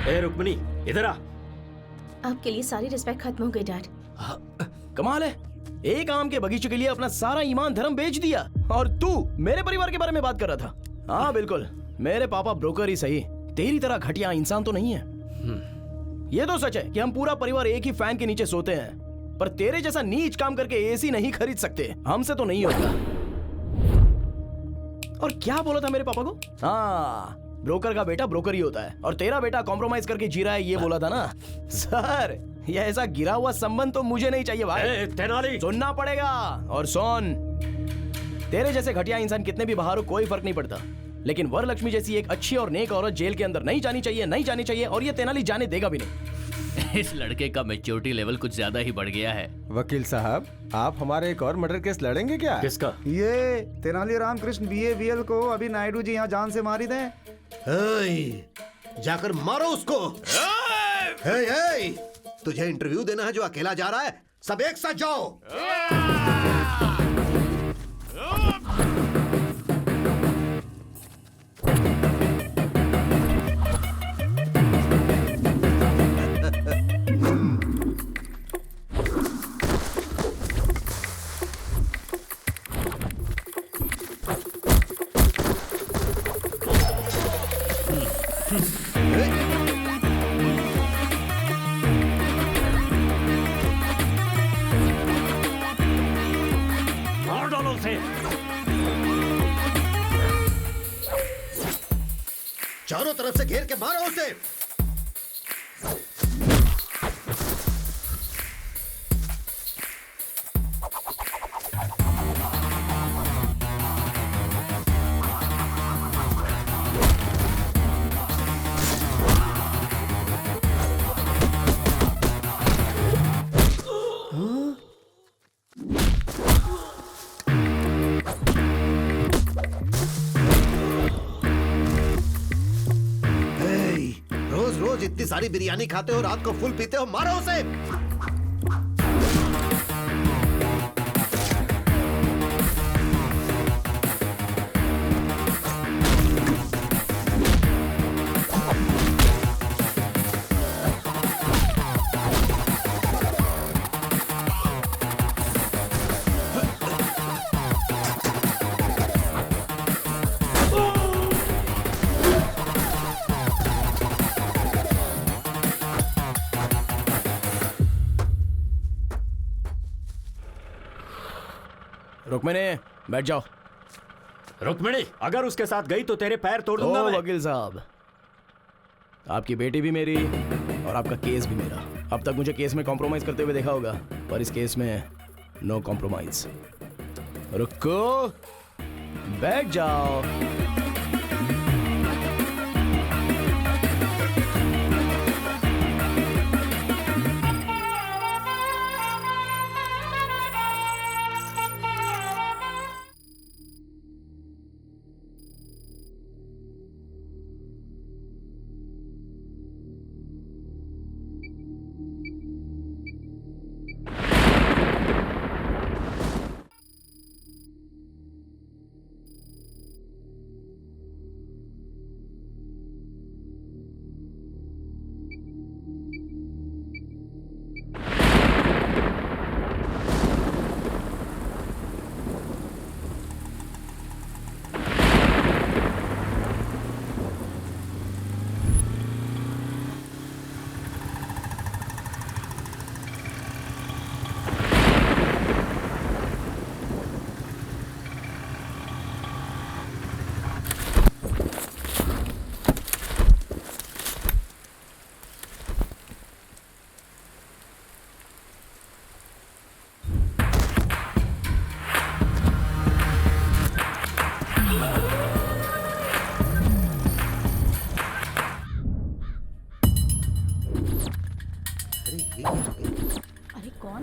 ए रुक्मिणी, इधर आ। आपके लिए सारी रिस्पेक्ट खत्म हो गई डैड। कमाल है, एक आम के बगीचे के लिए अपना सारा ईमान धर्म बेच दिया और तू मेरे परिवार के बारे में बात कर रहा था। हाँ बिल्कुल, मेरे पापा ब्रोकर ही सही, तेरी तरह घटिया इंसान तो नहीं है। ये तो सच है कि हम पूरा परिवार एक ही फैन के नीचे सोते हैं, पर तेरे जैसा नीच काम करके एसी नहीं खरीद सकते, हमसे तो नहीं होता। और क्या बोला था मेरे पापा को? हाँ, ब्रोकर का बेटा ब्रोकर ही होता है और तेरा बेटा कॉम्प्रोमाइज करके जी रहा है, ये बोला था ना। सर, ये ऐसा गिरा हुआ संबंध तो मुझे नहीं चाहिए भाई। तेनाली, सुनना पड़ेगा। और सुन, तेरे जैसे घटिया इंसान कितने भी बाहर हो कोई फर्क नहीं पड़ता, लेकिन वरलक्ष्मी जैसी एक अच्छी और नेक औरत जेल के अंदर नहीं जानी चाहिए, नहीं जानी चाहिए, और ये तेनाली जाने देगा भी नहीं। इस लड़के का मैच्योरिटी लेवल कुछ ज्यादा ही बढ़ गया है। वकील साहब, आप हमारे एक और मर्डर केस लड़ेंगे क्या? किसका? ये तेनाली रामकृष्ण बीएवीएल को अभी नायडू जी यहाँ जान से मारी थे। जाकर मारो उसको। तुझे इंटरव्यू देना है जो अकेला जा रहा है? सब एक साथ जाओ। मार डालो उसे। चारों तरफ से घेर के मारो उसे। रोज रोज इतनी सारी बिरयानी खाते हो, रात को फुल पीते हो, मारो उसे। रुक्मिणी, बैठ जाओ। रुक्मिणी, अगर उसके साथ गई तो तेरे पैर तोड़ दूंगा मैं। वकील साहब, आपकी बेटी भी मेरी और आपका केस भी मेरा। अब तक मुझे केस में कॉम्प्रोमाइज करते हुए देखा होगा, पर इस केस में नो कॉम्प्रोमाइज। रुको, बैठ जाओ। अरे कौन?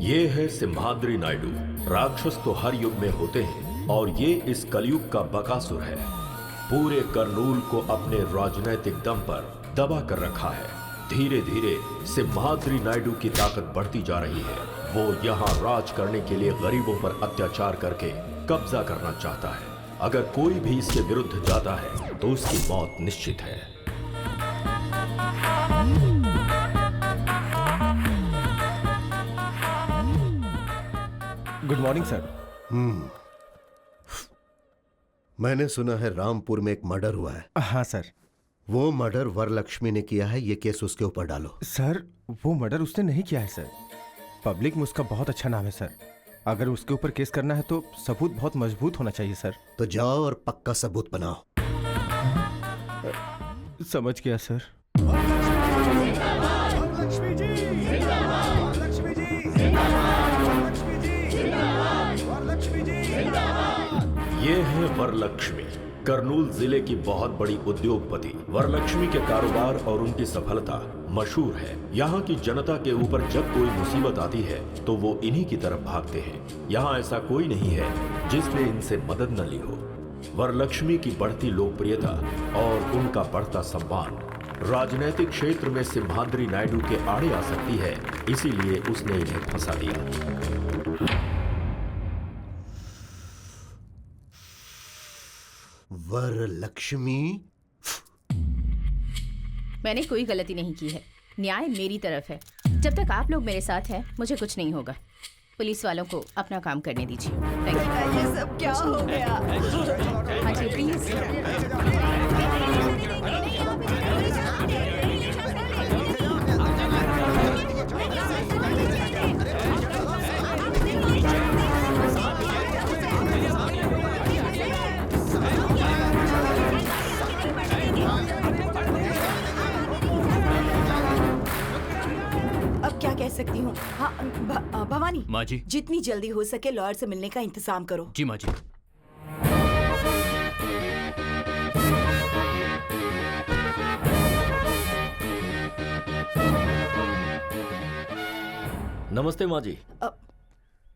ये है सिम्हाद्री नायडू। राक्षस तो हर युग में होते हैं और ये इस कलयुग का बकासुर है। पूरे करनूल को अपने राजनीतिक दम पर दबा कर रखा है। धीरे धीरे सिम्हाद्री नायडू की ताकत बढ़ती जा रही है। वो यहाँ राज करने के लिए गरीबों पर अत्याचार करके कब्जा करना चाहता है। अगर कोई भी इसके विरुद्ध जाता है तो उसकी मौत निश्चित है। Good morning sir. मैंने सुना है रामपुर में एक मर्डर हुआ है। हाँ सर। वो मर्डर वरलक्ष्मी ने किया है, ये केस उसके ऊपर डालो। सर वो मर्डर उसने नहीं किया है सर। पब्लिक में उसका बहुत अच्छा नाम है सर। अगर उसके ऊपर केस करना है तो सबूत बहुत मजबूत होना चाहिए सर। तो जाओ और पक्का सबूत बनाओ। समझ गया सर। ये है वरलक्ष्मी, करनूल जिले की बहुत बड़ी उद्योगपति। वरलक्ष्मी के कारोबार और उनकी सफलता मशहूर है। यहाँ की जनता के ऊपर जब कोई मुसीबत आती है तो वो इन्हीं की तरफ भागते हैं। यहाँ ऐसा कोई नहीं है जिसने इनसे मदद न ली हो। वरलक्ष्मी की बढ़ती लोकप्रियता और उनका बढ़ता सम्मान राजनीतिक क्षेत्र में सिम्हाद्री नायडू के आड़े आ सकती है, इसीलिए उसने इन्हें फंसा दिया। वरलक्ष्मी, मैंने कोई गलती नहीं की है। न्याय मेरी तरफ है। जब तक आप लोग मेरे साथ हैं मुझे कुछ नहीं होगा। पुलिस वालों को अपना काम करने दीजिए। Thank you. ये सब क्या हो गया? हाँ जी प्लीज। अब क्या कह सकती हूँ? हाँ भवानी माँ जी। जितनी जल्दी हो सके लॉयर से मिलने का इंतजाम करो। जी माँ जी। नमस्ते माँ जी।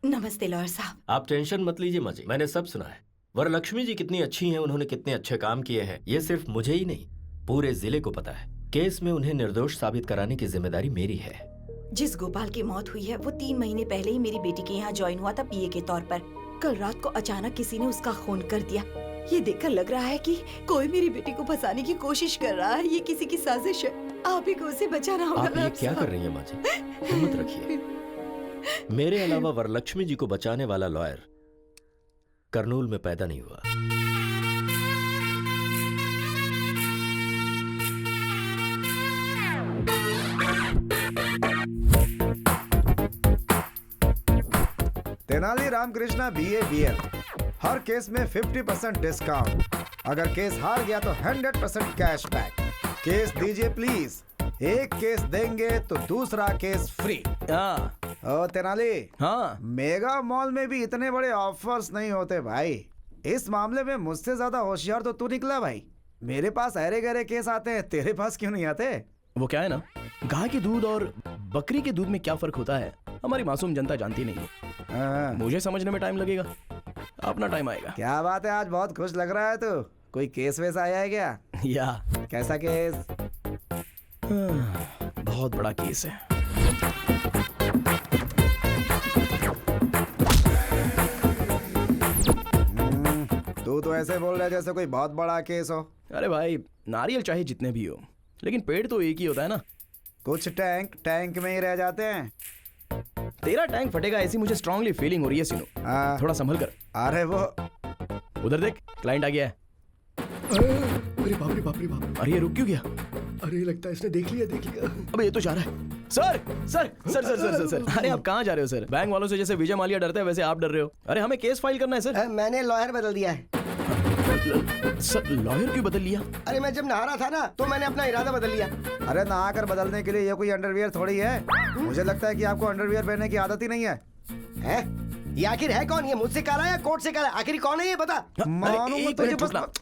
नमस्ते लॉयर साहब। आप टेंशन मत लीजिए माँ जी, मैंने सब सुना है। वरलक्ष्मी जी कितनी अच्छी हैं, उन्होंने कितने अच्छे काम किए हैं, ये सिर्फ मुझे ही नहीं पूरे जिले को पता है। केस में उन्हें निर्दोष साबित कराने की जिम्मेदारी मेरी है। जिस गोपाल की मौत हुई है वो 3 महीने पहले ही मेरी बेटी के यहाँ ज्वाइन हुआ था पीए के तौर पर। कल रात को अचानक किसी ने उसका खून कर दिया। ये देखकर लग रहा है कि कोई मेरी बेटी को फंसाने की कोशिश कर रहा है। ये किसी की साजिश है। आप ही को उसे बचाना होगा। आप ये क्या कर रही हैं माँ जी? हिम्मत रखिए। मेरे अलावा वरलक्ष्मी जी को बचाने वाला लॉयर करनूल में पैदा नहीं हुआ। तेनाली रामकृष्णा BABL, हर केस में 50% डिस्काउंट। अगर केस हार गया तो 100% कैशबैक। केस दीजिए प्लीज। एक केस देंगे तो दूसरा केस फ्री। हाँ ओ तेनाली, हाँ। मेगा मॉल में भी इतने बड़े ऑफर्स नहीं होते भाई। इस मामले में मुझसे ज्यादा होशियार तो तू निकला भाई। मेरे पास अरे गहरे केस आते हैं, तेरे पास क्यों नहीं आते? वो क्या है ना, गाय के दूध और बकरी के दूध में क्या फर्क होता है हमारी मासूम जनता जानती नहीं है। मुझे समझने में टाइम लगेगा, अपना टाइम आएगा। क्या बात है, आज बहुत खुश लग रहा है तू। कोई केस वैसा आया है क्या? या कैसा केस? बहुत बड़ा केस है। तू तो ऐसे बोल रहा है जैसे कोई बहुत बड़ा केस हो। अरे भाई, नारियल चाहे जितने भी हो, लेकिन पेड़ तो एक ही होता है ना। कुछ टैंक में ही रह जाते हैं। तेरा टैंक फटेगा ऐसी मुझे स्ट्रांगली फीलिंग हो रही है सिनू। थोड़ा संभल कर। अरे वो उधर देख, क्लाइंट आ गया है। अरे बाप रे बाप रे बाप। अरे ये रुक क्यों गया? अरे लगता है इसने देख लिया। अबे ये तो जा रहा है। Sir sir sir sir sir sir sir अरे आप कहाँ जा रहे हो सर? बैंक वालों से जैसे विजय माल्या डरते हैं वैसे आप डर रहे हो। अरे हमें केस फाइल करना है सर। मैंने लॉयर बदल दिया है। सर लॉयर क्यों बदल लिया? अरे मैं जब नहा रहा था ना तो मैंने अपना इरादा बदल लिया। अरे नहा कर बदलने के लिए ये कोई अंडरवियर थोड़ी है। मुझे लगता है कि आपको अंडरवियर पहनने की आदत ही नहीं है। ये आखिर है कौन? ये मुझसे कह रहा है या कोर्ट से कह रहा है? आखिर कौन है ये बता।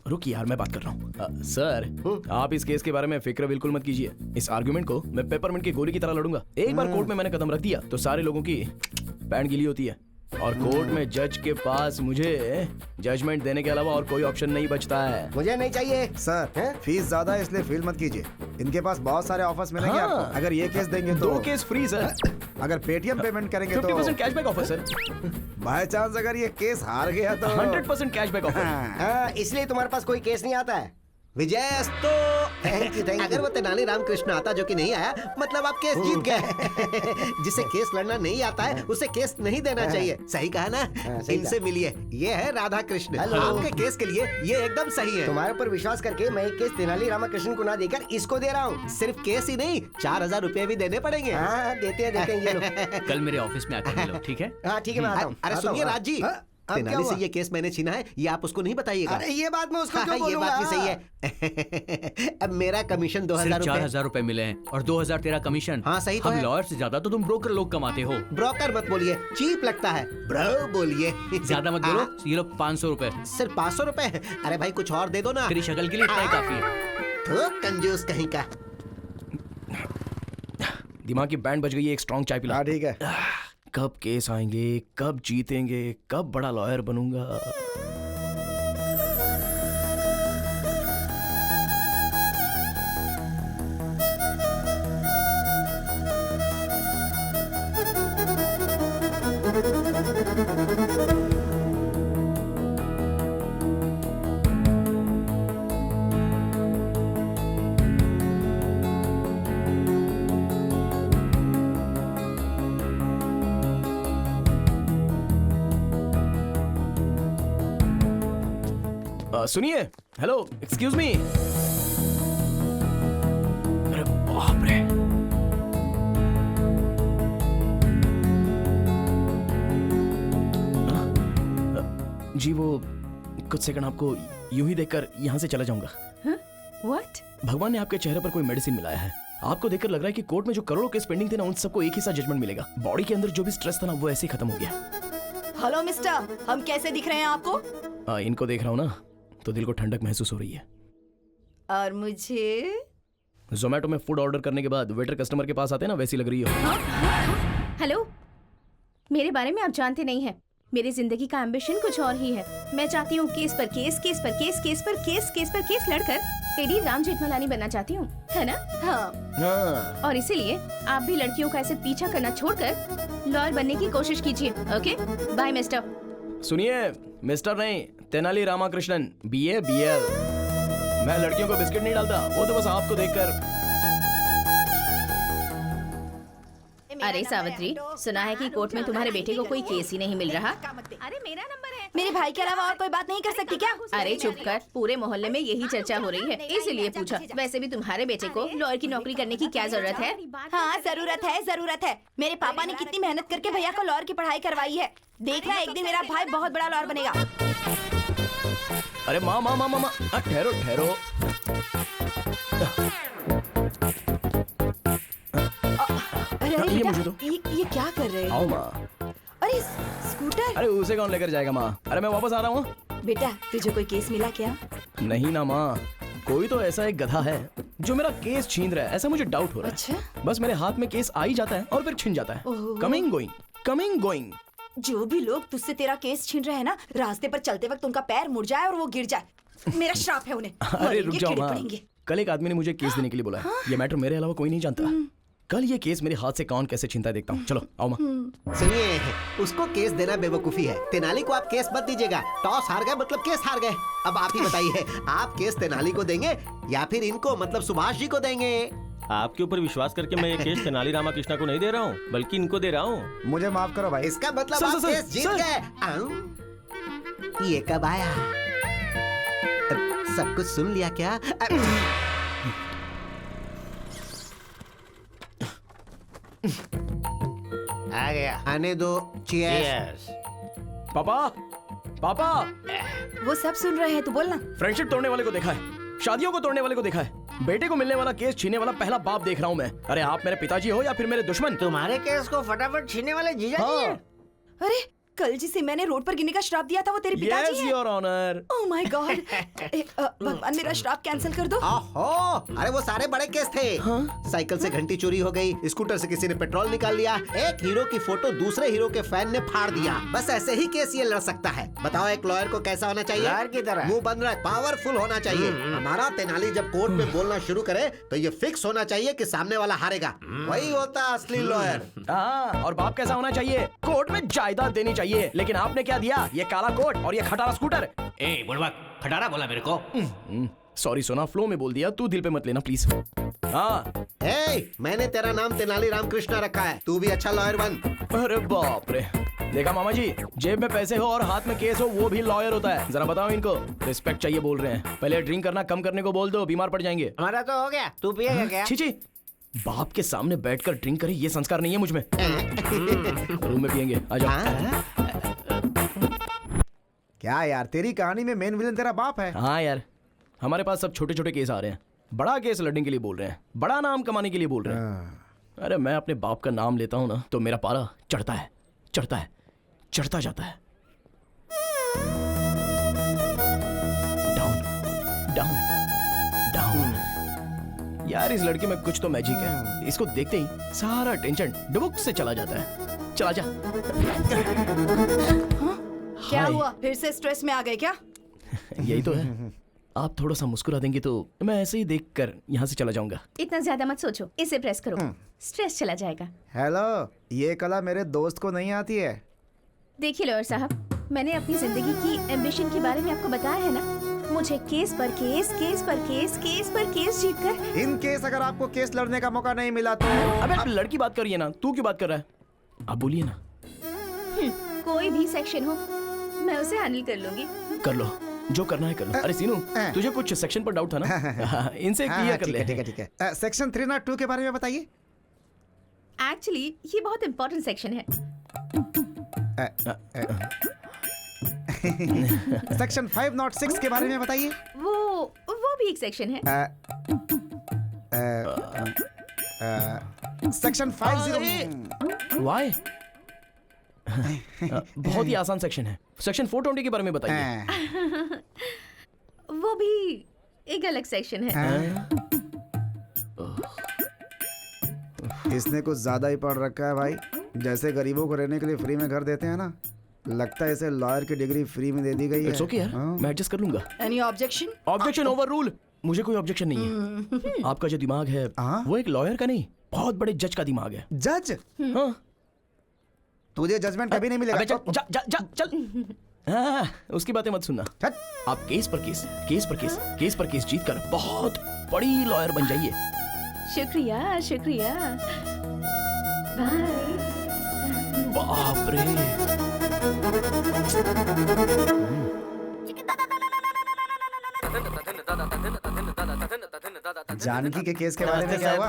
रुक यार, मैं बात कर रहा हूँ। सर आप इस केस के बारे में फिक्र बिल्कुल मत कीजिए। इस आर्गुमेंट को मैं पेपरमिंट की गोली की तरह लड़ूंगा। एक बार कोर्ट में मैंने कदम रख दिया तो सारे लोगों की पैंट गीली होती है। और कोर्ट में जज के पास मुझे जजमेंट देने के अलावा और कोई ऑप्शन नहीं बचता है। मुझे नहीं चाहिए। सर फीस ज्यादा है इसलिए फील मत कीजिए। इनके पास बहुत सारे ऑफर्स मिलेंगे हाँ। आपको। अगर ये केस देंगे तो 2 केस फ्री सर। अगर पेटीएम पेमेंट करेंगे तो 50% cashback offer sir. By chance अगर ये केस हार गया तो 100% कैशबैक ऑफर। हाँ, इसलिए तुम्हारे पास कोई केस नहीं आता है। विजयस्तु। थैंक यू अगर वो तेनाली रामकृष्ण आता जो कि नहीं आया, मतलब आप केस जीत गए। जिसे केस लड़ना नहीं आता है उसे केस नहीं देना चाहिए। सही कहा ना? सही इनसे मिलिए, ये है राधा कृष्ण। हेलो। आपके केस के लिए ये एकदम सही है। तुम्हारे ऊपर विश्वास करके मैं एक केस तेनाली रामाकृष्ण को ना देकर इसको दे रहा हूँ। सिर्फ केस ही नहीं, 4000 रुपए भी देने पड़ेंगे। हाँ देते हैं ये लो। कल मेरे ऑफिस में आकर मिलो, ठीक है? हाँ ठीक है मैं आता हूँ। अरे आता हूँ, सुनिए हाँ। राज जी, हाँ, अब क्या तेनाली से हुआ? ये केस मैंने छीना है, ये आप उसको नहीं बताइएगा। अरे ये बात मैं उसको हाँ, क्यों ये बोलूंगा? बात भी सही है। अब मेरा कमीशन 2000 सिर्फ रुपए। 4000 रुपए मिले हैं और 2000 तेरा कमीशन। हाँ, सही तो हम है। लॉयर से ज्यादा तो तुम ब्रोकर लोग कमाते हो। ब्रोकर मत बोलिए, चीप लगता है। ब्रो बोलिए। ज्यादा मत बोलो। ये लो 500 रुपए। सिर्फ 500 रुपए है? अरे भाई कुछ और दे दो ना। तेरी शक्ल के लिए इतना ही काफी है। तो कंजूस कहीं का। दिमाग की बैंड बज गई है, एक स्ट्रॉन्ग चाय पिला। हाँ ठीक है। कब केस आएंगे, कब जीतेंगे, कब बड़ा लॉयर बनूंगा। सुनिए, हेलो, एक्सक्यूज मी। अरे बाप रे। जी वो कुछ सेकंड आपको यूं ही देखकर यहाँ से चला जाऊंगा। व्हाट? भगवान ने आपके चेहरे पर कोई मेडिसिन मिलाया है। आपको देखकर लग रहा है कि कोर्ट में जो करोड़ों केस पेंडिंग थे ना, उन सबको एक ही साथ जजमेंट मिलेगा। बॉडी के अंदर जो भी स्ट्रेस था ना, वो ऐसे ही खत्म हो गया। हेलो मिस्टर, हम कैसे दिख रहे हैं आपको? इनको देख रहा हूँ ना, तो दिल को ठंडक महसूस हो रही है। और मुझे? जोमेटो में फूड ऑर्डर करने के बाद वेटर कस्टमर के पास आते हैं ना, वैसी लग रही हो। हेलो, मेरे बारे में आप जानते नहीं हैं। मेरी जिंदगी का एम्बिशन कुछ और ही है। मैं चाहती हूँ केस पर केस, केस पर केस, केस पर केस, केस पर केस लड़कर टेडी राम जेठमलानी बनना चाहती हूँ, है ना? हाँ। हाँ। और इसीलिए आप भी लड़कियों का ऐसे पीछा करना छोड़कर लॉयर बनने की कोशिश कीजिए। Okay, bye mister. सुनिए, मिस्टर नहीं, तेनाली रामाकृष्णन, BA BL। मैं लड़कियों को बिस्किट नहीं डालता, वो तो बस आपको देखकर। अरे सावित्री, सुना है कि कोर्ट में तुम्हारे बेटे को कोई केस ही नहीं मिल रहा। अरे मेरा नंबर है। मेरे भाई के अलावा और कोई बात नहीं कर सकती क्या? अरे चुप कर, पूरे मोहल्ले में यही चर्चा हो रही है, इसीलिए पूछा। वैसे भी तुम्हारे बेटे को लॉयर की नौकरी करने की क्या जरूरत है? हाँ जरूरत है, जरूरत है। मेरे पापा ने कितनी मेहनत करके भैया को लॉयर की पढ़ाई करवाई है। देखना एक दिन मेरा भाई बहुत बड़ा लॉयर बनेगा। अरे माँ माँ माँ माँ, ठहरो ठहरो। अरे अरे ये बेटा, मुझे दो। ये क्या कर रहे आओ हो? माँ। अरे स्कूटर। अरे उसे कौन लेकर जाएगा माँ? अरे मैं वापस आ रहा हूँ। बेटा तुझे कोई केस मिला क्या? नहीं ना माँ, कोई तो ऐसा एक गधा है जो मेरा केस छीन रहा है, ऐसा मुझे डाउट हो रहा है। अच्छा? बस मेरे हाथ में केस आ ही जाता है और फिर छिन जाता है। ओहो। Coming going, coming going. जो भी लोग तुझसे तेरा केस छीन रहे हैं ना, रास्ते पर चलते वक्त उनका पैर मुड़ जाए और वो गिर जाए। मेरा श्राप है उन्हें। अरे मरेंगे, रुक जाओ कीड़े माँ, पड़ेंगे। कल एक आदमी ने मुझे केस देने के लिए बोला है। ये मैटर मेरे अलावा कोई नहीं जानता। कल ये केस मेरे हाथ से कौन कैसे छीनता है देखता हूँ। चलो आओ माँ। सुनिए, उसको केस देना बेवकूफी है। तेनाली को आप केस मत दीजिएगा। टॉस हार गए मतलब केस हार गए। अब आप ही बताइए, आप केस तेनाली को देंगे या फिर इनको मतलब सुभाष जी को देंगे? आपके ऊपर विश्वास करके मैं ये केस तेनाली रामाकृष्ण को नहीं दे रहा हूँ, बल्कि इनको दे रहा हूँ। मुझे माफ करो भाई। इसका मतलब सर, आप सर, केस जीत सर। गए। ये कब आया? सब कुछ सुन लिया क्या? आ गया। आने दो। चीयर्स। पापा, पापा। वो सब सुन रहे हैं, तू बोलना। फ्रेंडशिप तोड़ने वाले को देखा है, शादियों को तोड़ने वाले को देखा है, बेटे को मिलने वाला केस छीनने वाला पहला बाप देख रहा हूँ मैं। अरे आप मेरे पिताजी हो या फिर मेरे दुश्मन? तुम्हारे केस को फटाफट छीनने वाले जीजा जी हैं। अरे कल जिसे मैंने रोड पर गिरने का श्राप दिया था वो तेरे पिताजी यस हैं। Your honour. Oh my God. भगवान मेरा श्राप कैंसिल कर दो। ओहो, अरे वो सारे बड़े केस थे। साइकिल से घंटी चोरी हो गई, स्कूटर से किसी ने पेट्रोल निकाल लिया, एक हीरो की फोटो दूसरे हीरो के फैन ने फाड़ दिया। बस ऐसे ही केस ये लड़ सकता है। बताओ एक लॉयर को कैसा होना चाहिए? लॉयर की तरह। मुंह बंद रख, पावरफुल होना चाहिए। हमारा तेनाली जब कोर्ट में बोलना शुरू करे तो ये फिक्स होना चाहिए कि सामने वाला हारेगा। वही होता असली लॉयर। हाँ, और बाप कैसा होना चाहिए? कोर्ट में जायदाद देनी चाहिए। लेकिन आपने क्या दिया? ये काला कोट और ये खटारा स्कूटर। ए बुढ़वा खटारा बोला मेरे को। सॉरी सोना, फ्लो में बोल दिया, तू दिल पे मत लेना प्लीज। हाँ, मैंने तेरा नाम तेनाली रामकृष्णा रखा है, तू भी अच्छा लॉयर बन। अरे बाप रे, देखा मामा जी, जेब में पैसे हो और हाथ में केस हो वो भी लॉयर होता है। जरा बताओ इनको, रिस्पेक्ट चाहिए बोल रहे हैं। पहले ड्रिंक करना कम करने को बोल दो, बीमार पड़ जाएंगे। हमारा तो हो गया, तू पिएगा क्या? छी छी, बाप के सामने बैठकर ड्रिंक करे ये संस्कार नहीं है मुझ में। रूम में पियेंगे, आ जाओ। क्या यार, तेरी कहानी में मेन विलन तेरा बाप है। हाँ यार, हमारे पास सब छोटे छोटे केस आ रहे हैं। बड़ा केस लड़ने के लिए बोल रहे हैं, बड़ा नाम कमाने के लिए बोल रहे हैं। अरे मैं अपने बाप का नाम लेता हूँ ना तो मेरा पारा चढ़ता है, चढ़ता है, चढ़ता जाता है। Down down down. यार इस लड़के में कुछ तो मैजिक है। इसको देखते ही सारा टेंशन डुबुक से चला जाता है। चला जा। क्या हाय। हुआ, फिर से स्ट्रेस में आ गए क्या? यही तो है। आप थोड़ा सा मुस्कुरा देंगे तो मैं ऐसे ही देखकर यहाँ से चला जाऊंगा। इतना ज्यादा मत सोचो, इसे प्रेस करो, स्ट्रेस चला जाएगा। हेलो, ये कला मेरे दोस्त को नहीं आती है। देखिए लॉयर साहब, मैंने अपनी जिंदगी की एम्बिशन के बारे में आपको बताया है ना। मुझे केस पर केस, केस पर केस, केस पर केस जीतकर। इन केस अगर आपको केस लड़ने का मौका नहीं मिला तो अबे आप लड़की बात करिए ना, तू क्यों बात कर रहा है? आप बोलिए ना। कोई भी सेक्शन हो, मैं उसे हैंडल कर लूंगी। कर लो, जो करना है कर लो। अरे सीनू, तुझे कुछ सेक्शन पर डाउट था ना? इनसे क्लियर कर ले। ठीक है ठीक है। सेक्शन 302 के बारे में बताइए। एक्चुअली ये बहुत इंपॉर्टेंट सेक्शन है। सेक्शन 506 के बारे में बताइए। वो भी एक सेक्शन है। सेक्शन 50। वाई? बहुत ही आसान सेक्शन है। सेक्शन 420 के बारे में बताइए। वो भी एक अलग सेक्शन है। इसने कुछ ज्यादा ही पढ़ रखा है भाई। जैसे गरीबों को रहने के लिए फ्री में घर देते हैं ना, लगता है इसे लॉयर की डिग्री फ्री में दे दी गई है। इट्स ओके यार, मैं एडजस्ट कर लूंगा। Any objection? Objection over rule. मुझे कोई ऑब्जेक्शन नहीं है। आपका जो दिमाग है वो एक लॉयर का नहीं, बहुत बड़े जज का दिमाग है। जज? हाँ। तुझे जजमेंट कभी नहीं मिलेगा। अबे चल जा, जा, जा, चल। हाँ, उसकी बातें मत सुनना। आप केस पर केस, केस पर केस, केस पर केस जीतकर बहुत बड़ी लॉयर बन जाइए। शुक्रिया शुक्रिया। बाय। बाप रे। जानकी के केस के बारे में क्या हुआ?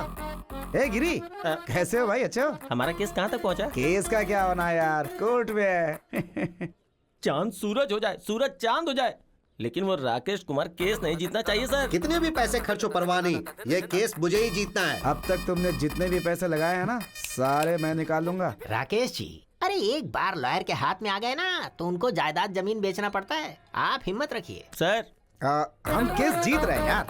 ए गिरी, कैसे हो भाई? अच्छे हो? हमारा केस कहाँ तक पहुँचा? केस का क्या होना यार, कोर्ट में है। चांद सूरज हो जाए, सूरज चांद हो जाए, लेकिन वो राकेश कुमार केस नहीं जीतना चाहिए सर। कितने भी पैसे खर्चो परवाह नहीं, ये केस मुझे ही जीतना है। अब तक तुमने जितने भी पैसे लगाए हैं ना, सारे मैं निकाल लूंगा। राकेश जी, अरे एक बार लॉयर के हाथ में आ गए ना तो उनको जायदाद जमीन बेचना पड़ता है। आप हिम्मत रखिए सर। हम केस जीत रहे हैं यार।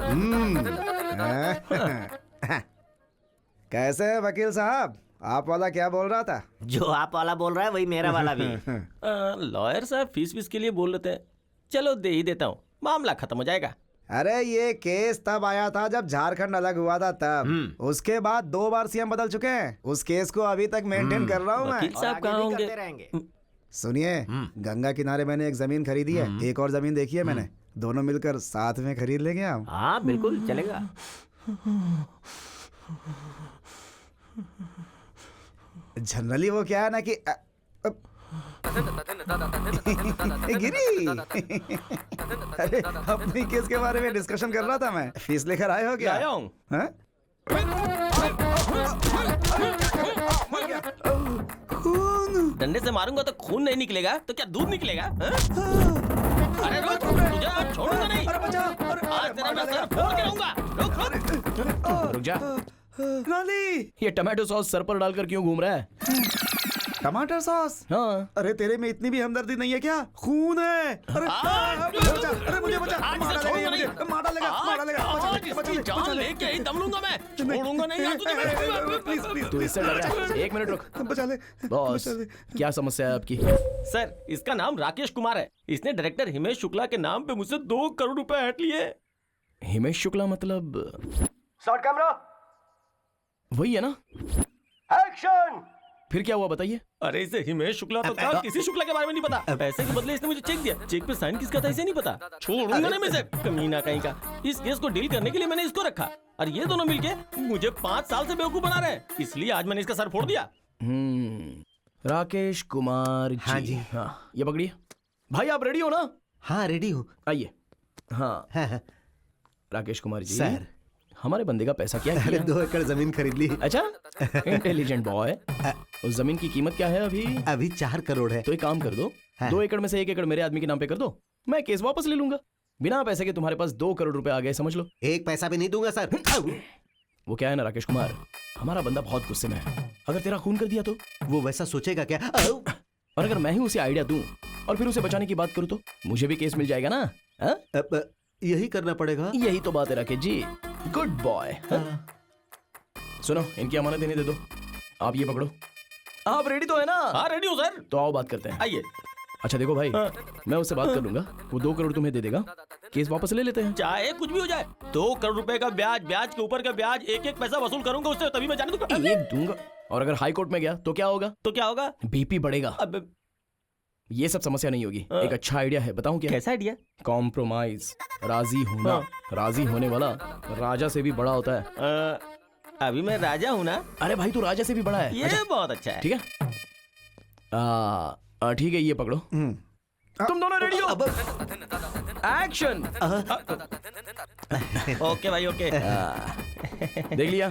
कैसे है वकील साहब? आप वाला क्या बोल रहा था? जो आप वाला बोल रहा है वही मेरा वाला भी। लॉयर साहब फीस के लिए बोल लेते हैं, चलो दे ही देता हूँ, मामला खत्म हो जाएगा। अरे ये केस तब आया था जब झारखंड अलग हुआ था तब। उसके बाद 2 बार सीएम बदल चुके हैं। उस केस को अभी तक मेंटेन कर रहा हूँ मैं। वकील साहब कहाँ होंगे? सुनिए, गंगा किनारे मैंने एक जमीन खरीदी है, एक और जमीन देखी है मैंने। दोनों मिलकर साथ में खरीद लेंगे हम। हाँ बिल्कुल चलेगा। जनरली वो क्या है ना कि गिरी। अरे अपनी केस के बारे में डिस्कशन कर रहा था मैं। फीस लेकर आए हो क्या? आया हूँ। हाँ? डंडे से मारूंगा तो खून नहीं निकलेगा तो क्या दूध निकलेगा? अरे रुक, तुझे आज छोड़ूंगा नहीं। आज तेरा मैं सर फोड़ के रहूंगा। रुक रुक जा। ये टमाटो सॉस सर पर डालकर क्यों घूम रहा है? टमाटर सॉस? हाँ। अरे तेरे में इतनी भी हमदर्दी नहीं है क्या? खून है। अरे बचा, अरे मुझे बचा, मार डालेगा मुझे, मार डालेगा, बचा जान लेके ही दम लूंगा मैं, छोड़ूंगा नहीं आज तुझे। प्लीज प्लीज तू इससे डर रहा है? एक मिनट रुक। बचा ले बॉस, बचा ले। क्या समस्या है आपकी? सर, इसका नाम राकेश कुमार है। इसने डायरेक्टर हिमेश शुक्ला के नाम पे मुझसे 2 करोड़ रुपए हट लिए। हिमेश शुक्ला मतलब शॉट कैमरा, वही है ना? एक्शन। फिर क्या हुआ बताइए? अरे इसे हिमेश शुक्ला तो था, किसी शुक्ला के बारे में नहीं पता। पैसे के बदले इसने मुझे चेक दिया, चेक पे साइन किसका था इसे नहीं पता। छोड़ूंगा नहीं मैं इसे, कमीना कहीं का। इस केस को डील करने के लिए मैंने इसको रखा और ये दोनों मिलके मुझे 5 साल से बेवकूफ बना रहे हैं, इसलिए आज मैंने इसका सर फोड़ दिया। राकेश कुमार जी। हाँ जी। हाँ, ये पकड़िए। भाई आप रेडी हो ना? हाँ रेडी हूँ। आइए। हाँ हाँ। राकेश कुमार जी, सर, हमारे बंदे का पैसा क्या अरे किया? 2 एकड़ जमीन खरीद ली। अच्छा, इंटेलिजेंट बॉय। उस जमीन की कीमत क्या है अभी? अभी 4 करोड़ है। तो एक काम कर दो, 2 एकड़ में से 1 एकड़ मेरे आदमी के नाम पे कर दो, मैं केस वापस ले लूंगा। बिना पैसे के तुम्हारे पास 2 करोड़ रुपए आ गए, समझ लो। 1 पैसा भी नहीं दूंगा सर। वो क्या है ना राकेश कुमार, हमारा बंदा बहुत गुस्से में है। अगर तेरा खून कर दिया तो? वो वैसा सोचेगा क्या? और अगर मैं ही उसे आइडिया दूं और फिर उसे बचाने की बात करूं तो मुझे भी केस मिल जाएगा ना? अब यही करना पड़ेगा। यही तो बात है राकेश जी, गुड बॉय। सुनो, इनकी अमानत देने दे दो। आप ये पकड़ो। आप रेडी तो है ना? हाँ रेडी हूँ सर। तो आओ बात करते हैं। आइए। अच्छा देखो भाई, मैं उससे बात कर लूंगा, वो 2 करोड़ तुम्हें दे देगा, केस वापस ले लेते हैं। चाहे कुछ भी हो जाए, 2 करोड़ रुपए का ब्याज, ब्याज के ऊपर का ब्याज, एक पैसा वसूल करूंगा उससे, तभी मैं जाने दूंगा। एक दूंगा। और अगर हाई कोर्ट में गया तो क्या होगा? तो क्या होगा? बीपी बढ़ेगा। अब ये सब समस्या नहीं होगी। एक अच्छा आइडिया है, बताऊं क्या? कैसा आइडिया? कॉम्प्रोमाइज, राजी होना। राजी होने वाला राजा से भी बड़ा होता है। अभी मैं राजा हूँ ना? अरे भाई, तू राजा से भी बड़ा है। ये बहुत अच्छा है। ठीक है, ठीक है, ये पकड़ो। तुम दोनों रेडी हो? एक्शन। ओके भाई, ओके। देख लिया,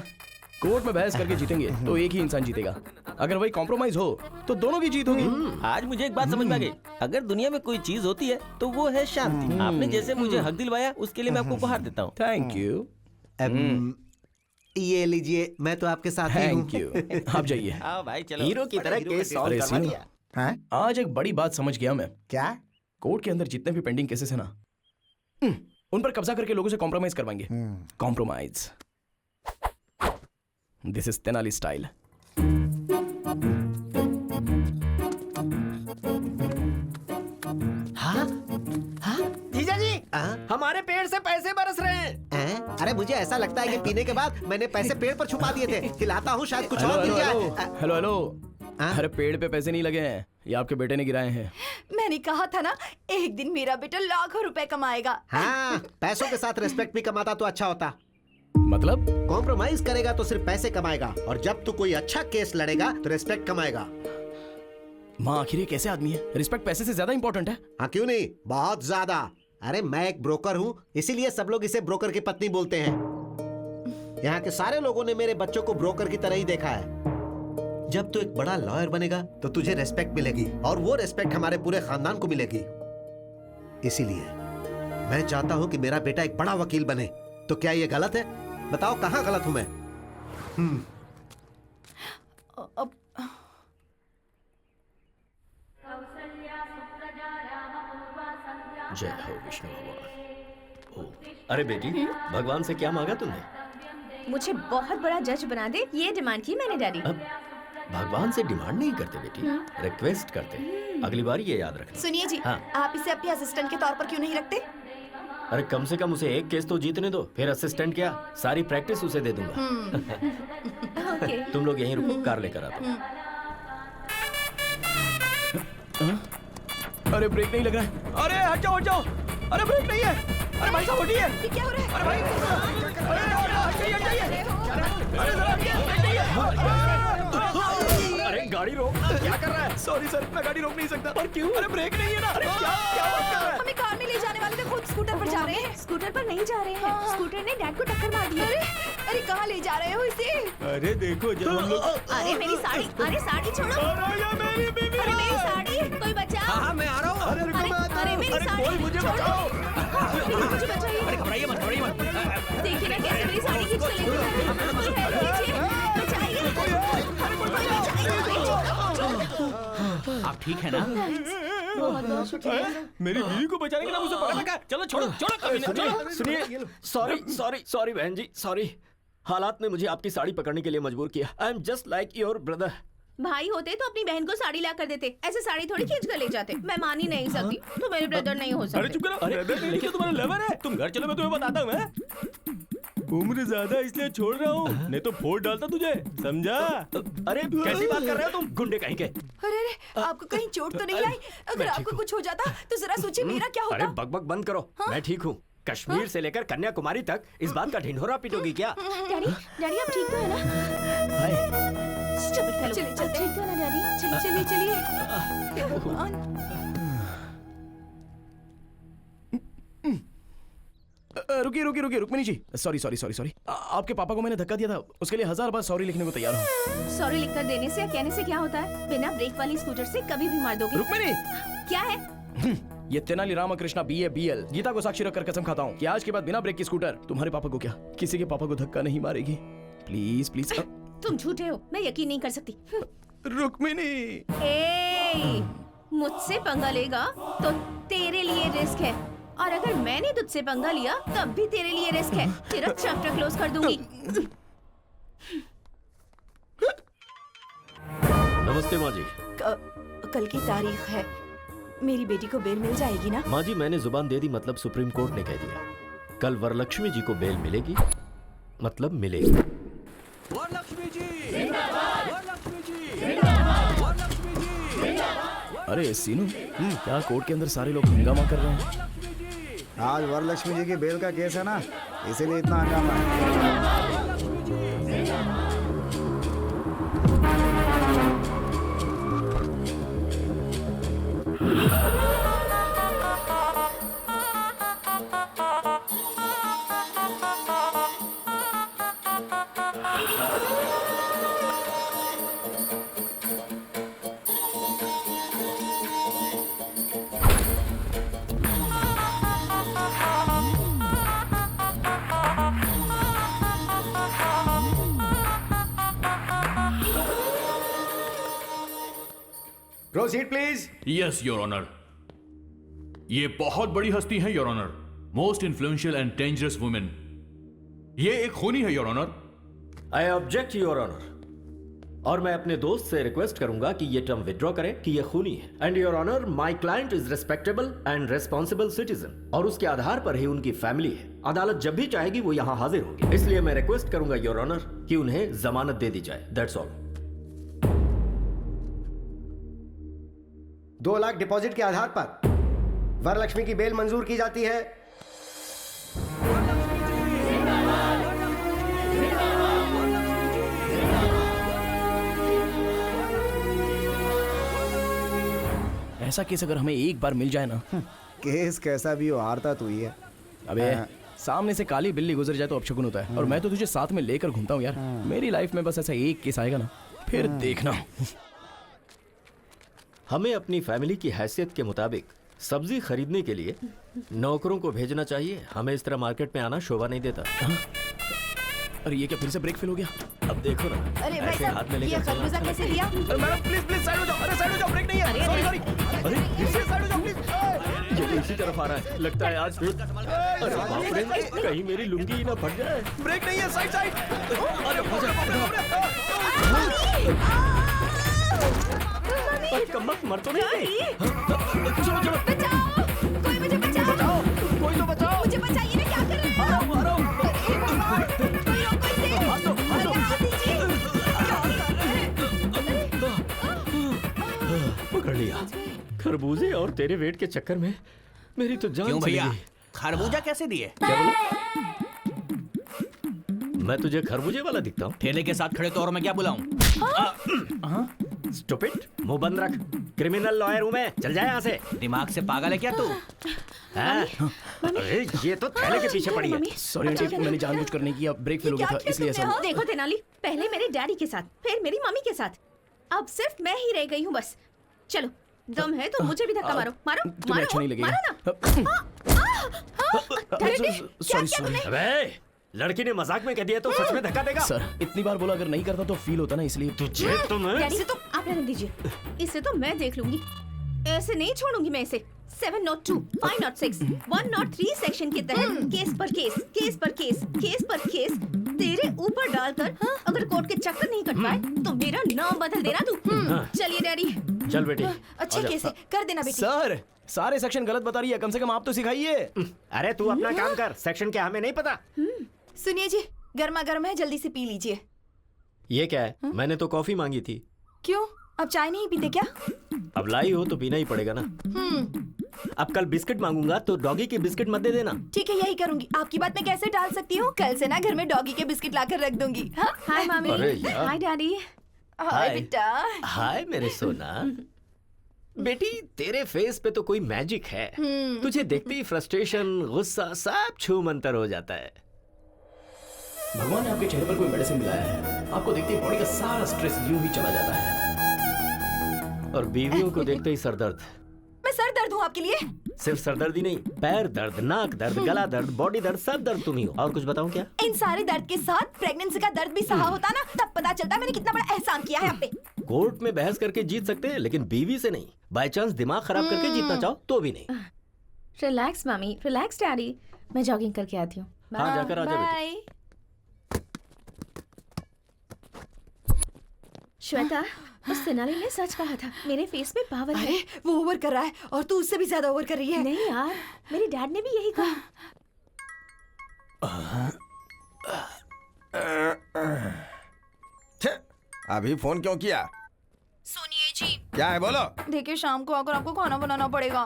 कोर्ट में बहस करके जीतेंगे तो एक ही इंसान जीतेगा, अगर वही कॉम्प्रोमाइज हो तो दोनों की जीत होगी। आज मुझे एक बात समझ में आ गई, अगर दुनिया में कोई चीज होती है तो वो है शांति। आपने जैसे मुझे हक दिलवाया, उसके लिए मैं आपको उपहार देता हूँ। Thank you. ये लीजिए, मैं तो आपके साथ ही हूँ। Thank you. आप जाइए। आओ भाई चलो। हीरो की तरह केस सॉल्व करवा दिया। आज एक बड़ी बात समझ गया मैं। क्या? कोर्ट के अंदर जितने भी पेंडिंग केसेस है ना, उन पर कब्जा करके लोगों से कॉम्प्रोमाइज करवाएंगे। Compromise, this is Tenali style. जीजा जी, हमारे पेड़ से पैसे बरस रहे हैं। अरे मुझे ऐसा लगता है कि पीने के बाद मैंने पैसे पेड़ पर छुपा दिए थे। हिलाता हूँ, शायद कुछ और गिर जाए। हेलो हेलो, अरे पेड़ पे पैसे नहीं लगे हैं, ये आपके बेटे ने गिराए हैं। मैंने कहा था ना, एक दिन मेरा बेटा लाखों रुपए कमाएगा। हाँ, पैसों के साथ रिस्पेक्ट भी कमाता तो अच्छा होता। मतलब? कॉम्प्रोमाइज करेगा तो सिर्फ पैसे कमाएगा, और जब तू कोई अच्छा केस लड़ेगा तो रिस्पेक्ट कमाएगा। माँ, आखिर ये कैसे आदमी है? रिस्पेक्ट पैसे से ज्यादा इंपॉर्टेंट है। हाँ क्यों नहीं, बहुत ज्यादा। अरे मैं एक ब्रोकर हूँ, इसीलिए सब लोग इसे ब्रोकर की पत्नी बोलते हैं। यहाँ के सारे लोगों ने मेरे बच्चों को ब्रोकर की तरह ही देखा है। जब तू एक बड़ा लॉयर बनेगा तो तुझे रेस्पेक्ट मिलेगी, और वो रेस्पेक्ट हमारे पूरे खानदान को मिलेगी। इसीलिए मैं चाहता हूँ कि मेरा बेटा एक बड़ा वकील बने। तो क्या ये गलत है? बताओ, कहाँ गलत हूँ मैं? जय हो विष्णु भगवान। अरे बेटी, भगवान से क्या मांगा तुमने? मुझे बहुत बड़ा जज बना दे, ये डिमांड की मैंने डैडी। अब भगवान से डिमांड नहीं करते बेटी, रिक्वेस्ट करते। अगली बार ये याद रखना। सुनिए जी, हाँ। आप इसे अपने असिस्टेंट के तौर पर क्यों नहीं रखते? अरे कम से कम उसे एक केस तो जीतने दो, फिर असिस्टेंट क्या, सारी प्रैक्टिस उसे दे दूंगा। ओके। तुम लोग यहीं रुको, कार लेकर आता हूं। अरे ब्रेक नहीं लग रहा है। अरे हट जाओ, हट जाओ। अरे ब्रेक नहीं है। अरे भाई साहब हटिए। ये क्या हो रहा है? अरे भाई, हट जाइए। अरे जरा ब्रेक नहीं है। अरे गाड़ी रोक, क्या कर रहा है? सॉरी सर, मैं गाड़ी रोक नहीं सकता। और क्यों? अरे ब्रेक नहीं है ना। अरे क्या बात कर रहा है? हमें कार में ले जाने वाले थे, खुद स्कूटर पर जा रहे हैं। स्कूटर पर नहीं जा रहे हैं, स्कूटर ने डैड को टक्कर मार दी। अरे कहाँ ले जा रहे हो इसे? अरे देखो जब हम लोग। अरे मेरी साड़ी, अरे साड़ी छोड़ो। मेरी बीवी। अरे मेरी साड़ी, कोई बचाओ। हाँ मैं आ रहा हूँ। अरे मेरी साड़ी, कोई मुझे बचाओ। मुझे बचाइए। अरे घबराइए मत, घबराइए मत। देखिए ना कैसे मेरी साड़ी खींच के लेके जा रहे हैं। कोई हेल्प कीजिए, बचाइए। कोई बचाइए। ठीक है ना? बहुत बहुत शुक्रिया। मेरी बीवी को बचाने के नाम उसे पकड़ रखा है। चलो छोड़ो छोड़ो कमीने, चलो। सुनिए, सॉरी बहन जी, सॉरी। हालात ने मुझे आपकी साड़ी पकड़ने के लिए मजबूर किया। I am just like your brother. भाई होते तो अपनी बहन को साड़ी ला कर देते, ऐसे साड़ी थोड़ी खींच कर ले जाते। मैं मान ही नहीं सकती, तो मेरे ब्रदर नहीं हो अरे सकते। चुप करो। अरे लेकिन तुम्हारा लवर है। तुम घर चलो, मैं तुम्हें बताता हूँ। मैं उम्र ज्यादा इसलिए छोड़ रहा हूँ, नहीं तो फोड़ डालता तुझे, समझा? अरे कैसी बात कर रहे हो तुम, गुंडे कहीं के? अरे आपको कहीं चोट तो नहीं आई? अगर आपको कुछ हो जाता तो जरा सोचिए मेरा क्या अरे होता। बकबक बंद करो। मैं ठीक हूँ। कश्मीर से लेकर कन्याकुमारी तक इस बात का ढिंढोरा पीटोगी क्या? डैडी, डैडी आप ठीक तो है ना? Stupid fellow. चलिए, चलते हैं। ठीक तो है ना डैडी? चलिए चलिए। हे भगवान। रुकिए रुक्मिनी जी, सॉरी। आपके पापा को मैंने धक्का दिया था, उसके लिए 1000 बार सॉरी लिखने को तैयार हूँ। सॉरी लिखकर देने से या कहने से क्या होता है? बिना ब्रेक वाली स्कूटर से कभी भी मार दोगे। रुक्मिनी, क्या है? ये तेनाली रामकृष्णा BABL गीता को साक्षी रखकर कसम खाता हूँ कि आज के बाद बिना ब्रेक की स्कूटर तुम्हारे पापा को क्या किसी के पापा को धक्का नहीं मारेगी। प्लीज। तुम झूठे हो, मैं यकीन नहीं कर सकती। रुक्मिनी, मुझसे पंगा लेगा तो तेरे लिए रिस्क है, और अगर मैंने तुझसे पंगा लिया तब भी तेरे लिए रिस्क है। तेरा चैप्टर क्लोज कर दूंगी। नमस्ते माँ जी। कल की तारीख है, मेरी बेटी को बेल मिल जाएगी ना? माँ जी, मैंने जुबान दे दी, मतलब सुप्रीम कोर्ट ने कह दिया कल वरलक्ष्मी जी को बेल मिलेगी, मतलब मिलेगी। वरलक्ष्मी जी, वरलक्ष्मी जी, वरलक्ष्मी जी। अरे सीनू, क्या कोर्ट के अंदर सारे लोग हंगामा कर रहे हैं? आज वरलक्ष्मी जी की बेल का केस है ना, इसीलिए इतना हंगामा है। Proceed please. Yes your honour. ये बहुत बड़ी हस्ती है your honour, most influential and dangerous women. ये एक खूनी है your honour. I object your honour, और मैं अपने दोस्त से रिक्वेस्ट करूंगा कि ये टर्म विड्रॉ करें कि ये खूनी है। And your honour, my client is respectable and responsible citizen, और उसके आधार पर ही उनकी फैमिली है। अदालत जब भी चाहेगी वो यहाँ हाजिर होगी, इसलिए मैं रिक्वेस्ट करूंगा योर ऑनर कि उन्हें जमानत दे दी जाए। That's all. 2 लाख डिपॉजिट के आधार पर वरलक्ष्मी की बेल मंजूर की जाती है। ऐसा केस अगर हमें एक बार मिल जाए ना। केस कैसा भी हो, हारता तू ही है। अबे सामने से काली बिल्ली गुजर जाए तो अपशकुन होता है, और मैं तो तुझे साथ में लेकर घूमता हूँ यार। मेरी लाइफ में बस ऐसा एक केस आएगा ना, फिर देखना। हमें अपनी फैमिली की हैसियत के मुताबिक सब्जी खरीदने के लिए नौकरों को भेजना चाहिए। हमें इस तरह मार्केट में आना शोभा नहीं देता। अरे ये क्या फिर से ब्रेक फेल हो गया? अब देखो ना, अरे भाई ऐसे हाथ में साहब, ये लेकर खरबूजा कैसे दिया? मैडम प्लीज साइड हो जाओ। अरे साइड हो जाओ, ब्रेक नहीं है। सॉरी। अरे फिर से साइड हो जाओ प्लीज। ये तो इसी तरफ आ रहा है, लगता है आज फिर। अरे बाप रे, कहीं मेरी लुंगी ही ना फट जाए। ब्रेक नहीं है, साइड। अरे कम्बख्त, मर तो नहीं गई? बचाओ, कोई मुझे बचाओ। कोई तो बचाओ। मुझे बचाइए ना, क्या कर रहे हैं? आ रहा हूँ। हे भगवान, कोई रोको इसे। अरे हाथ दीजिए। पकड़ लिया। खरबूजे और तेरे वेट के चक्कर में मेरी तो जान क्यों चली भैया, गई। खरबूजा कैसे दिए? क्या बोला? मैं तुझे खरबूजे वाला दिखता हूँ? ठेले के साथ खड़े तो और मैं क्या बुलाऊं? स्टूपिड, मुंह बंद रख। क्रिमिनल लॉयर हूँ मैं, चल जाए यहाँ से। दिमाग से पागल है क्या तू? हाँ? अरे ये तो थैले के पीछे पड़ी है। सॉरी आंटी, मैंने जानबूझकर नहीं किया, ब्रेक फेल हो गया था इसलिए ऐसा हुआ। देखो तेनाली, पहले मेरे डैडी के साथ, फिर मेरी मम्मी के साथ, अब सिर्फ मैं ही रह गई हूँ बस। चलो, दम है तो मुझे भी धक्का मारो। मारो तुम्हें अच्छा नहीं लगेगा। मारो ना। Daddy, sorry. अबे लड़की ने मजाक में कह दिया तो सच में धक्का देगा? सर इतनी बार बोला, अगर नहीं करता तो फील होता ना, इसलिए। तुझे तो मैं डैडी, आप रहने दीजिए, इसे तो मैं देख लूंगी। ऐसे नहीं छोड़ूंगी मैं इसे। 702, 506, 103 सेक्शन के तहत केस पर केस, केस पर केस, केस पर केस तेरे ऊपर डालकर अगर कोर्ट के चक्कर नहीं कट पाए तो मेरा नाम बदल देना तू। चलिए डैडी। चल बेटी। अच्छे केस है, कर देना बेटी। सर सारे सेक्शन गलत बता रही है, कम से कम आप तो सिखाइए। अरे तू अपना काम कर, सेक्शन क्या हमें नहीं पता। सुनिए जी, गर्मा गर्म है, जल्दी से पी लीजिए। ये क्या है? मैंने तो कॉफी मांगी थी। क्यों, अब चाय नहीं पीते क्या? अब लाई हो तो पीना ही पड़ेगा ना। अब कल बिस्किट मांगूंगा तो डॉगी के बिस्किट मत दे देना। ठीक है, यही करूंगी। आपकी बात मैं कैसे टाल सकती हूँ? कल से ना घर में डॉगी के बिस्किट लाकर रख दूंगी। हाय मामी। अरे यार। हाय डैडी। हाय बेटा। हाय मेरे सोना। बेटी तेरे फेस पे तो कोई मैजिक है। तुझे देखते ही फ्रस्ट्रेशन, गुस्सा सब छू मंतर हो जाता है। भगवान ने आपके चेहरे पर कोई मेडिसिन मिलाया है, आपको देखते ही बॉडी का सारा स्ट्रेस यूं ही चला जाता है। और बीवियों को देखते ही सर दर्द। मैं सर दर्द हूँ आपके लिए? सिर्फ सर दर्द ही नहीं, पैर दर्द, नाक दर्द, गला दर्द, बॉडी दर्द, सब दर्द तुम ही हो। और कुछ बताऊं क्या? इन सारे दर्द के साथ प्रेगनेंसी का दर्द भी सहा होता ना, तब पता चलता मैंने कितना बड़ा एहसान किया है आप पे। कोर्ट में बहस करके जीत सकते हैं, लेकिन बीवी से नहीं। बाय चांस दिमाग खराब करके जीतना चाहो तो भी नहीं। रिलैक्स मामी, रिलैक्स डैडी। मैं जॉगिंग करके आती हूँ। हाँ जाकर आ जा बेटी। श्वेता, उस तेनाली ने सच कहा था, मेरे फेस में पावर है। अरे वो ओवर कर रहा है और तू उससे भी ज्यादा ओवर कर रही है। नहीं यार, मेरे डैड ने भी यही कहा। अभी फोन क्यों किया? सुनिए जी। क्या है बोलो? देखिए शाम को आकर आपको खाना बनाना पड़ेगा।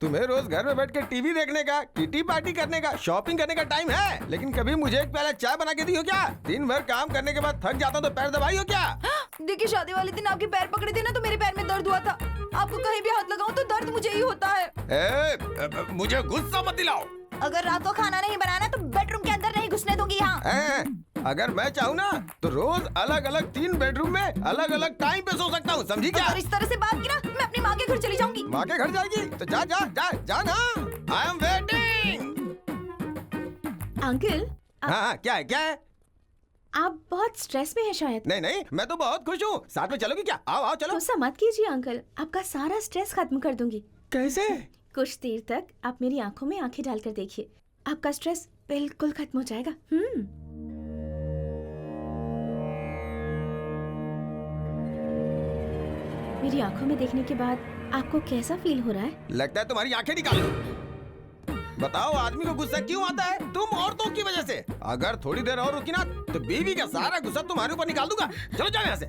तुम्हें रोज घर में बैठ के टीवी देखने का, किटी पार्टी करने का, शॉपिंग करने का टाइम है, लेकिन कभी मुझे एक प्याला चाय बना के दी हो क्या? दिन भर काम करने के बाद थक जाता हूँ तो पैर दबाई हो क्या? देखिए शादी वाले दिन आपके पैर पकड़े थे ना, तो मेरे पैर में दर्द हुआ था। आपको कहीं भी हाथ लगाऊं तो दर्द मुझे ही होता है। मुझे गुस्सा मत दिलाओ। अगर रात को खाना नहीं बनाना तो बेडरूम के अंदर नहीं घुसने दूंगी यहाँ। अगर मैं चाहूँ ना तो रोज अलग अलग 3 बेडरूम में अलग अलग टाइम पे सो सकता हूँ, समझी क्या? अगर इस तरह से बात की ना, मैं अपनी माँ के घर चली जाऊंगी। माँ के घर जाएगी तो जा जा जा जा ना। I am waiting. अंकल। हाँ क्या है क्या है? आप बहुत स्ट्रेस में हैं शायद। नहीं नहीं, मैं तो बहुत खुश हूँ। साथ में चलोगी क्या? आओ आओ चलो। गुस्सा मत कीजिए अंकल, आपका सारा स्ट्रेस खत्म कर दूंगी। कैसे? कुछ देर तक आप मेरी आंखों में आंखें डालकर देखिए, आपका स्ट्रेस बिल्कुल खत्म हो जाएगा। मेरी आंखों में देखने के बाद आपको कैसा फील हो रहा है? लगता है तुम्हारी आंखें निकालो। बताओ आदमी को गुस्सा क्यों आता है? तुम औरतों की वजह से। अगर थोड़ी देर और रुकी ना तो बीवी का सारा गुस्सा तुम्हारे ऊपर निकाल दूंगा। चलो जाओ यहाँ से।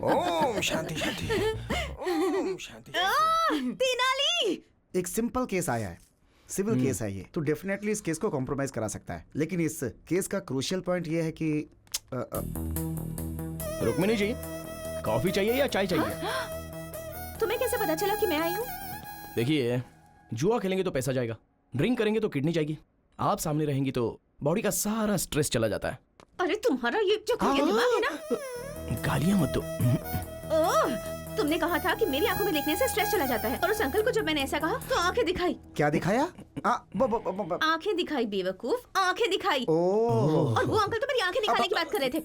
ओम शांति शांति, ओम शांति। तेनाली, एक सिंपल केस आया है, सिविल केस है ये, तो डेफिनेटली इस केस को कॉम्प्रोमाइज करा सकता है। लेकिन इस केस का क्रूशियल पॉइंट ये है कि रुक्मिणी जी, कॉफी चाहिए या चाय चाहिए? तुम्हें कैसे पता चला कि मैं आई हूँ? देखिए, जुआ खेलेंगे तो पैसा जाएगा, ड्रिंक करेंगे तो किडनी जाएगी, आप सामने रहेंगी तो बॉडी का सारा स्ट्रेस चला जाता है। अरे तुम्हारा ये जो दिमाग है ना। गालियां मत दो। ओह, तुमने कहा था कि मेरी आंखों में देखने से स्ट्रेस चला जाता है, और उस अंकल को जब मैंने ऐसा कहा तो आंखें दिखाई। क्या दिखाया? आंखें दिखाई बेवकूफ, आंखें दिखाई। ओह। और वो अंकल तो मेरी आंखें निकालने की बात कर रहे थे।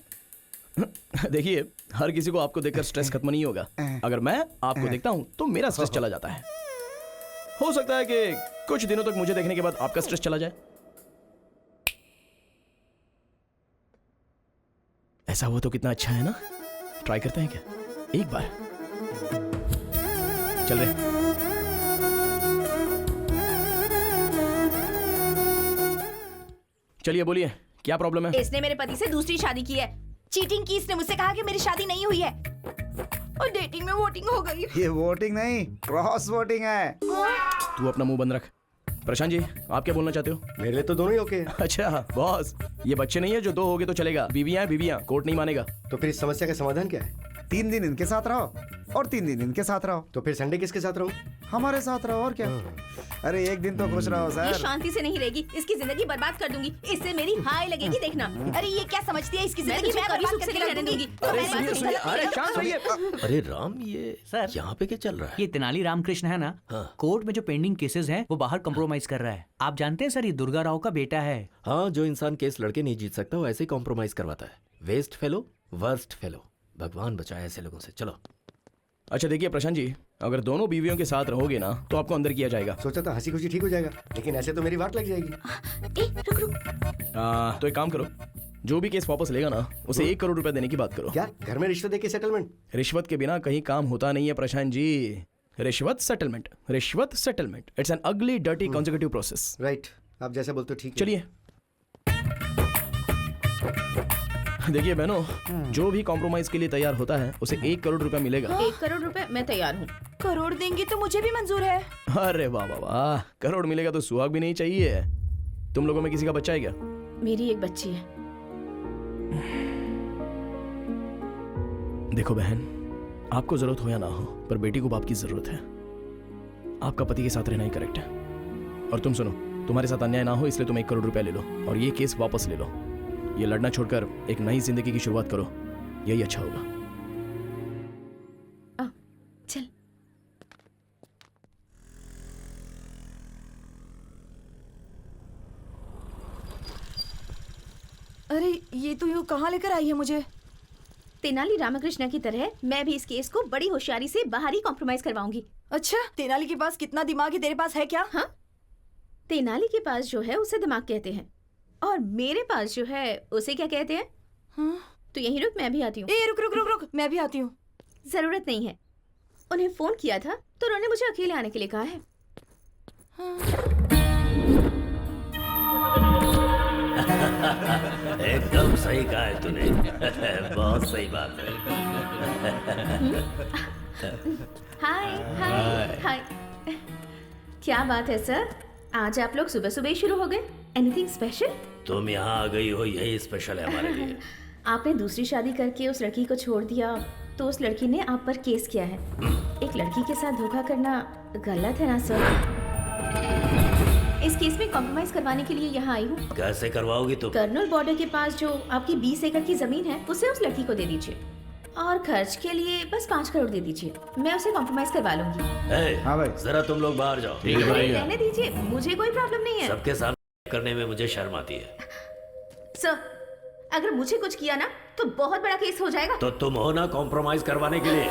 देखिए, हर किसी को आपको देखकर स्ट्रेस खत्म नहीं होगा। अगर मैं आपको देखता हूँ तो मेरा स्ट्रेस चला जाता है। हो सकता है कि कुछ दिनों तक मुझे देखने के बाद आपका स्ट्रेस चला जाए। ऐसा हुआ तो कितना अच्छा है ना? ट्राई करते हैं क्या एक बार? चल रहे। चलिए बोलिए, क्या प्रॉब्लम है? इसने मेरे पति से दूसरी शादी की है। चीटिंग की इसने मुझसे कहा कि मेरी शादी नहीं हुई है, और डेटिंग में वोटिंग हो गई। ये वोटिंग नहीं, क्रॉस वोटिंग है। तू अपना मुंह बंद रख। प्रशांत जी, आप क्या बोलना चाहते हो? मेरे लिए तो दोनों ही ओके। अच्छा बॉस, ये बच्चे नहीं है जो 2 हो गए तो चलेगा। बीवियां हैं बीवियां, कोर्ट नहीं मानेगा। तो फिर इस समस्या का समाधान क्या है? 3 दिन इनके साथ रहो और 3 दिन इनके साथ रहो। तो फिर संडे किसके साथ रहूं? हमारे साथ रहो और क्या। अरे एक दिन तो खुश रहो ये सर। शांति से नहीं रहेगी, इसकी जिंदगी बर्बाद कर दूंगी। इससे मेरी हाय लगेगी, देखना। अरे ये क्या समझती है, इसकी जिंदगी मैं कभी बर्बाद सुख से करके नहीं रख रहने दूंगी। दूंगी। अरे तो सुनिए मैं सुनिए, गलत अरे नहीं शांत करती। होइए। अरे राम, ये सर, यहाँ पे क्या चल रहा है? ये तेनाली रामकृष्ण है ना, कोर्ट में जो पेंडिंग केसेस हैं वो बाहर कंप्रोमाइज कर रहा है। आप जानते हैं सर, ये दुर्गा राव का बेटा है। हाँ, जो इंसान केस लड़के नहीं जीत सकता वो ऐसे ही कॉम्प्रोमाइज करवाता है। Waste fellow, worst fellow. भगवान बचाए ऐसे लोगों से। चलो। अच्छा देखिए प्रशांत जी, अगर दोनों बीवियों के साथ रहोगे ना तो आपको अंदर किया जाएगा। सोचा था हंसी खुशी ठीक हो जाएगा, लेकिन ऐसे तो मेरी वाट लग जाएगी। रुक रुक। तो एक काम करो, जो भी केस वापस लेगा ना उसे 1 करोड़ रुपए देने की बात करो। क्या घर में रिश्वत देके सेटलमेंट? रिश्वत के बिना कहीं काम होता नहीं है प्रशांत जी। रिश्वत सेटलमेंट, रिश्वत सेटलमेंट, इट्स एन अगली डर्टी कॉन्जिक्यूटिव प्रोसेस। राइट, आप जैसा बोलते हो ठीक है। चलिए देखिए बहनों, जो भी कॉम्प्रोमाइज के लिए तैयार होता है उसे 1 करोड़ रुपए मिलेगा। 1 करोड़ रुपए मैं तैयार हूँ। करोड़ देंगी तो मुझे भी मंजूर है। अरे वाह वाह वाह, करोड़ मिलेगा तो सुहाग भी नहीं चाहिए। तुम लोगों में किसी का बच्चा है क्या? मेरी एक बच्ची है। देखो बहन, आपको जरूरत हो या ना हो, पर बेटी को बाप की जरूरत है। आपका पति के साथ रहना ही करेक्ट है। और तुम सुनो, तुम्हारे साथ अन्याय ना हो इसलिए तुम 1 करोड़ रुपए ले लो और ये केस वापस ले लो। ये लड़ना छोड़कर एक नई जिंदगी की शुरुआत करो, यही अच्छा होगा। चल। अरे ये तो यूँ कहाँ लेकर आई है मुझे? तेनाली रामकृष्ण की तरह मैं भी इस केस को बड़ी होशियारी से बाहर ही कॉम्प्रोमाइज करवाऊंगी। अच्छा, तेनाली के पास कितना दिमाग है, तेरे पास है क्या? हाँ, तेनाली के पास जो है उसे दिमाग कहते हैं और मेरे पास जो है उसे क्या कहते हैं? हाँ? तो यहीं रुक, मैं भी आती हूँ। रुक रुक रुक रुक, मैं भी आती हूँ। जरूरत नहीं है, उन्हें फोन किया था तो उन्होंने मुझे अकेले आने के लिए कहा है। एकदम सही कहा है तूने। बहुत सही बात है। हाय हाय हाय। क्या बात है सर, आज आप लोग सुबह सुबह ही शुरू हो गए? Anything special? तुम यहाँ आ गई हो, यही स्पेशल है हमारे लिए। आपने दूसरी शादी करके उस लड़की को छोड़ दिया तो उस लड़की ने आप पर केस किया है। एक लड़की के साथ धोखा करना गलत है ना सर? इस केस में कॉम्प्रोमाइज करवाने के लिए यहाँ आई हूँ। कैसे करवाओगी तुम? कर्नल बॉर्डर के पास जो आपकी 20 एकड़ की जमीन है उसे उस लड़की को दे दीजिए और खर्च के लिए बस 5 करोड़ दे दीजिए। मैं उसे कॉम्प्रोमाइज करवा लूंगी। हाँ भाई, जरा तुम लोग बाहर जाओ। रहने दीजिए, मुझे कोई प्रॉब्लम नहीं है। सबके सामने करने में मुझे शर्म आती है। सर, अगर मुझे कुछ किया ना तो बहुत बड़ा केस हो जाएगा। तो तुम हो ना कॉम्प्रोमाइज करवाने के लिए।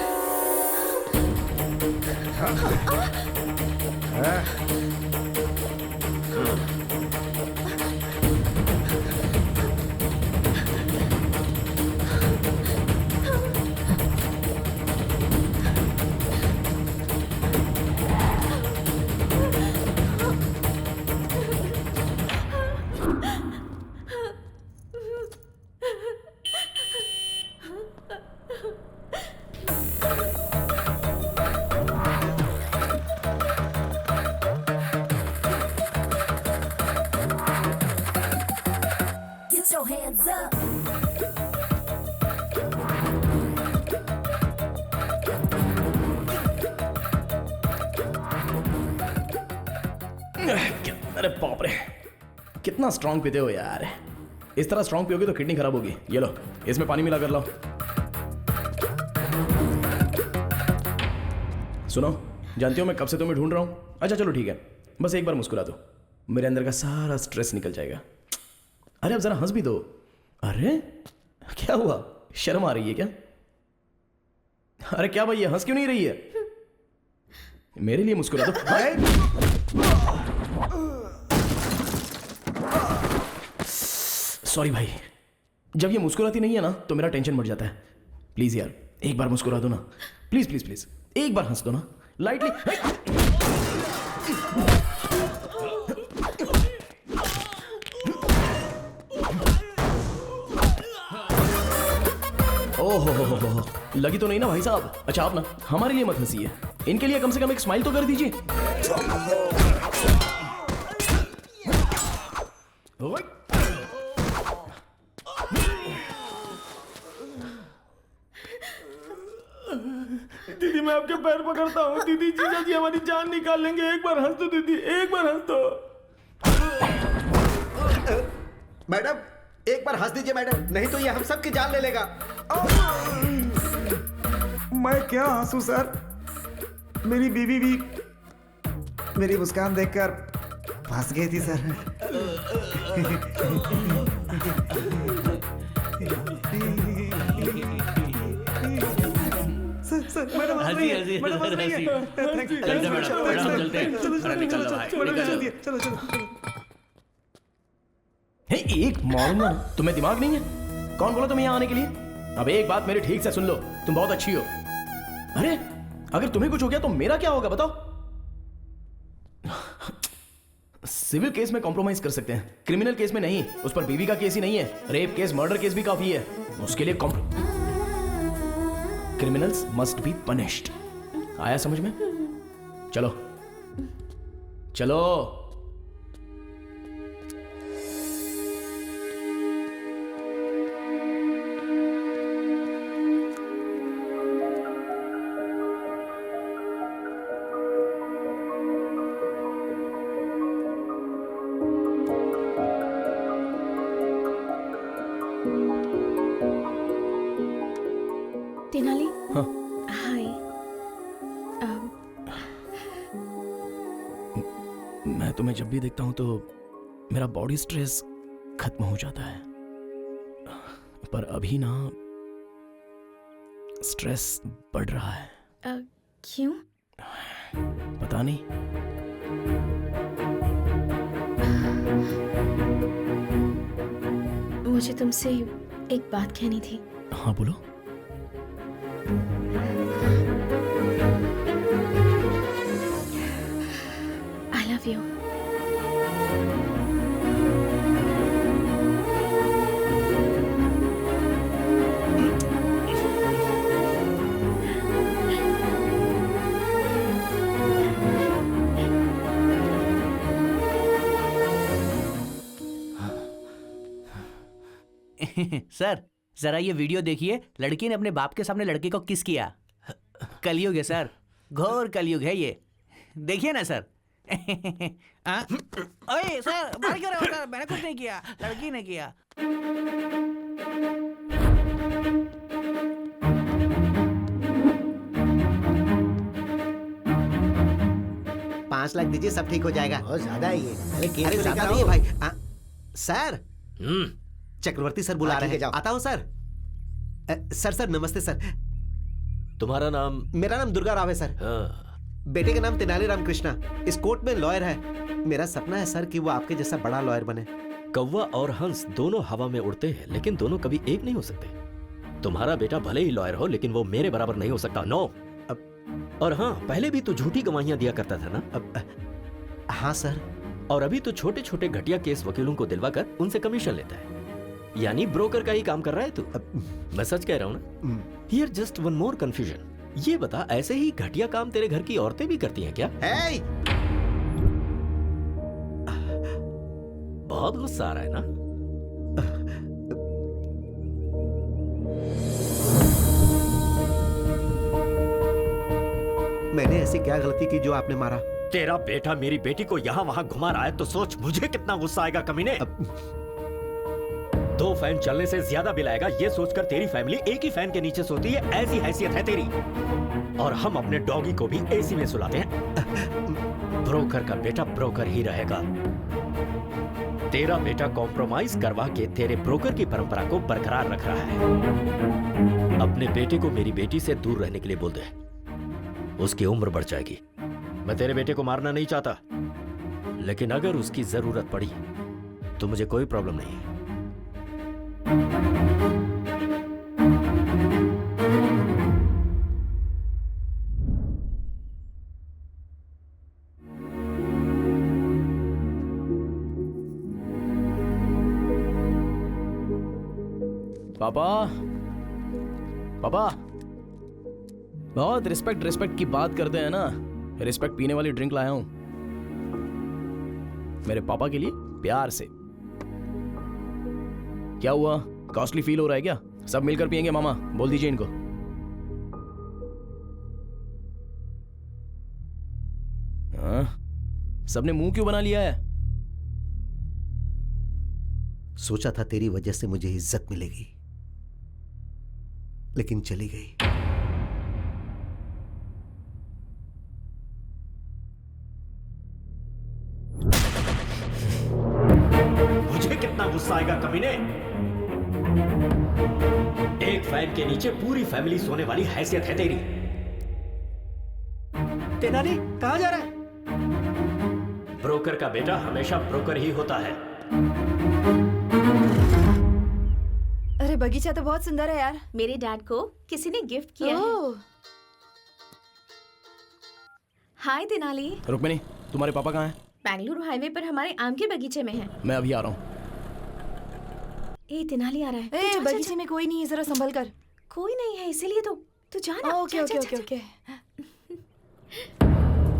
अरे बाप रे, कितना स्ट्रांग पीते हो यार। इस तरह स्ट्रांग पियोगे तो किडनी खराब होगी। ये लो, इसमें पानी मिला कर लाओ। सुनो, जानती हो मैं कब से तुम्हें ढूंढ रहा हूँ। अच्छा चलो ठीक है, बस एक बार मुस्कुरा दो, मेरे अंदर का सारा स्ट्रेस निकल जाएगा। अरे अब जरा हंस भी दो। अरे क्या हुआ, शर्म आ रही है क्या? अरे क्या भाई, ये हंस क्यों नहीं रही है? मेरे लिए मुस्कुरा दो। सॉरी भाई, जब ये मुस्कुराती नहीं है ना तो मेरा टेंशन बढ़ जाता है। प्लीज यार एक बार मुस्कुरा दो ना, प्लीज प्लीज प्लीज, एक बार हंस दो ना, लाइटली। ओहो हो, लगी तो नहीं ना भाई साहब? अच्छा आप ना हमारे लिए मत हंसिए, इनके लिए कम से कम एक स्माइल तो कर दीजिए। दीदी मैं आपके पैर पकड़ता हूँ। दीदी, जीजा जी हमारी जान निकाल लेंगे। एक बार हंस दो दीदी, एक बार हंस दो। मैडम एक बार हंस दीजिए मैडम, नहीं तो ये हम सबकी जान ले लेगा। मैं क्या हंसू सर, मेरी बीवी भी मेरी मुस्कान देखकर फंस गई थी सर। मैडम हंसी हंसी हंसी चलते मैडम चलते हैं। अरे निकल लो भाई, निकल लो। चलो। हे, एक मारूंगा। तुम्हें दिमाग नहीं है? कौन बोला तुम्हें यहाँ आने के लिए? अब एक बात मेरी ठीक से सुन लो, तुम बहुत अच्छी हो। अरे अगर तुम्हें कुछ हो गया तो मेरा क्या होगा बताओ? सिविल केस में कॉम्प्रोमाइज कर सकते हैं, क्रिमिनल केस में नहीं। उस पर बीवी का केस ही नहीं है, रेप केस, मर्डर केस भी काफी है। उसके लिए क्रिमिनल्स मस्ट बी पनिश्ड। आया समझ में? चलो चलो। तेनाली। हाँ। हाय। मैं तुम्हें जब भी देखता हूं तो मेरा बॉडी स्ट्रेस खत्म हो जाता है, पर अभी ना स्ट्रेस बढ़ रहा है। क्यों? पता नहीं। मुझे तुमसे एक बात कहनी थी। हाँ बोलो। I love you. सर जरा ये वीडियो देखिए। लड़की ने अपने बाप के सामने लड़के को किस किया। कलयुग है सर, घोर कलयुग है ये। देखिए ना सर। ओए सर, मार क्यों रहे हो सर? मैंने कुछ नहीं किया, लड़की ने किया। 5 लाख दीजिए, सब ठीक हो जाएगा। बहुत ज्यादा है ये। अरे ज्यादा नहीं है भाई। सर, चक्रवर्ती सर बुला रहे हैं। आता हूँ सर। सर नमस्ते सर। तुम्हारा नाम? मेरा नाम दुर्गा राव है सर। बेटे का नाम तेनाली राम कृष्णा। इस कोर्ट में लॉयर है। मेरा सपना है सर कि वो आपके जैसा बड़ा लॉयर बने। कौवा और हंस दोनों हवा में उड़ते हैं, लेकिन दोनों कभी एक नहीं हो सकते। तुम्हारा बेटा भले ही लॉयर हो, लेकिन वो मेरे बराबर नहीं हो सकता। नो। और हाँ, पहले भी तो झूठी गवाहियां दिया करता था ना? हाँ सर। और अभी तो छोटे छोटे घटिया केस वकीलों को दिलवाकर उनसे कमीशन लेता है। यानी ब्रोकर का ही काम कर रहा है तू। मैं सच कह रहा हूँ ना? Here just one more confusion. ये बता, ऐसे ही घटिया काम तेरे घर की औरतें भी करती हैं क्या? hey! बहुत गुस्सा आ रहा है ना? मैंने ऐसी क्या गलती की जो आपने मारा? तेरा बेटा मेरी बेटी को यहाँ वहाँ घुमा रहा है तो सोच मुझे कितना गुस्सा आएगा कमीने। 2 फैन चलने से ज्यादा बिल आएगा ये सोचकर तेरी फैमिली एक ही फैन के नीचे सोती है, ऐसी हैसियत है तेरी। और हम अपने डॉगी को भी एसी में सुलाते हैं। ब्रोकर का बेटा ब्रोकर ही रहेगा। तेरा बेटा कॉम्प्रोमाइज करवा के तेरे ब्रोकर की परंपरा को बरकरार रख रहा है। अपने बेटे को मेरी बेटी से दूर रहने के लिए बोल दे, उसकी उम्र बढ़ जाएगी। मैं तेरे बेटे को मारना नहीं चाहता, लेकिन अगर उसकी जरूरत पड़ी तो मुझे कोई प्रॉब्लम नहीं है। पापा, पापा, बहुत रिस्पेक्ट की बात करते हैं ना। रिस्पेक्ट पीने वाली ड्रिंक लाया हूं मेरे पापा के लिए, प्यार से। क्या हुआ, कॉस्टली फील हो रहा है क्या? सब मिलकर पियेंगे मामा, बोल दीजिए इनको। हाँ? सबने मुंह क्यों बना लिया है? सोचा था तेरी वजह से मुझे इज्जत मिलेगी, लेकिन चली गई। मुझे कितना गुस्सा आएगा कमीने। एक फैन के नीचे पूरी फैमिली सोने वाली हैसियत है तेरी। तेनाली कहाँ जा रहा है? ब्रोकर का बेटा हमेशा ब्रोकर ही होता है। अरे बगीचा तो बहुत सुंदर है यार। मेरे डैड को किसी ने गिफ्ट किया है। ओह, हाय तेनाली। रुक्मिनी, तुम्हारे पापा कहाँ हैं? बेंगलुरु हाईवे पर हमारे आम के बगीचे में है। मैं अभी आ रहा हूँ। ए तेनाली आ रहा है। ए, बगीचे में कोई नहीं है, जरा संभल कर। कोई नहीं है इसीलिए तो तू जा ना। Okay okay okay okay.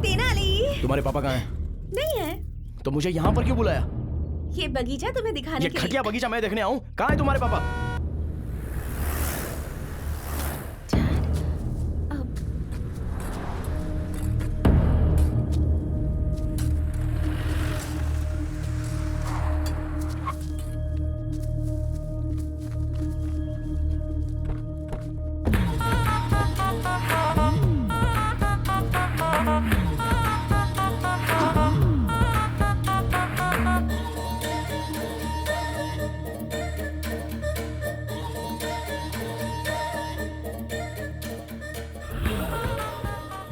Tenali तुम्हारे पापा कहाँ हैं? नहीं है। तो मुझे यहाँ पर क्यों बुलाया? ये बगीचा तुम्हें दिखाने ये के लिए। घटिया बगीचा मैं देखने आऊँ? कहाँ है तुम्हारे पापा?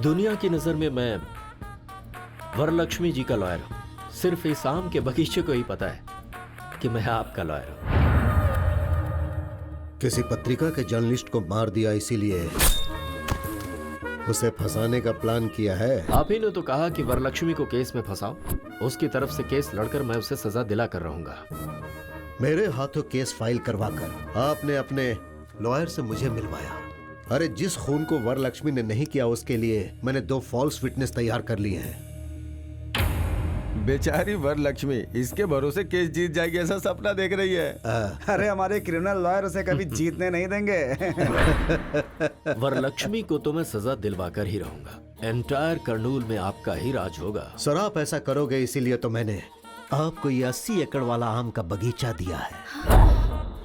दुनिया की नजर में मैं वरलक्ष्मी जी का लॉयर हूं। सिर्फ इस आम के बगीचे को ही पता है कि मैं आपका लॉयर हूं। किसी पत्रिका के जर्नलिस्ट को मार दिया, इसीलिए उसे फंसाने का प्लान किया है। आप ही ने तो कहा कि वरलक्ष्मी को केस में फंसाओ। उसकी तरफ से केस लड़कर मैं उसे सजा दिला कर रहूंगा। मेरे हाथों केस फाइल करवाकर आपने अपने लॉयर से मुझे मिलवाया। अरे जिस खून को वरलक्ष्मी ने नहीं किया उसके लिए मैंने 2 फॉल्स विटनेस तैयार कर लिए हैं। बेचारी वरलक्ष्मी इसके भरोसे केस जीत जाएगी ऐसा सपना देख रही है। अरे हमारे क्रिमिनल लॉयर उसे कभी जीतने नहीं देंगे। वरलक्ष्मी को तो मैं सजा दिलवा कर ही रहूंगा। एंटायर कर्नूल में आपका ही राज होगा। सर आप ऐसा करोगे इसीलिए तो मैंने आपको ये 80 एकड़ वाला आम का बगीचा दिया है।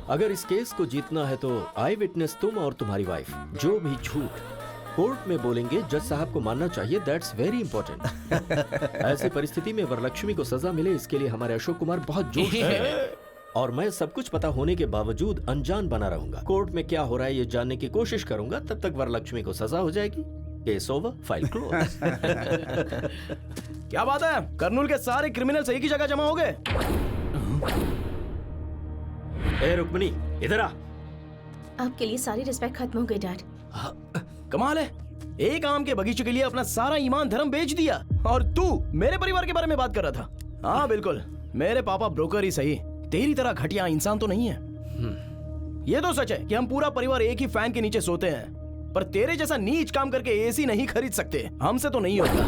अगर इस केस को जीतना है तो आई विटनेस तुम और तुम्हारी वाइफ जो भी झूठ कोर्ट में बोलेंगे जज साहब को मानना चाहिए। That's very important. ऐसी परिस्थिति में वरलक्ष्मी को सजा मिले इसके लिए हमारे अशोक कुमार बहुत जोश है। और मैं सब कुछ पता होने के बावजूद अनजान बना रहूंगा। कोर्ट में क्या हो रहा है ये जानने की कोशिश करूंगा। तब तक वरलक्ष्मी को सजा हो जाएगी। Case over, file close. क्या बात है? कर्नूल के सारे क्रिमिनल एक ही जगह जमा हो गए। ए रुक्मिनी इधर आ। आपके लिए सारी रिस्पेक्ट खत्म हो गई डैड। कमाल है, एक आम के बगीचे के लिए अपना सारा ईमान धर्म बेच दिया और तू मेरे परिवार के बारे में बात कर रहा था। हाँ बिल्कुल, मेरे पापा ब्रोकर ही सही, तेरी तरह घटिया इंसान तो नहीं है। ये तो सच है कि हम पूरा परिवार एक ही फैन के नीचे सोते हैं, पर तेरे जैसा नीच काम करके एसी नहीं खरीद सकते। हमसे तो नहीं होता।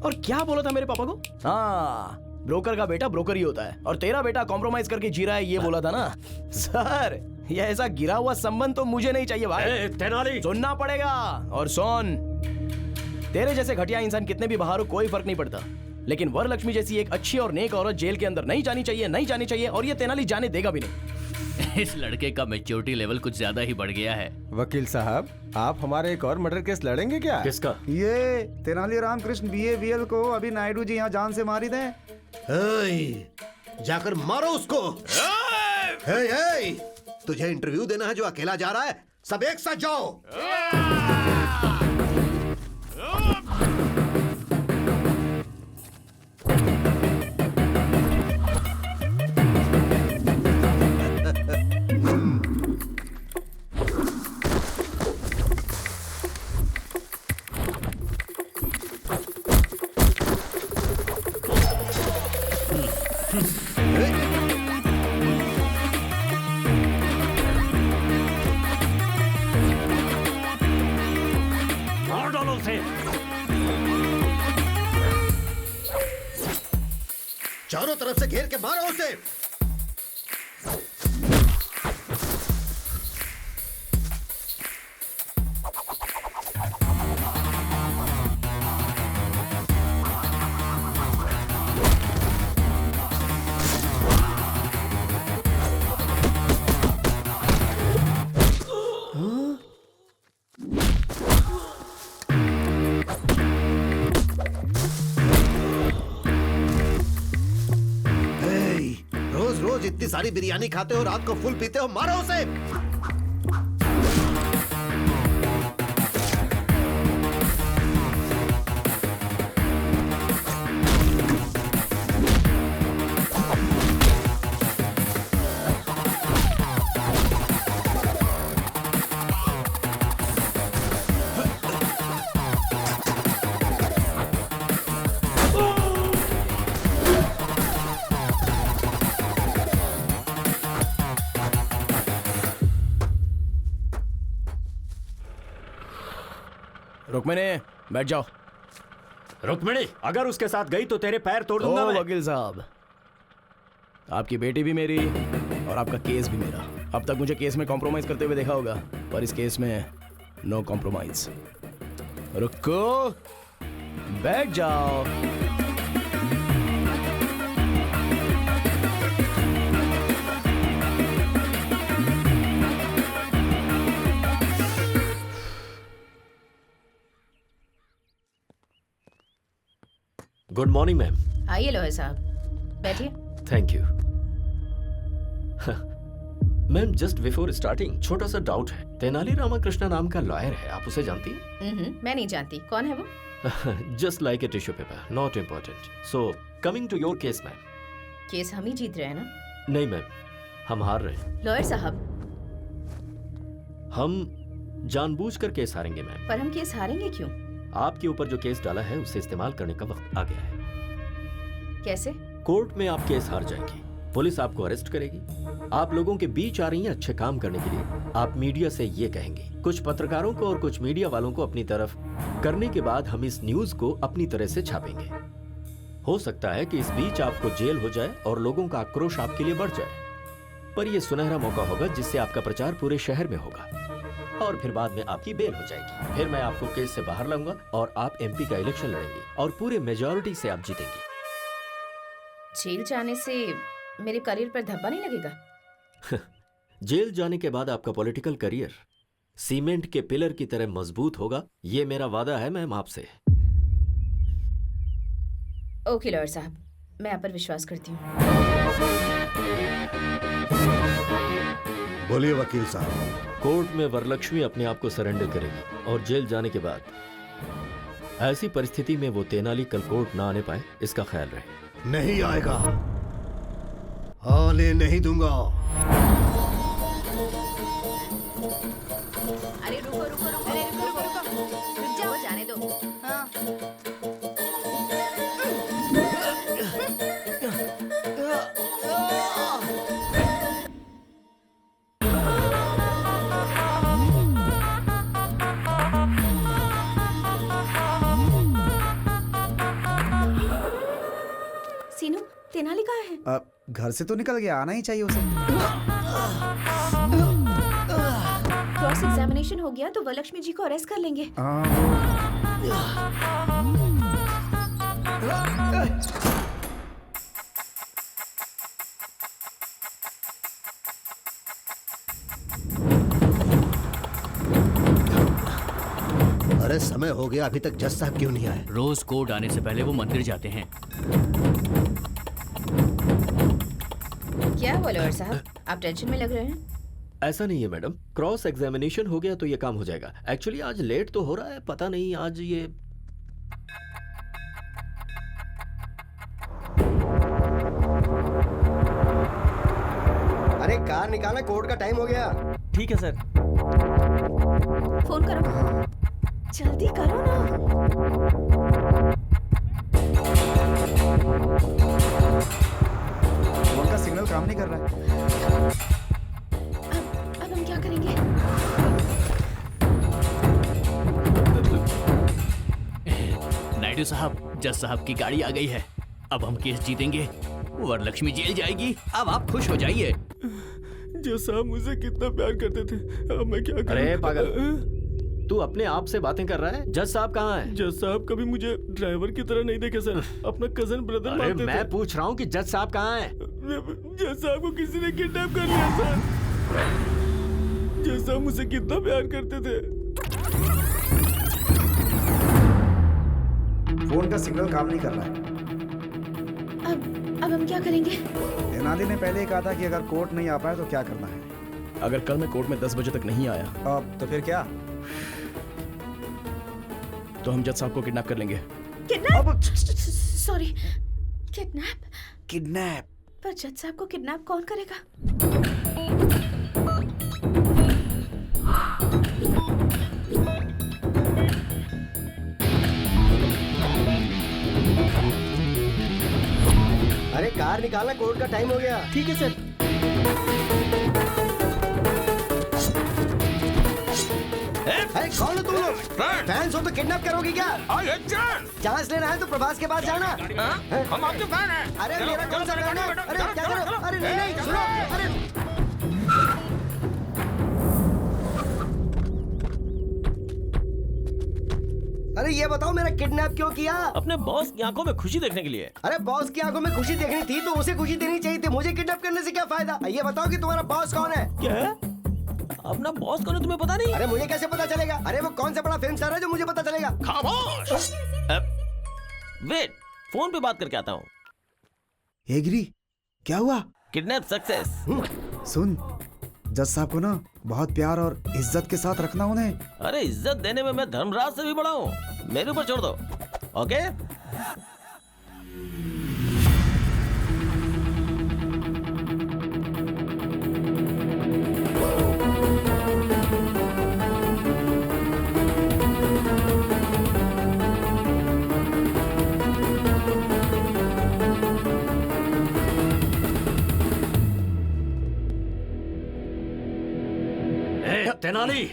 और क्या बोला था मेरे पापा को? हाँ, ब्रोकर का बेटा ब्रोकर ही होता है और तेरा बेटा कॉम्प्रोमाइज करके जी रहा है, ये बोला था ना। सर ये ऐसा गिरा हुआ संबंध तो मुझे नहीं चाहिए भाई। तेनाली सुनना पड़ेगा। और सुन, तेरे जैसे घटिया इंसान कितने भी बाहर हो कोई फर्क नहीं पड़ता, लेकिन वरलक्ष्मी जैसी एक अच्छी और नेक औरत जेल के अंदर नहीं जानी चाहिए, नहीं जानी चाहिए। और ये तेनाली जाने देगा भी नहीं। इस लड़के का मैच्योरिटी लेवल कुछ ज्यादा ही बढ़ गया है। वकील साहब, आप हमारे एक और मर्डर केस लड़ेंगे क्या? किसका? ये तेनाली रामकृष्ण BAVL को अभी नायडू जी यहाँ जान से मारी थे। जाकर मारो उसको। हे, तुझे इंटरव्यू देना है जो अकेला जा रहा है? सब एक साथ जाओ। मार डालो उसे। चारों तरफ से घेर के मारो उसे। रोज इतनी सारी बिरयानी खाते हो, रात को फुल पीते हो, मारो उसे। रुक्मिणी, बैठ जाओ। रुक्मिणी, अगर उसके साथ गई तो तेरे पैर तोड़ दूंगा मैं। वकील साहब, आपकी बेटी भी मेरी और आपका केस भी मेरा। अब तक मुझे केस में कॉम्प्रोमाइज करते हुए देखा होगा, पर इस केस में नो कॉम्प्रोमाइज। रुको, बैठ जाओ। Good morning ma'am. आइए लॉयर साहब, बैठिए। Thank you. Ma'am, just before starting छोटा सा डाउट है। तेनाली रामाकृष्णा नाम का लॉयर है, आप उसे जानती हैं? मैं नहीं जानती, कौन है वो? Just like a tissue paper, not important. So coming to your case ma'am. Case हम ही जीत रहे हैं ना? नहीं मैम, हम हार रहे हैं। लॉयर साहब, हम जानबूझकर केस हारेंगे मैम। पर हम केस हारेंगे क्यों? आपके ऊपर जो केस डाला है उसे इस्तेमाल करने का वक्त आ गया है। कैसे? कोर्ट में आप केस हार जाएंगी, पुलिस आपको अरेस्ट करेगी। आप लोगों के बीच आ रही हैं अच्छे काम करने के लिए। आप मीडिया से ये कहेंगे, कुछ पत्रकारों को और कुछ मीडिया वालों को अपनी तरफ करने के बाद हम इस न्यूज को अपनी तरह से छापेंगे। हो सकता है कि इस बीच आपको जेल हो जाए और लोगों का आक्रोश आपके लिए बढ़ जाए, पर यह सुनहरा मौका होगा जिससे आपका प्रचार पूरे शहर में होगा और फिर बाद में आपकी बेल हो जाएगी। फिर मैं आपको केस से बाहर लाऊंगा और आप एमपी का इलेक्शन लड़ेंगे और पूरे मेजॉरिटी से आप जीतेंगे। जेल जाने से मेरे करियर पर धब्बा नहीं लगेगा? जेल जाने के बाद आपका पॉलिटिकल करियर सीमेंट के पिलर की तरह मजबूत होगा, ये मेरा वादा है मैम आपसे। ओके लॉयर साहब, मैं आप पर विश्वास करती हूँ। बोलिए वकील साहब। कोर्ट में वरलक्ष्मी अपने आप को सरेंडर करेगी और जेल जाने के बाद ऐसी परिस्थिति में वो तेनाली कल कोर्ट ना आने पाए, इसका ख्याल रहे। नहीं आएगा, आने नहीं दूंगा। अरे रुको रुको रुको, अरे रुको रुको रुको, रुक जाओ, जाने दो। हाँ। सीनू, तेनाली कहाँ है? घर से तो निकल गया, आना ही चाहिए उसे। क्रॉस एग्जामिनेशन हो गया तो वरलक्ष्मी जी को अरेस्ट कर लेंगे। अरे समय हो गया, अभी तक जज साहब क्यों नहीं आए? रोज कोर्ट आने से पहले वो मंदिर जाते हैं। क्या हुआ लॉयर साहब, आप टेंशन में लग रहे हैं? ऐसा नहीं है मैडम, क्रॉस एग्जामिनेशन हो गया तो ये काम हो जाएगा। एक्चुअली आज लेट तो हो रहा है, पता नहीं आज ये अरे कार निकालना, कोर्ट का टाइम हो गया। ठीक है सर। फोन करो, जल्दी करो ना। फोन का सिग्नल काम नहीं कर रहा है। अब हम क्या करेंगे? नायडू साहब, जज साहब की गाड़ी आ गई है। अब हम केस जीतेंगे, वरलक्ष्मी जेल जाएगी। अब आप खुश हो जाइए। जज साहब मुझे कितना प्यार करते थे, अब मैं क्या करूं? अरे पागल, तू अपने आप से बातें कर रहा है। जज साहब कहाँ है? जज साहब कभी मुझे ड्राइवर की तरह नहीं देखे सर, अपना कजन ब्रदर अरे मानते थे। मैं पूछ रहा हूँ कि जज साहब कहाँ है? जज साहब को किसी ने किडनैप कर लिया सर। जज साहब मुझसे कितना प्यार करते थे। फोन का सिग्नल काम नहीं कर रहा है। अब हम क्या करेंगे? तेनाली ने पहले ही कहा था कि अगर कोर्ट नहीं आ पाए तो क्या करना है। अगर कल मैं कोर्ट में 10 बजे तक नहीं आया तो फिर क्या? तो हम जज साहब को किडनैप कर लेंगे। किडनैप? Sorry, kidnap? किडनैप? पर जज साहब को किडनैप कौन करेगा? अरे कार निकालना, कोर्ट का टाइम हो गया। ठीक है सर। अरे कौन हो तुम लोग? फैंस हो तो किडनैप करोगे क्या? चांस लेना है तो प्रभास के पास जाना। हम आपके फैन हैं। अरे मेरा कौन सा फैन है? अरे क्या करो? अरे नहीं सुनो। अरे ये बताओ मेरा किडनैप क्यों किया? अपने बॉस की आंखों में खुशी देखने के लिए। अरे बॉस की आंखों में खुशी देखनी थी तो उसे खुशी देनी चाहिए थी। मुझे किडनैप करने से क्या फायदा? ये बताओ कि तुम्हारा बॉस कौन है? क्या है? अपना बॉस कौन है तुम्हें पता नहीं? अरे मुझे कैसे पता चलेगा? अरे वो कौन सा बड़ा फिल्म स्टार है जो मुझे पता चलेगा? खामोश। वेट, फोन पे बात करके आता हूँ। एग्री, क्या हुआ? Kidnap success. सुन, जज साहब को ना बहुत प्यार और इज्जत के साथ रखना उन्हें। अरे इज्जत देने में मैं धर्मराज से भी बड़ा हूँ। मेरे ऊपर छोड़ दो, okay? Tenali,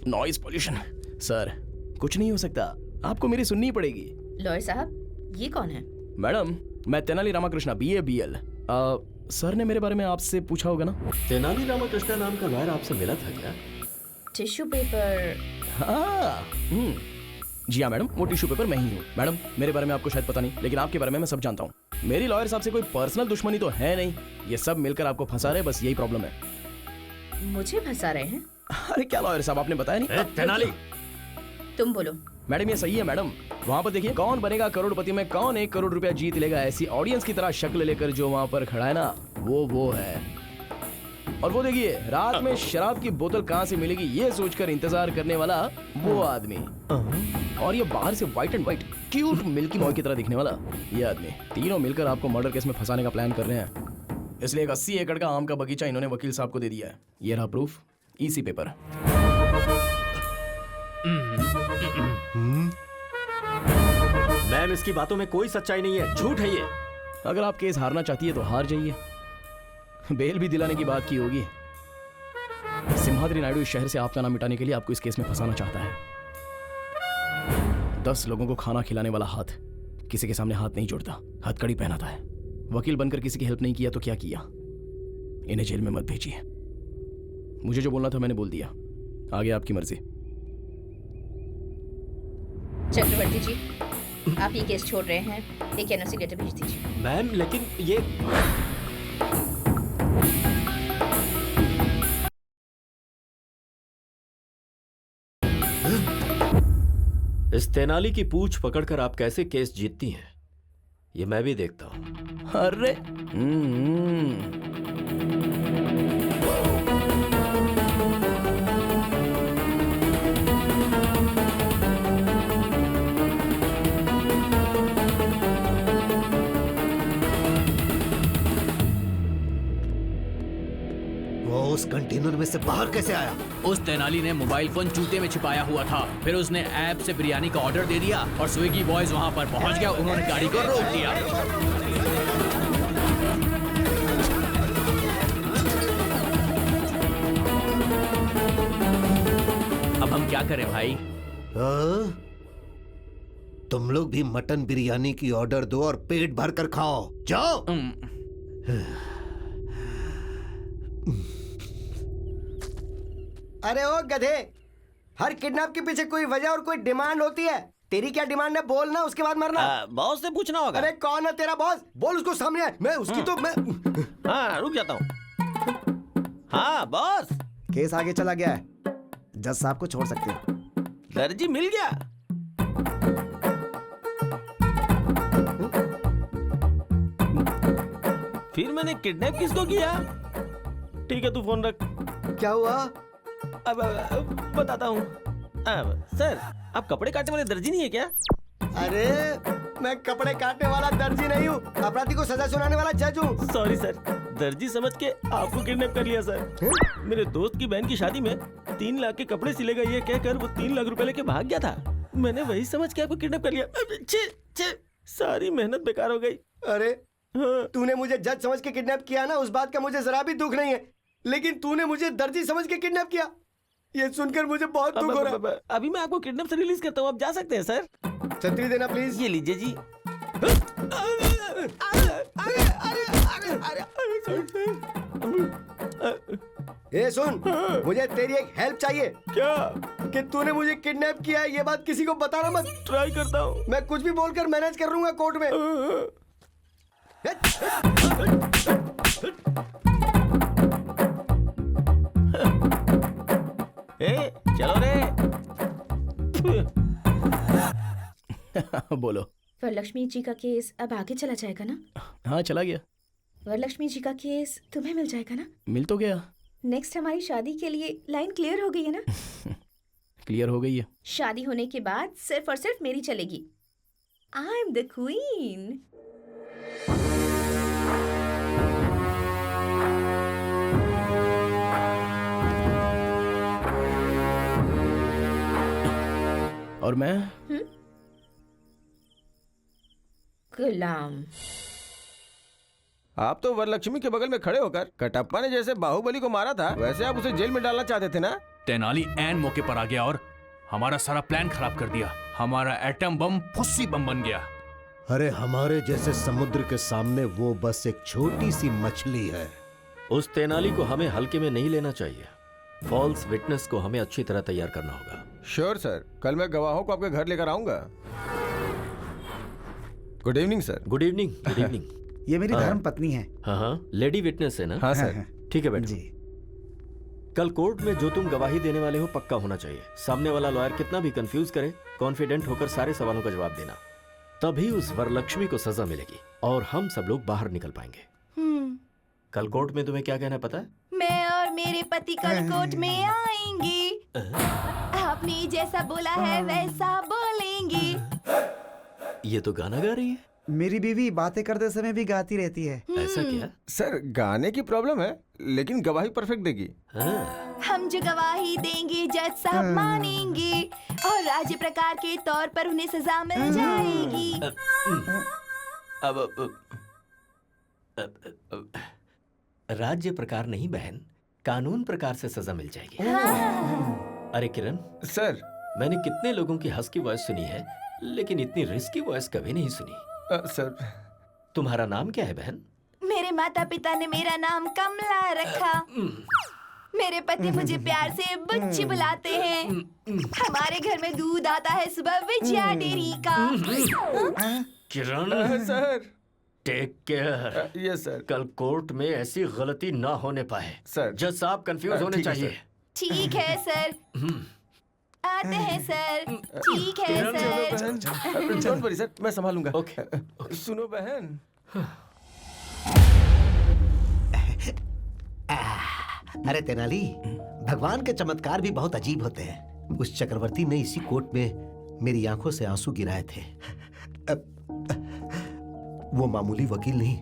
noise pollution. Sir कुछ नहीं हो सकता, आपको मेरी सुननी पड़ेगी। लॉयर साहब, ये कौन है? मैडम, मैं Tenali Ramakrishna, BA BL। Sir ने मेरे बारे में आपसे पूछा होगा ना? तेनाली रामाकृष्णा नाम का लॉयर आपसे मिला था क्या? Tissue paper? हाँ, जी हाँ मैडम, वो टिश्यू पेपर मैं ही हूँ। मैडम, मेरे बारे में आपको शायद पता नहीं, लेकिन आपके बारे में मैं सब जानता हूँ। मेरी लॉयर साहब से कोई पर्सनल दुश्मनी तो है नहीं, ये सब मिलकर आपको फंसा रहे, बस यही प्रॉब्लम है। मुझे फंसा रहे हैं? अरे क्या लॉयर साहब, आपने बताया नहीं? तेनाली, तुम बोलो। मैडम ये सही है मैडम, वहाँ पर देखिए कौन बनेगा करोड़पति में कौन 1 करोड़ रुपया जीत लेगा, ऐसी ऑडियंस की तरह शक्ल लेकर जो वहाँ पर खड़ा है ना, वो है। और वो देखिए रात में शराब की बोतल कहाँ से मिलेगी ये सोचकर इंतजार करने वाला वो आदमी, और ये बाहर से white and white cute milky boy की तरह दिखने वाला ये आदमी, तीनों मिलकर आपको मर्डर केस में फंसाने का प्लान कर रहे हैं। इसलिए एक 80 एकड़ का आम का बगीचा इन्होंने वकील साहब को दे दिया है। ये रहा प्रूफ, इसी पेपर। मैम, इसकी बातों में कोई सच्चाई नहीं है, झूठ है ये। अगर आप केस हारना चाहती है तो हार जाइए, बेल भी दिलाने की बात की होगी। सिम्हाद्री नायडू इस शहर से आपका नाम मिटाने के लिए आपको इस केस में फंसाना चाहता है। 10 लोगों को खाना खिलाने वाला हाथ किसी के सामने हाथ नहीं जोड़ता, हथकड़ी पहनाता है। वकील बनकर किसी की हेल्प नहीं किया तो क्या किया? इन्हें जेल में मत भेजिए। मुझे जो बोलना था मैंने बोल दिया, आगे आपकी मर्जी। चक्रवर्ती जी, आप ये केस छोड़ रहे हैं, एक एनओसी लेटर भेज दीजिए। मैम, लेकिन ये इस तेनाली की पूंछ पकड़कर आप कैसे केस जीतती हैं, ये मैं भी देखता हूं। अरे उस कंटेनर में से बाहर कैसे आया? उस तेनाली ने मोबाइल फोन जूते में छिपाया हुआ था, फिर उसने ऐप से बिरयानी का ऑर्डर दे दिया और स्विगी बॉयज वहां पर पहुंच गया, उन्होंने गाड़ी को रोक दिया। अब हम क्या करें भाई? तुम लोग भी मटन बिरयानी की ऑर्डर दो और पेट भर कर खाओ, जाओ। अरे ओ गधे, हर किडनैप के पीछे कोई वजह और कोई डिमांड होती है। तेरी क्या डिमांड है बोलना, उसके बाद मरना। बॉस से पूछना होगा। अरे कौन है तेरा बॉस? बोल उसको सामने। मैं उसकी तो मैं हाँ, रुक जाता हूँ। हाँ बॉस, केस आगे चला गया है, जज साहब को छोड़ सकते हो। दर्जी मिल गया। फिर मैंने किडनैप किसको किया? ठीक है तू फोन रख। क्या हुआ? अब बताता हूँ। सर आप कपड़े काटने वाले दर्जी नहीं है क्या? अरे मैं कपड़े काटने वाला दर्जी नहीं हूँ, अपराधी को सजा सुनाने वाला जज हूँ। सॉरी सर, दर्जी समझ के आपको किडनैप कर लिया सर। मेरे दोस्त की बहन की शादी में 3 लाख के कपड़े सिलेगा ये कहकर वो 3 लाख रुपए लेके भाग गया था। मैंने वही समझ के आपको किडनैप कर लिया। सारी मेहनत बेकार हो गई। अरे तूने मुझे जज समझ के किडनैप किया ना, उस बात का मुझे जरा भी दुख नहीं है, लेकिन तूने मुझे दर्जी समझ के किडनैप किया, ये सुनकर मुझे बहुत दुख हो रहा है। अभी मैं आपको किडनैप से रिलीज करता हूँ, आप जा सकते हैं सर। छतरी देना प्लीज। ये लीजिए जी। ए सुन, मुझे तेरी एक हेल्प चाहिए। क्या? कि तूने मुझे किडनैप किया है, ये बात किसी को बताना मत। ट्राई करता हूँ। मैं कुछ भी बोलकर मैनेज कर लूंगा कोर्ट में। चलो रे। बोलो। वरलक्ष्मी जी का केस अब आगे चला जाएगा ना? हाँ चला गया। वरलक्ष्मी जी का केस तुम्हें मिल जाएगा ना? मिल तो गया। नेक्स्ट हमारी शादी के लिए लाइन क्लियर हो गई है ना? क्लियर हो गई है। शादी होने के बाद सिर्फ और सिर्फ मेरी चलेगी। I am the queen. और मैं गुलाम। आप तो वरलक्ष्मी के बगल में खड़े होकर कटप्पा ने जैसे बाहुबली को मारा था, वैसे आप उसे जेल में डालना चाहते थे ना? तेनाली ऐन मौके पर आ गया और हमारा सारा प्लान खराब कर दिया। हमारा एटम बम फुस्सी बम बन गया। अरे हमारे जैसे समुद्र के सामने वो बस एक छोटी सी मछली है। उस तेनाली को हमें हल्के में नहीं लेना चाहिए। फॉल्स विटनेस को हमें अच्छी तरह तैयार करना होगा। श्योर सर, कल मैं गवाहों को आपके घर लेकर आऊंगा। Good evening sir. Good evening. Good evening. ये मेरी धर्म पत्नी है। हाँ, लेडी विटनेस है ना? हाँ सर। ठीक है बैठो। जी। कल कोर्ट में जो तुम गवाही देने वाले हो पक्का होना चाहिए। सामने वाला लॉयर कितना भी कंफ्यूज करे, कॉन्फिडेंट होकर सारे सवालों का जवाब देना, तभी उस वरलक्ष्मी को सजा मिलेगी और हम सब लोग बाहर निकल पाएंगे। कल कोर्ट में तुम्हें क्या कहना है पता है? मैं और मेरे पति कल कोर्ट में आएंगे। आपने जैसा बोला है वैसा बोलेंगे। ये तो गाना गा रही है। मेरी बीवी बातें करते समय भी गाती रहती है। ऐसा क्या? सर गाने की प्रॉब्लम है, लेकिन गवाही परफेक्ट देगी। हम जो गवाही देंगे जज साहब मानेंगे और राज्य प्रकार के तौर पर उन्हें सजा मिल जाएगी। राज्य प्रकार नहीं बहन, कानून प्रकार से सजा मिल जाएगी। अरे किरण सर, मैंने कितने लोगों की हंस की वॉइस सुनी है, लेकिन इतनी रिस्की वॉइस कभी नहीं सुनी। सर, तुम्हारा नाम क्या है बहन? मेरे माता पिता ने मेरा नाम कमला रखा। मेरे पति मुझे प्यार से बुच्ची बुलाते हैं। हमारे घर में दूध आता है सुबह विजया डेयरी का। Kiran sir, take care. Yes sir. कल कोर्ट में ऐसी गलती ना होने पाए। सर, जज साहब कंफ्यूज होने चाहिए। ठीक है सर। आते हैं सर। ठीक है सर। डोंट वरी सर, मैं संभालूंगा। ओके। सुनो बहन, अरे तेनाली, भगवान के चमत्कार भी बहुत अजीब होते हैं। उस चक्रवर्ती ने इसी कोर्ट में मेरी आंखों से आंसू गिराए थे। वो मामूली वकील नहीं,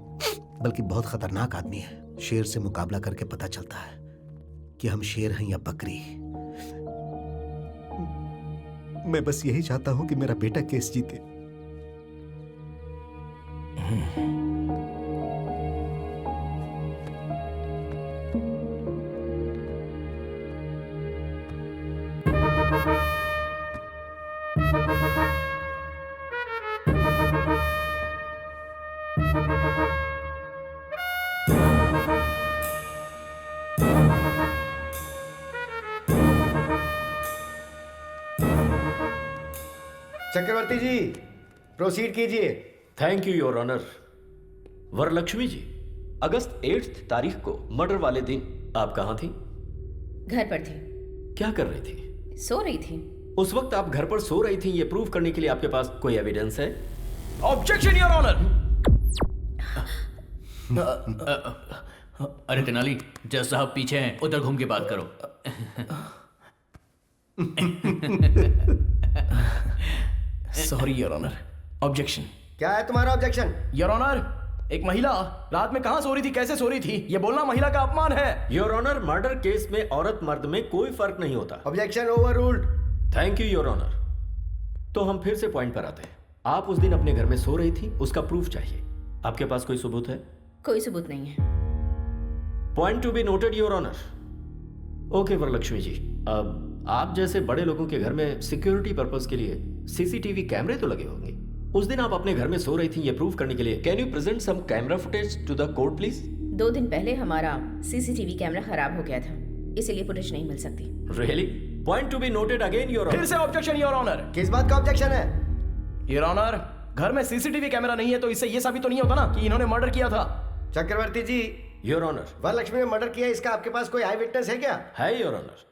बल्कि बहुत खतरनाक आदमी है। शेर से मुकाबला करके पता चलता है कि हम शेर हैं या बकरी। मैं बस यही चाहता हूं कि मेरा बेटा केस जीते। चक्रवर्ती जी, प्रोसीड कीजिए। Thank you your honour. Varalakshmi ji, अगस्त 8 तारीख को मर्डर वाले दिन आप कहाँ थी? घर पर थी। क्या कर रही थी? सो रही थी। उस वक्त आप घर पर सो रही थी, ये प्रूव करने के लिए आपके पास कोई एविडेंस है? Objection your honour. अरे तेनाली, जज साहब पीछे हैं, उधर घूम के बात करो। Sorry your honour, objection. क्या है तुम्हारा ऑब्जेक्शन? योर ऑनर, एक महिला रात में कहां सो रही थी, कैसे सो रही थी, ये बोलना महिला का अपमान है। योर ऑनर, मर्डर केस में औरत मर्द में कोई फर्क नहीं होता। Objection overruled. Thank you your honour. तो हम फिर से पॉइंट पर आते हैं। आप उस दिन अपने घर में सो रही थी, उसका प्रूफ चाहिए। आपके पास कोई सबूत है? कोई सबूत नहीं है। Point to be noted your honour. Okay Varalakshmi ji, अब आप जैसे बड़े लोगों के घर में सिक्योरिटी पर्पस के लिए सीसीटीवी कैमरे तो लगे होंगे। उस दिन आप अपने घर में सो रही थी, ये प्रूव करने के लिए can you present some camera footage to the court please? 2 दिन पहले हमारा सीसीटीवी कैमरा खराब हो गया था, इसीलिए फुटेज नहीं मिल सकती। Really? Point to be noted again your honour. फिर से ऑब्जेक्शन योर ऑनर। किस बात का ऑब्जेक्शन है? योर ऑनर, घर में सीसीटीवी कैमरा नहीं है तो इससे ये साबित तो नहीं होता ना कि इन्होंने मर्डर किया था। चक्रवर्ती जी, योर ऑनर, वरलक्ष्मी ने मर्डर किया, इसका आपके पास कोई आई विटनेस है क्या? है your honour.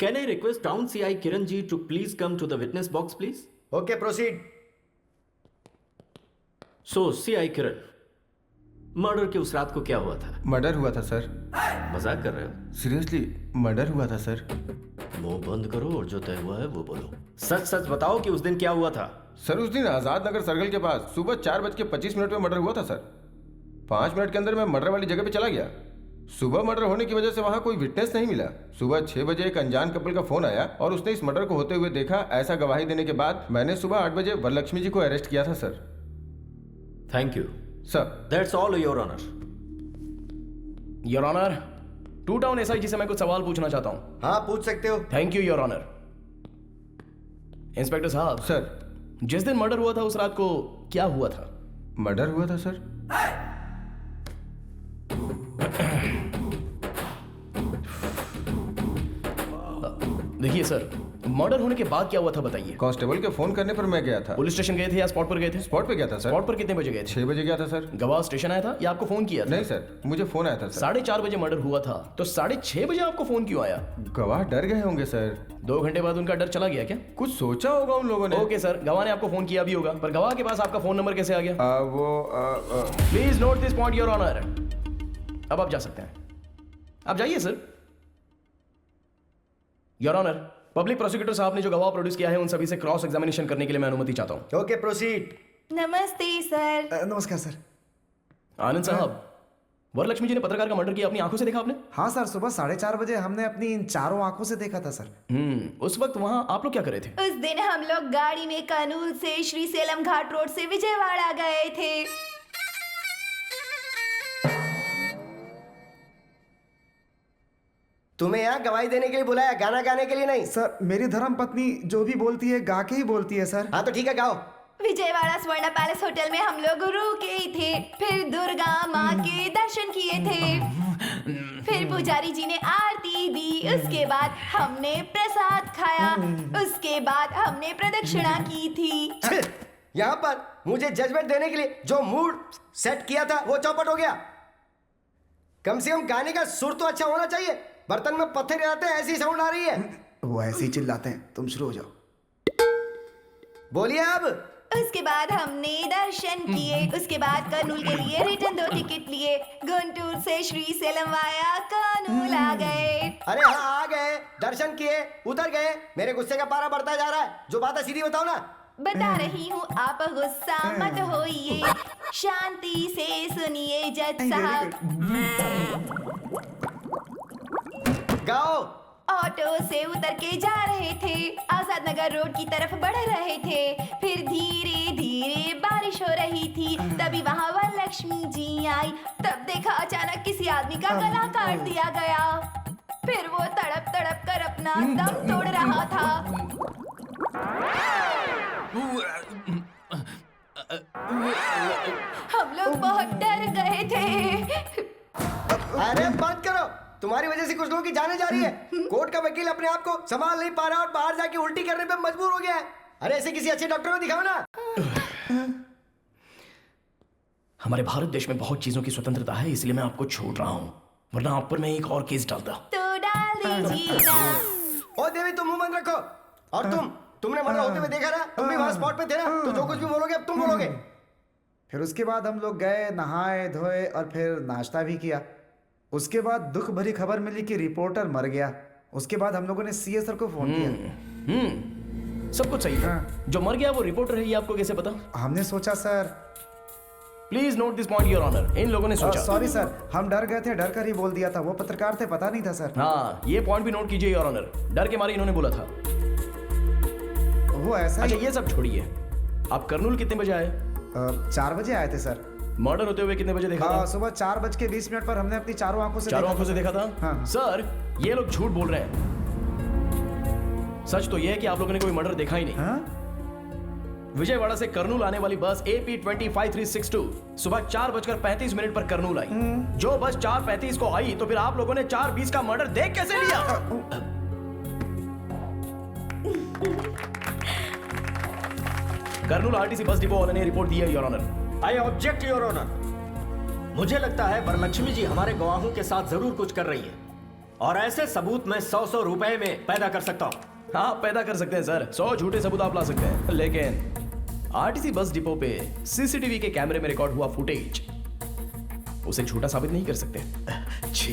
Can I request town CI Kiran ji to please come to the witness box please? Okay, proceed. So CI Kiran, murder के उस रात को क्या हुआ था? मर्डर हुआ था सर। मजाक कर रहे हो? सीरियसली मर्डर हुआ था सर। मुंह बंद करो और जो तय हुआ है वो बोलो। सच सच बताओ कि उस दिन क्या हुआ था? सर उस दिन आजाद नगर सर्कल के पास सुबह 4:25 में मर्डर हुआ था सर। 5 मिनट के अंदर मैं मर्डर वाली जगह पे चला गया। सुबह मर्डर होने की वजह से वहां कोई विटनेस नहीं मिला। सुबह 6 बजे एक अनजान कपल का फोन आया और उसने इस मर्डर को होते हुए देखा। ऐसा गवाही देने के बाद मैंने सुबह 8 बजे वरलक्ष्मी जी को अरेस्ट किया था sir. Thank you sir. That's all your honour. Your honour, 2 town एसआईजी से मैं कुछ सवाल पूछना चाहता हूं। हाँ, पूछ सकते हो। Thank you your honour. Inspector साहब। सर। जिस दिन मर्डर हुआ था उस रात को क्या हुआ था? मर्डर हुआ था सर। देखिए सर, मर्डर होने के बाद क्या हुआ था बताइए। कांस्टेबल के फोन करने पर मैं गया था। पुलिस स्टेशन गए थे या स्पॉट पर गए थे? स्पॉट पे गया था सर। स्पॉट पर कितने बजे गए थे? 6 बजे गया था सर। गवाह स्टेशन आया था या आपको फोन किया था? नहीं सर, मुझे फोन आया था सर। 4:30 बजे मर्डर हुआ था तो 6:30 बजे आपको फोन क्यों आया? गवाह डर गए होंगे सर। 2 घंटे बाद उनका डर चला गया क्या? कुछ सोचा होगा उन लोगों ने। ओके सर, गवाह ने आपको फोन किया भी होगा, पर गवाह के पास आपका फोन नंबर कैसे आ गया? Please note this point your honour. अब आप जा सकते हैं, आप जाइए sir. Your honour, public prosecutor साहब ने जो गवाह प्रोड्यूस किया है उन सभी से क्रॉस एग्जामिनेशन करने के लिए मैं अनुमति चाहता हूं। Okay, proceed. नमस्ते सर। नमस्कार सर। आनंद साहब, वरलक्ष्मी जी ने पत्रकार का मर्डर किया, अपनी आंखों से देखा आपने? हाँ सर, सुबह 4:30 बजे हमने अपनी इन चारों आंखों से देखा था सर। उस वक्त वहां आप लोग क्या कर रहे थे? उस दिन हम लोग गाड़ी में कानूल से श्री सेलम घाट रोड से विजयवाड़ा गए थे। तुम्हें यहाँ गवाही देने के लिए बुलाया, गाना गाने के लिए नहीं। सर, मेरी धर्म पत्नी जो भी बोलती है गा के ही बोलती है सर। हाँ तो ठीक है, गाओ। विजयवाड़ा स्वर्ण पैलेस होटल में हम लोग रुके थे, फिर दुर्गा माँ के दर्शन किए थे, फिर पुजारी जी ने आरती दी, उसके बाद हमने प्रसाद खाया, उसके बाद हमने प्रदक्षिणा की थी। यहाँ पर मुझे जजमेंट देने के लिए जो मूड सेट किया था वो चौपट हो गया। कम से कम गाने का सुर तो अच्छा होना चाहिए। बर्तन में पत्थर रहते हैं, ऐसी साउंड आ रही है। वो ऐसे ही चिल्लाते हैं। तुम शुरू हो जाओ। बोलिए अब। उसके बाद हमने दर्शन किए, उसके बाद कर्नूल के लिए रिटर्न 2 टिकट लिए, गुंटूर से श्री सेलम वाया कर्नूल आ गए। अरे हाँ, आ गए, दर्शन किए, उतर गए। मेरे गुस्से का पारा बढ़ता जा रहा है। जो बात है सीधी बताओ ना। बता रही हूँ, आप गुस्सा मत होइए, शांति से सुनिए जज साहब। गाओ। ऑटो से उतर के जा रहे थे, आजाद नगर रोड की तरफ बढ़ रहे थे, फिर धीरे धीरे बारिश हो रही थी, तभी वहाँ वरलक्ष्मी जी आई। तब देखा अचानक किसी आदमी का गला काट दिया गया, फिर वो तड़प तड़प कर अपना दम तोड़ रहा था। हम लोग बहुत डर गए थे। अरे बंद करो, तुम्हारी वजह से कुछ लोगों की जाने जा रही है। कोर्ट का वकील अपने आप को संभाल नहीं पा रहा और बाहर जाके उल्टी करने पे मजबूर हो गया है। अरे ऐसे किसी अच्छे डॉक्टर को दिखाओ ना। हमारे भारत देश में बहुत चीजों की स्वतंत्रता है, इसलिए मैं आपको छोड़ रहा हूँ, वरना आप पर मैं एक और केस डालता। तो डाल दीजिए ना। ओ देवी, तुम मुंह बंद रखो। और तुमने मर्डर होते हुए देखा ना, तुम भी वहां स्पॉट पे थे ना, तो जो कुछ भी बोलोगे अब तुम बोलोगे। फिर उसके बाद हम लोग गए, नहाए धोए और फिर नाश्ता भी किया। उसके बाद दुख भरी खबर मिली कि रिपोर्टर मर गया। उसके बाद हम लोगों ने सीए सर को फोन किया। सब कुछ सही था। जो मर गया वो रिपोर्टर है, ये आपको कैसे पता? हमने सोचा sir. Please note this point your honour. इन लोगों ने सोचा। सॉरी सर, हम डर गए थे, डर कर ही बोल दिया था। वो पत्रकार थे, पता नहीं था सर। हाँ, ये पॉइंट भी नोट कीजिए योर ऑनर। डर के मारे इन्होंने बोला था। वो ऐसा अच्छा, ये सब छोड़िए। आप करनूल कितने बजे आए? 4 बजे आए थे सर। मर्डर होते हुए कितने बजे देखा था? सुबह 4:20 पर हमने अपनी चारों आंखों से देखा था। हाँ। सर, ये लोग झूठ बोल रहे हैं। सच तो यह है कि आप लोगों ने कोई मर्डर देखा ही नहीं। हाँ? विजयवाड़ा से करनूल आने वाली बस AP 25362 सुबह 4:35 पर करनूल आई। जो बस 4:35 को आई, तो फिर आप लोगों ने 4:20 का मर्डर देख कैसे लिया? करनूल RTC बस डिपो वाले ने रिपोर्ट दी है your honour. I object your honour. मुझे लगता है वरलक्ष्मी जी हमारे गवाहों के साथ जरूर कुछ कर रही है, और ऐसे सबूत मैं 100 रुपए में पैदा कर सकता हूँ। हाँ, पैदा कर सकते हैं सर। 100 झूठे सबूत आप ला सकते हैं, लेकिन RTC बस डिपो पे CCTV के कैमरे में रिकॉर्ड हुआ फुटेज उसे झूठा साबित नहीं कर सकते। जी,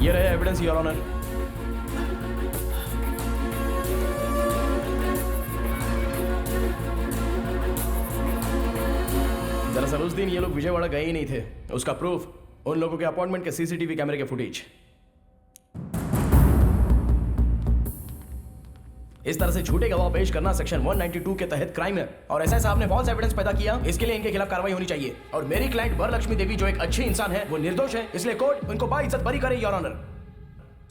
ये रहे एविडेंस योर ऑनर। दरअसल उस दिन ये लोग विजयवाड़ा गए ही नहीं थे। उसका प्रूफ उन लोगों के अपॉइंटमेंट के CCTV कैमरे के फुटेज। इस तरह से झूठे गवाह पेश करना सेक्शन 192 के तहत क्राइम है, और एसआई साहब ने फॉल्स एविडेंस पैदा किया। इसके लिए इनके खिलाफ कार्रवाई होनी चाहिए। और मेरी क्लाइंट वरलक्ष्मी देवी जो एक अच्छी इंसान है, वो निर्दोष है, इसलिए कोर्ट उनको बाइज्जत बरी करे योर ऑनर।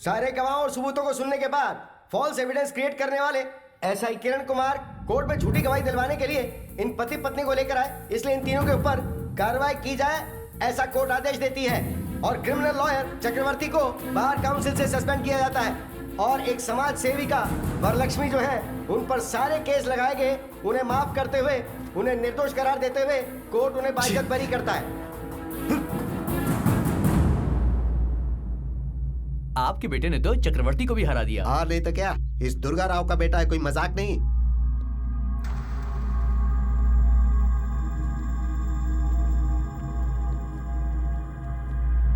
सारे गवाहों और सबूतों को सुनने के बाद फॉल्स एविडेंस क्रिएट करने वाले एसआई किरण कुमार कोर्ट में झूठी गवाही दिलवाने के लिए इन पति पत्नी को लेकर आए, इसलिए इन तीनों के ऊपर कार्रवाई की जाए, ऐसा कोर्ट आदेश देती है। और क्रिमिनल लॉयर चक्रवर्ती को बार काउंसिल से सस्पेंड किया जाता है, और एक समाज सेविका वरलक्ष्मी जो है, उन पर सारे केस लगाए गए। उन्हें माफ करते हुए, उन्हें निर्दोष करार देते हुए कोर्ट उन्हें बाइज्जत बरी करता है। आपके बेटे ने तो चक्रवर्ती को भी हरा दिया। और नहीं तो क्या, इस दुर्गा राव का बेटा है, कोई मजाक नहीं।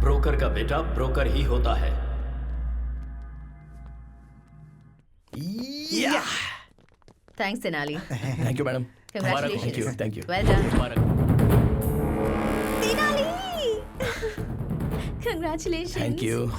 ब्रोकर का बेटा ब्रोकर ही होता है। Thanks Tenali. Thank you madam. Congratulations. Thank you. Well done. Tenali. Congratulations. Thank you.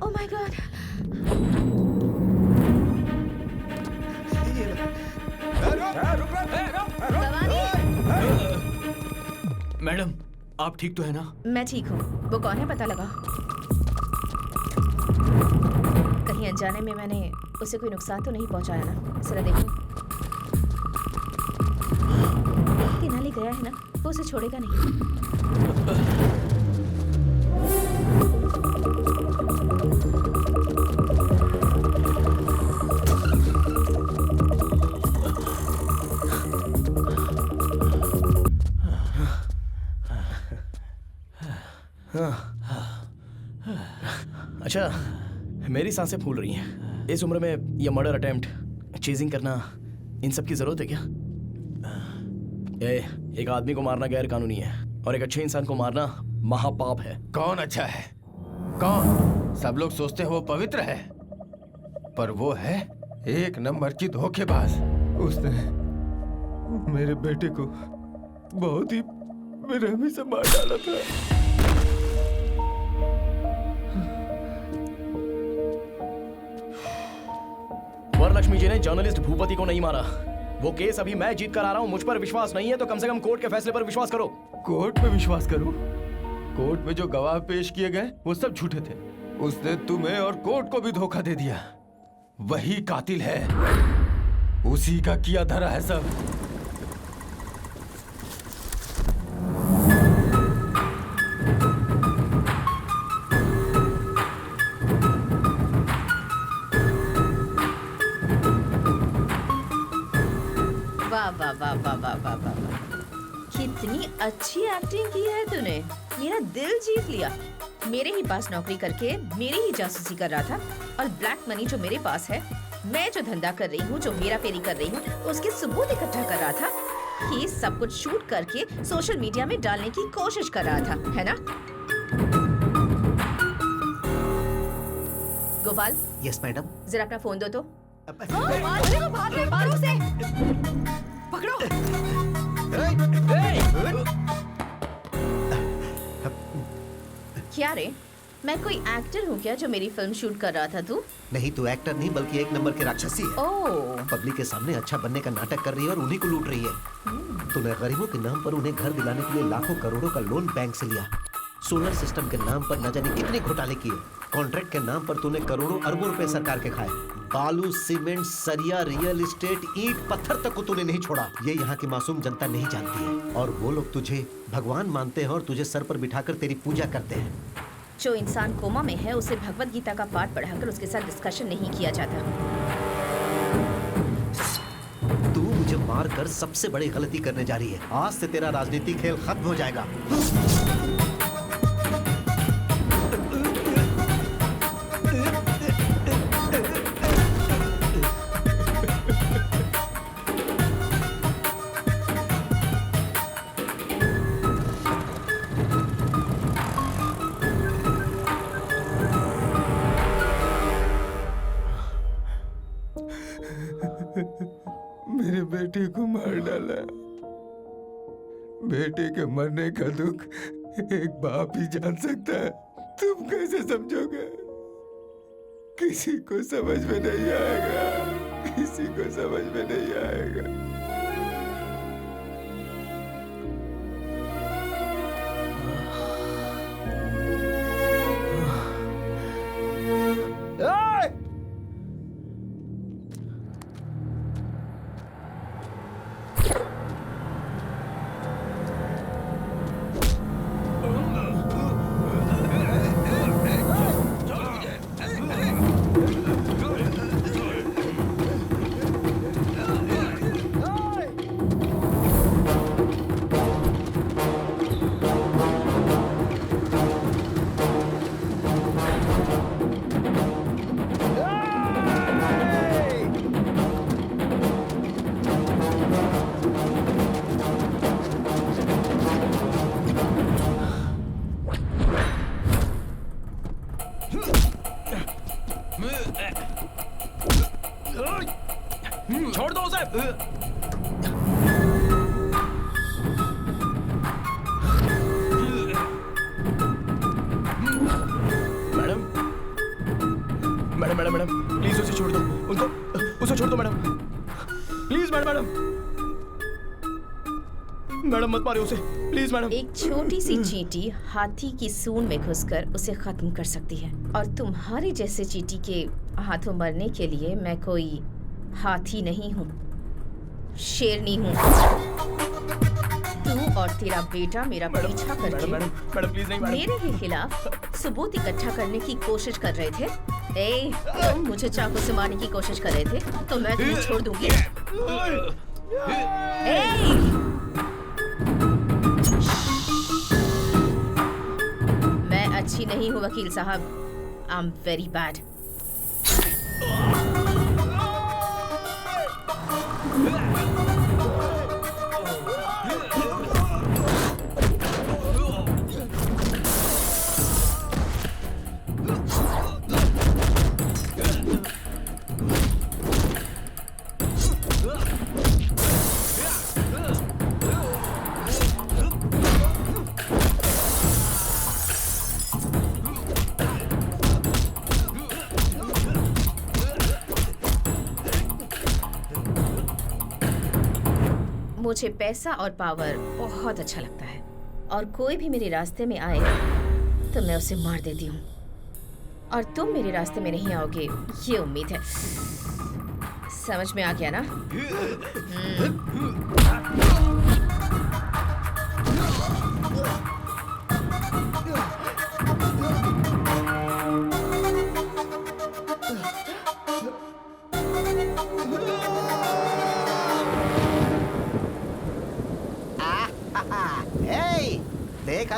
Oh my God. Madam, आप ठीक तो है ना? मैं ठीक हूँ। वो कौन है पता लगा? कहीं अनजाने में मैंने उसे कोई नुकसान तो नहीं पहुँचाया ना? जरा देखो। तेनाली गया है ना, वो उसे छोड़ेगा नहीं। अच्छा, मेरी सांसें फूल रही हैं। इस उम्र में ये मर्डर अटेम्प्ट, चेजिंग करना, इन सब की जरूरत है क्या? एक आदमी को मारना गैर कानूनी है, और एक अच्छे इंसान को मारना महापाप है। कौन अच्छा है? कौन? सब लोग सोचते हैं वो पवित्र है, पर वो है एक नंबर की धोखेबाज। उसने मेरे बेटे को बहुत ही बेरहमी से मार डाला था। वरलक्ष्मी जी ने जर्नलिस्ट भूपति को नहीं मारा। वो केस अभी मैं जीत कर आ रहा हूँ। मुझ पर विश्वास नहीं है तो कम से कम कोर्ट के फैसले पर विश्वास करो। कोर्ट पे विश्वास करूं? कोर्ट में जो गवाह पेश किए गए वो सब झूठे थे। उसने तुम्हें और कोर्ट को भी धोखा दे दिया। वही कातिल है, उसी का किया धरा है सब। वाह वाह वाह वाह वाह वाह। कितनी अच्छी एक्टिंग की है तूने, मेरा दिल जीत लिया। मेरे ही पास नौकरी करके मेरी ही जासूसी कर रहा था, और ब्लैक मनी जो मेरे पास है, मैं जो धंधा कर रही हूँ, जो मेरा फेरी कर रही हूँ, उसके सबूत इकट्ठा कर रहा था। ये सब कुछ शूट करके सोशल मीडिया में डालने की कोशिश कर रहा था, है ना? गोपाल। Yes madam. जरा अपना फोन दो तो। मारो उसे। पकड़ो। क्या रे, मैं कोई एक्टर हूँ क्या जो मेरी फिल्म शूट कर रहा था तू? नहीं, तू एक्टर नहीं बल्कि एक नंबर की राक्षसी है। ओह। पब्लिक के सामने अच्छा बनने का नाटक कर रही है और उन्हीं को लूट रही है। तूने गरीबों के नाम पर उन्हें घर दिलाने के लिए लाखों करोड़ों का लोन बैंक से लिया। सोलर सिस्टम के नाम पर न जाने कितने घोटाले किए। कॉन्ट्रैक्ट के नाम पर तूने करोड़ों अरबों रुपए सरकार के खाए। बालू, सीमेंट, सरिया, रियल एस्टेट, ईंट, पत्थर तक को तूने नहीं छोड़ा। ये यहाँ की मासूम जनता नहीं जानती है, और वो लोग तुझे भगवान मानते हैं और तुझे सर पर बिठाकर तेरी पूजा करते हैं। जो इंसान कोमा में है, उसे भगवत गीता का पाठ पढ़ाकर उसके साथ डिस्कशन नहीं किया जाता। तू मुझे मार कर सबसे बड़ी गलती करने जा रही है। आज से तेरा राजनीतिक खेल खत्म हो जाएगा। मेरे बेटे को मार डाला। बेटे के मरने का दुख एक बाप ही जान सकता है। तुम कैसे समझोगे? किसी को समझ में नहीं आएगा, किसी को समझ में नहीं आएगा। छोड़ दो उसे। Madam madam madam madam please उसे छोड़ दो। उसे छोड़ दो मैडम, प्लीज मैडम। मैडम मत मारिए उसे, प्लीज मैडम। एक छोटी सी चींटी हाथी की सूंड में घुसकर उसे खत्म कर सकती है, और तुम्हारे जैसे चींटी के हाथों मरने के लिए मैं कोई हाथी नहीं हूँ, शेरनी हूँ। तू और तेरा बेटा मेरा पीछा करके मैडम प्लीज नहीं मैडम। मेरे ही खिलाफ सबूत इकट्ठा करने की कोशिश कर रहे थे। ए, तुम मुझे चाकू से मारने की कोशिश कर रहे थे, तो मैं तुम्हें छोड़ दूंगी। मैं अच्छी नहीं हूँ वकील साहब, आई एम वेरी बैड। मुझे पैसा और पावर बहुत अच्छा लगता है, और कोई भी मेरे रास्ते में आए तो मैं उसे मार देती हूँ, और तुम मेरे रास्ते में नहीं आओगे, ये उम्मीद है। समझ में आ गया ना?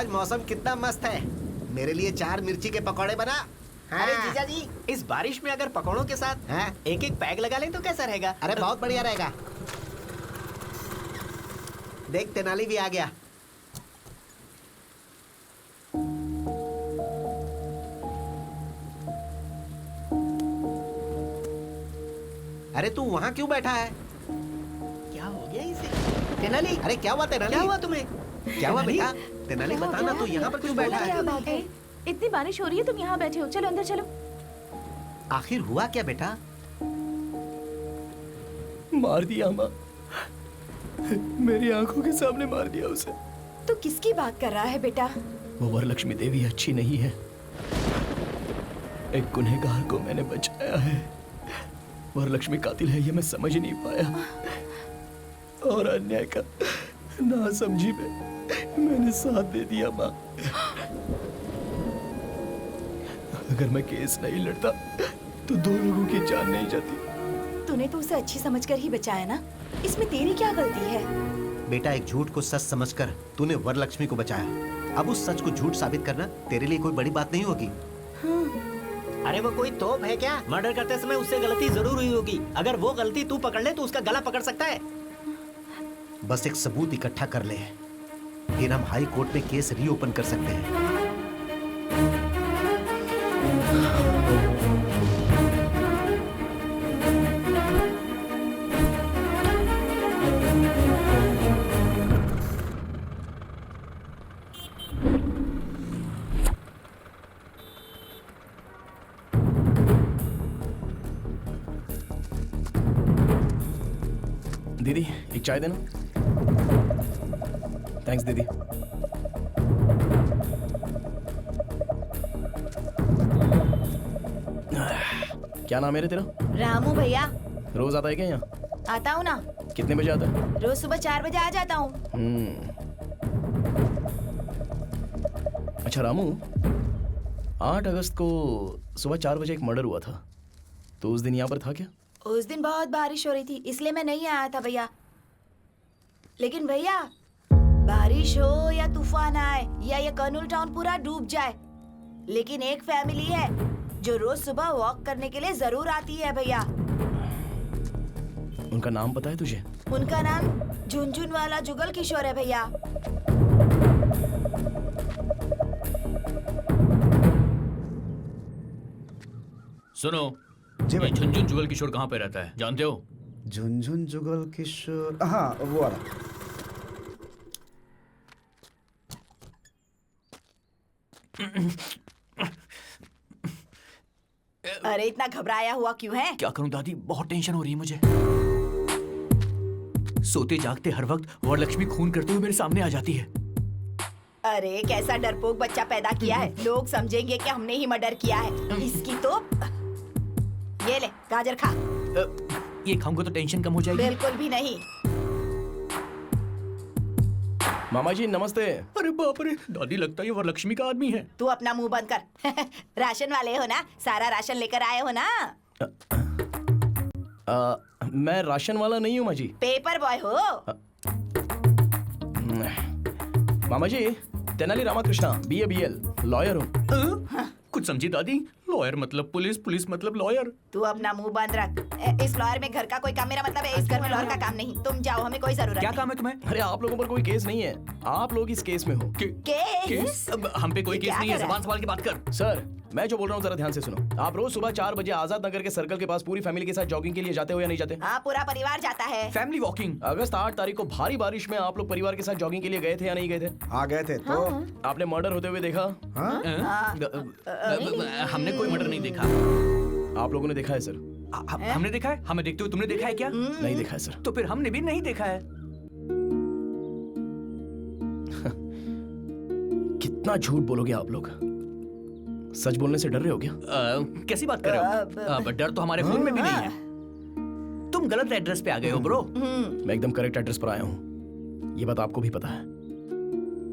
आज मौसम कितना मस्त है। मेरे लिए 4 मिर्ची के पकौड़े बना। अरे जीजा जी, इस बारिश में अगर पकौड़ों के साथ एक एक पैग लगा लें तो कैसा रहेगा? अरे बहुत बढ़िया रहेगा। देख तेनाली भी आ गया। अरे तू वहाँ क्यों बैठा है? क्या हो गया इसे? तेनाली, अरे क्या हुआ तेनाली? क्या हुआ तुम्हें? क्या हुआ बेटा? तेनाली बता ना, तू यहाँ पर क्यों बैठा क्या है? बात है? इतनी बारिश हो रही है, तुम यहाँ बैठे हो। चलो अंदर चलो। आखिर हुआ क्या बेटा? मार दिया माँ, मेरी आंखों के सामने मार दिया उसे। तू किसकी बात कर रहा है बेटा? वो वरलक्ष्मी देवी अच्छी नहीं है। एक गुनहगार को मैंने बचाया है। वरलक्ष्मी कातिल है ये मैं समझ नहीं पाया, और अन्याय का नासमझी में मैंने साथ दे दिया माँ। अगर मैं केस नहीं लड़ता तो 2 लोगों की जान नहीं जाती। तूने तो उसे अच्छी समझकर ही बचाया ना, इसमें तेरी क्या गलती है? बेटा, एक झूठ को सच समझकर तूने वरलक्ष्मी को बचाया। अब उस सच को झूठ साबित करना तेरे लिए कोई बड़ी बात नहीं होगी। अरे वो कोई तोप है क्या? मर्डर करते समय उससे गलती जरूर हुई होगी। अगर वो गलती तू पकड़ ले तो उसका गला पकड़ सकता है। बस एक सबूत इकट्ठा कर ले, फिर हम हाई कोर्ट में केस रीओपन कर सकते हैं। दीदी एक चाय देना। थैंक्स दीदी। क्या नाम है रे तेरा? रामू भैया। रोज आता है क्या यहाँ? आता हूँ ना। कितने बजे आता है? रोज सुबह 4 बजे आ जाता हूँ। अच्छा रामू, 8 अगस्त को सुबह 4 बजे एक मर्डर हुआ था, तो उस दिन यहाँ पर था क्या? उस दिन बहुत बारिश हो रही थी, इसलिए मैं नहीं आया था भैया। लेकिन भैया, बारिश हो या तूफान आए या ये कर्नूल टाउन पूरा डूब जाए, लेकिन एक फैमिली है जो रोज सुबह वॉक करने के लिए जरूर आती है भैया। उनका नाम पता है तुझे? उनका नाम झुनझुन वाला जुगल किशोर है भैया। सुनो, ये झुनझुन जुगल किशोर कहाँ पे रहता है जानते हो? झुनझुन जुगल किशोर, हाँ वो वाला। अरे इतना घबराया हुआ क्यों है? क्या करूं दादी, बहुत टेंशन हो रही है मुझे। सोते जागते हर वक्त वरलक्ष्मी खून करते हुए मेरे सामने आ जाती है। अरे कैसा डरपोक बच्चा पैदा किया है, लोग समझेंगे कि हमने ही मर्डर किया है। इसकी तो ये ले गाजर खा। ये खाऊंगा तो टेंशन कम हो जाएगी? बिल्कुल भी नहीं। मामा जी नमस्ते। अरे बाप रे, दादी लगता है ये वरलक्ष्मी का आदमी है। तू अपना मुंह बंद कर। राशन वाले हो ना, सारा राशन लेकर आए हो ना? मैं राशन वाला नहीं हूँ माँ जी। पेपर बॉय हो। मामा जी, Tenali Ramakrishna, BA BL, lawyer हूँ। कुछ समझी दादी? लॉयर मतलब पुलिस, पुलिस मतलब लॉयर। तू अपना मुंह बंद रख। इस लॉयर में घर का कोई काम, मेरा मतलब है इस घर में लॉयर का काम नहीं। तुम जाओ, हमें कोई जरूरत क्या नहीं। काम है तुम्हें? अरे आप लोगों पर कोई केस नहीं है, आप लोग इस केस में हो। केस? अब हम पे कोई केस नहीं है, जबान संभाल के बात कर। सर, मैं जो बोल रहा हूँ जरा ध्यान से सुनो। आप रोज सुबह 4 बजे आजाद नगर के सर्कल के पास पूरी फैमिली के साथ जॉगिंग के लिए जाते हो या नहीं जाते? हाँ, पूरा परिवार जाता है। Family walking. अगस्त 8 तारीख को भारी बारिश में आप लोग परिवार के साथ जॉगिंग के लिए गए थे या नहीं गए थे? हाँ गए थे। तो आपने मर्डर होते हुए देखा? हमने कोई मर्डर नहीं देखा। आप लोगों ने देखा है सर? हमने देखा है? हमें देखते हुए तुमने देखा है क्या? नहीं देखा है सर। तो फिर हमने भी नहीं देखा है। कितना झूठ बोलोगे आप लोग? सच बोलने से डर रहे हो क्या? कैसी बात कर रहे हो? डर तो हमारे खून में भी नहीं है। तुम गलत एड्रेस पे आ गए हो ब्रो। मैं एकदम करेक्ट एड्रेस पर आया हूँ, ये बात आपको भी पता है।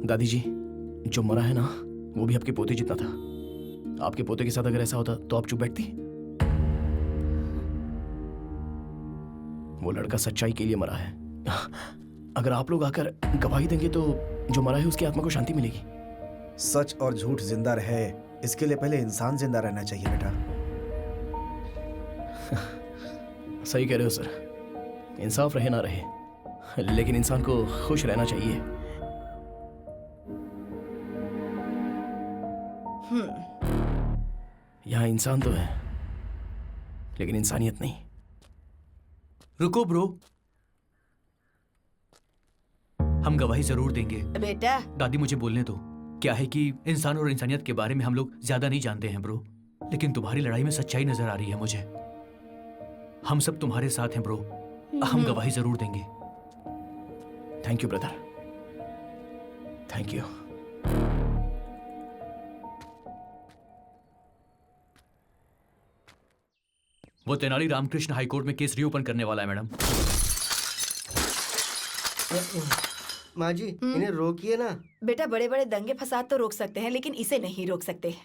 दादी जी, जो मरा है ना, वो भी आपके पोते जितना था। आपके पोते के साथ अगर ऐसा होता तो आप चुप बैठती? वो लड़का सच्चाई के लिए मरा है। अगर आप लोग आकर गवाही देंगे तो जो मरा है उसकी आत्मा को शांति मिलेगी। सच और झूठ जिंदा रहे इसके लिए पहले इंसान जिंदा रहना चाहिए बेटा। सही कह रहे हो सर, इंसाफ रहे ना रहे, लेकिन इंसान को खुश रहना चाहिए। यहाँ इंसान तो है लेकिन इंसानियत नहीं। रुको ब्रो, हम गवाही जरूर देंगे। बेटा दादी मुझे बोलने दो। क्या है कि इंसान और इंसानियत के बारे में हम लोग ज्यादा नहीं जानते हैं ब्रो, लेकिन तुम्हारी लड़ाई में सच्चाई नजर आ रही है मुझे। हम सब तुम्हारे साथ हैं ब्रो, हम गवाही जरूर देंगे। Thank you brother, thank you. वो तेनाली रामकृष्ण हाईकोर्ट में केस रीओपन करने वाला है मैडम। माँ जी इन्हें रोकिए ना। बेटा बड़े बड़े दंगे फसाद तो रोक सकते हैं लेकिन इसे नहीं रोक सकते।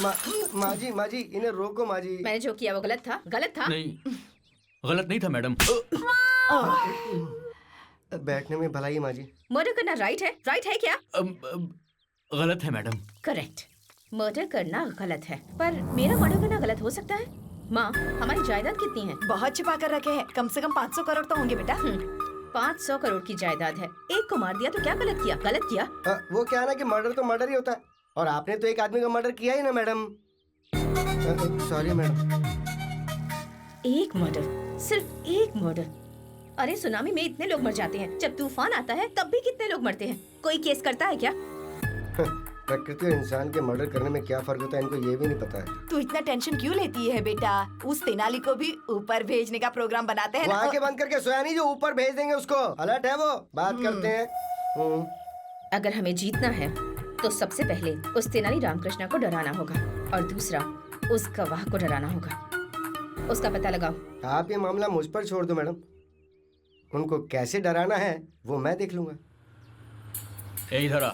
माँ जी इन्हें रोको माँ जी। मैंने जो किया वो गलत था, गलत था। नहीं, गलत नहीं था मैडम। बैठने में भलाई माँ जी। मर्डर करना राइट है क्या? गलत है मैडम। करेक्ट, मर्डर करना गलत है, पर मेरा मर्डर करना गलत हो सकता है। माँ, हमारी जायदाद कितनी है? बहुत छिपा कर रखे हैं, कम से कम 500 करोड़ तो होंगे बेटा। 500 करोड़ की जायदाद है, एक को मार दिया तो क्या गलत किया? गलत किया। वो क्या ना कि मर्डर तो मर्डर ही होता है, और आपने तो एक आदमी का मर्डर किया ही ना मैडम। Sorry madam. एक मर्डर, सिर्फ एक मर्डर। अरे सुनामी में इतने लोग मर जाते हैं, जब तूफान आता है तब भी कितने लोग मरते हैं। कोई केस करता है क्या? प्रकृति और इंसान के मर्डर करने में क्या फर्क होता है इनको ये भी नहीं पता है। तू इतना टेंशन क्यों लेती है बेटा? उस तेनाली को भी ऊपर भेजने का प्रोग्राम बनाते हैं ना। आंखें बंद करके सोया नहीं जो ऊपर भेज देंगे उसको। अलर्ट है वो, बात करते हैं। अगर हमें जीतना है तो सबसे पहले उस तेनाली रामकृष्ण को डराना होगा, और दूसरा उस गवाह को डराना होगा। उसका पता लगाओ। आप ये मामला मुझ पर छोड़ दो मैडम, उनको कैसे डराना है वो मैं देख लूंगा। इधर आ।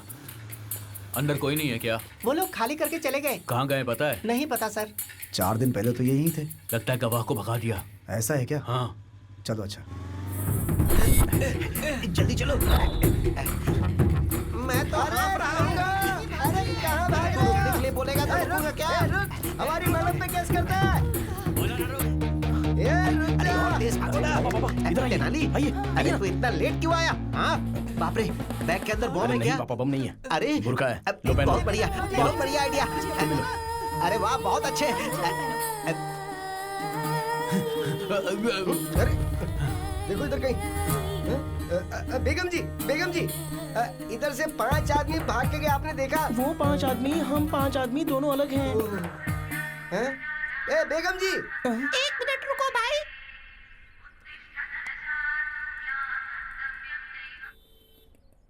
अंदर कोई नहीं है क्या? वो लोग खाली करके चले गए। कहाँ गए पता है? नहीं पता सर। 4 दिन पहले तो यही थे। लगता है गवाह को भगा दिया। ऐसा है क्या? हाँ चलो अच्छा। जल्दी चलो। मैं तो अरे कहाँ भाग रहे हो? रोकने के लिए बोलेगा तो रुकूंगा क्या? हमारी मैडम पे केस करता है। अरे और तेज भागो ना। इधर तेनाली, अरे तू इतना लेट क्यों आया? हाँ बाप रे, बैग के अंदर बम है क्या? पापा बम नहीं है। अरे बुर्का है। बहुत बढ़िया, बहुत बढ़िया आइडिया। अरे वाह बहुत अच्छे। अरे देखो इधर कहीं। बेगम जी इधर से 5 आदमी भाग के गए, आपने देखा? वो 5 आदमी, हम 5 आदमी दोनों अलग हैं। ए बेगम जी, 1 मिनट रुको भाई।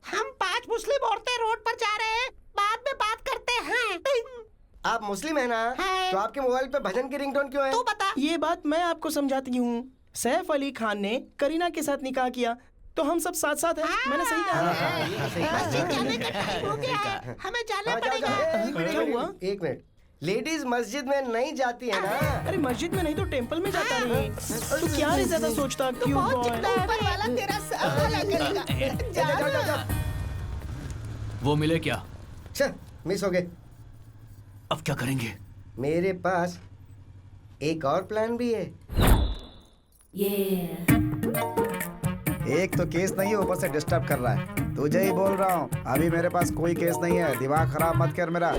हम 5 मुस्लिम औरतें रोड पर जा रहे हैं, बाद में बात करते हैं। आप मुस्लिम है ना? तो आपके मोबाइल पे भजन की रिंगटोन क्यों है? तू बता। ये बात मैं आपको समझाती हूँ। सैफ अली खान ने करीना के साथ निकाह किया तो हम सब साथ साथ हैं। मैंने सही कहा। मस्जिद जाने का टाइम हो गया है, हमें जाना पड़ेगा। क्या हुआ? 1 मिनट। लेडीज मस्जिद में नहीं जाती है ना? अरे मस्जिद में नहीं तो टेंपल में जाता नहीं। तू क्या रे ज्यादा सोचता? क्यों ऊपर वाला तेरा सब भला करेगा। जा। वो मिले क्या? मिस हो गए। अब क्या करेंगे? मेरे पास एक और प्लान भी है। एक तो केस नहीं है, ऊपर से डिस्टर्ब कर रहा है। तुझे ही बोल रहा हूँ, अभी मेरे पास कोई केस नहीं है। दिमाग खराब मत कर मेरा।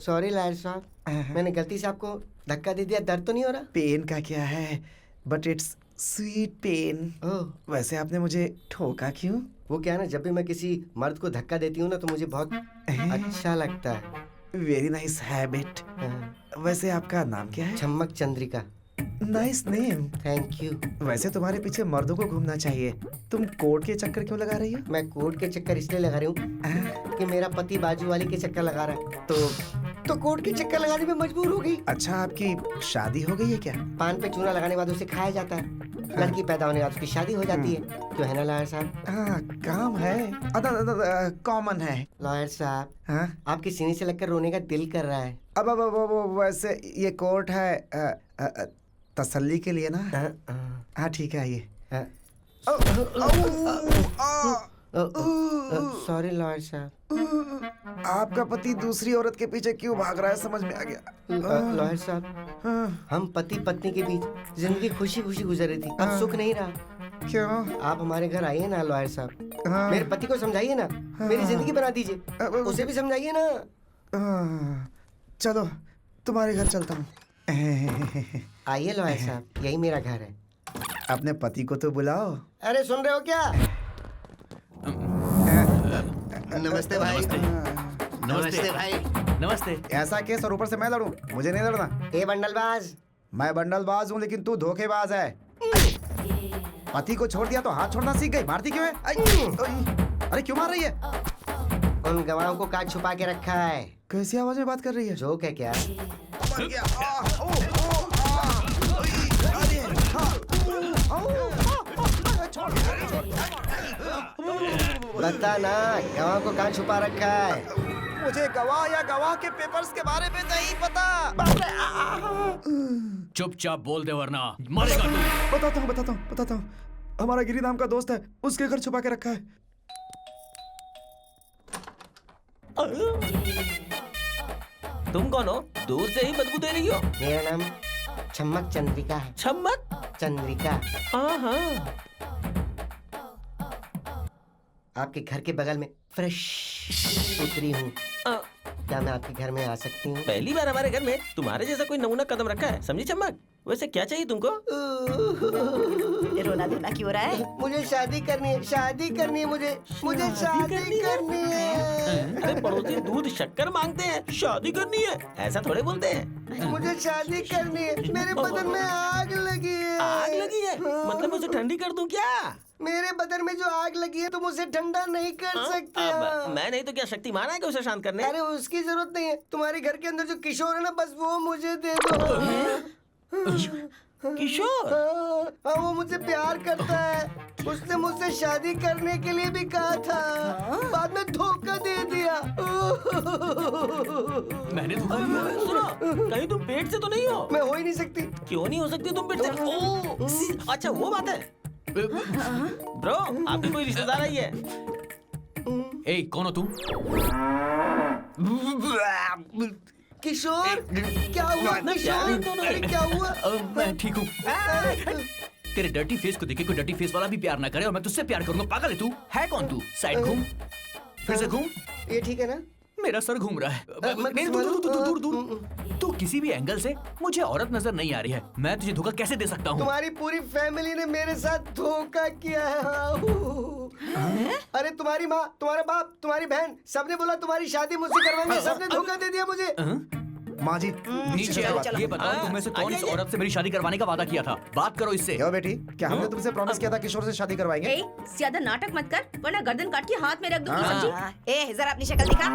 सॉरी लायर साहब, मैंने गलती से आपको धक्का दे दिया। दर्द तो नहीं हो रहा? पेन का क्या है, बट इट्स स्वीट पेन। वैसे आपने मुझे ठोका क्यों? वो क्या है ना, जब भी मैं किसी मर्द को धक्का देती हूँ ना तो मुझे बहुत अच्छा लगता है। Very nice habit. वैसे आपका नाम क्या है? Chammak Chandrika. Nice name. Thank you. वैसे तुम्हारे पीछे मर्दों को घूमना चाहिए। तुम कोर्ट के चक्कर क्यों लगा रही हो? मैं कोर्ट के चक्कर इसलिए लगा रही हूँ कि मेरा पति बाजू वाले के चक्कर लगा रहा है। तो तो कोर्ट के चक्कर लगाने में मजबूर हो गई। अच्छा, आपकी शादी हो गई है क्या? पान पे चूना लगाने के बाद उसे खाया जाता है। लड़की पैदा होने के बाद उसकी शादी हो जाती है। क्यों है ना लॉयर साहब? हाँ, काम है, कॉमन है। लॉयर साहब, हाँ? आपके सीने से लगकर रोने का दिल कर रहा है। अब वैसे ये कोर्ट है तसल्ली के लिए ना। हाँ ठीक है, आइए। सॉरी लॉयर साहब। आपका पति दूसरी औरत के पीछे क्यों भाग रहा है, समझ में आ गया। लॉयर साहब, हम पति पत्नी के बीच जिंदगी खुशी खुशी गुजर रही थी, अब सुख नहीं रहा। क्यों? आप हमारे घर आइए ना लॉयर साहब। मेरे पति को समझाइए ना, मेरी जिंदगी बना दीजिए, उसे भी समझाइए ना। चलो तुम्हारे घर चलता हूँ। आइए लॉयर साहब, यही मेरा घर है। अपने पति को तो बुलाओ। अरे सुन रहे हो क्या? नमस्ते भाई। नमस्ते भाई। नमस्ते। ऐसा केस और ऊपर से मैं लड़ूं? मुझे नहीं लड़ना। ए बंडलबाज। मैं बंडलबाज हूँ, लेकिन तू धोखेबाज है। पति को छोड़ दिया तो हाथ छोड़ना सीख गई, मारती क्यों है? अरे क्यों मार रही है? उन गवाहों को काट छुपा के रखा है। कैसी आवाज में बात कर रही है? जोक है क्या? बता ना, गवाह को कहाँ छुपा रखा है? मुझे गवाह या गवाह के पेपर्स के बारे में नहीं पता। चुपचाप बोल दे वरना मरेगा तू। बताता हूँ। हमारा गिरी नाम का दोस्त है, उसके घर छुपा के रखा है। तुम कौन हो? दूर से ही बदबू दे रही हो। मेरा नाम छम्मक चंद्रिका है। छम्मक चंद्रिका। हाँ। आपके घर के बगल में फ्रेश उतरी हूँ। क्या मैं आपके घर में आ सकती हूँ? पहली बार हमारे घर में तुम्हारे जैसा कोई नमूना कदम रखा है, समझी चम्मक? वैसे क्या चाहिए तुमको? रोना धोना क्यों रहा है? मुझे शादी करनी है, शादी करनी है, मुझे शादी करनी है। अरे पड़ोसी दूध शक्कर मांगते हैं, शादी करनी है, ऐसा थोड़े बोलते हैं। मुझे शादी करनी है, मेरे बदन में आग लगी है। आग लगी है? मतलब मैं उसे ठंडी कर दूं क्या? मेरे बदन में जो आग लगी है तुम उसे ठंडा नहीं कर सकते। मैं नहीं तो क्या शक्तिमान है कि उसे शांत करने? अरे उसकी जरूरत नहीं है, तुम्हारे घर के अंदर जो किशोर है ना, बस वो मुझे दे दो। किशोर? हाँ, वो मुझसे प्यार करता है। उसने मुझसे शादी करने के लिए भी कहा था, बाद में धोखा दे दिया। मैंने धोखा दिया? सुनो, कहीं तुम पेट से तो नहीं हो? मैं हो ही नहीं सकती। क्यों नहीं हो सकती तुम पेट से? ओह, अच्छा वो बात है। ब्रो, आपकी कोई रिश्तेदार आई है? ए, कौन हो तुम? किशोर, क्या हुआ? किशोर, अरे क्या हुआ? मैं ठीक हूँ। तेरे डर्टी फेस को देखे कोई डर्टी फेस वाला भी प्यार ना करे और मैं तुझसे प्यार करूंगा? पागल है तू? है कौन तू? साइड घूम, फिर से घूम। ये ठीक है ना? मेरा सर घूम रहा है। दूर। तू किसी भी एंगल से मुझे औरत नजर नहीं आ रही है। मैं तुझे धोखा कैसे दे सकता हूँ? तुम्हारी पूरी फैमिली ने मेरे साथ धोखा किया है। अरे तुम्हारी माँ, तुम्हारा बाप, तुम्हारी बहन, सबने बोला तुम्हारी शादी मुझसे करवाएंगे, सबने धोखा दे दिया मुझे। माँ जी नीचे आओ, ये बताओ तुम में से कौन इस औरत से मेरी शादी करवाने का वादा किया था? बात करो इससे। यो बेटी, क्या हमने तुमसे प्रॉमिस किया था किशोर से शादी करवाएंगे? ए, ज्यादा नाटक मत कर, वरना गर्दन काट के हाथ में रख दूंगी, समझी? ए, जरा अपनी शक्ल दिखा।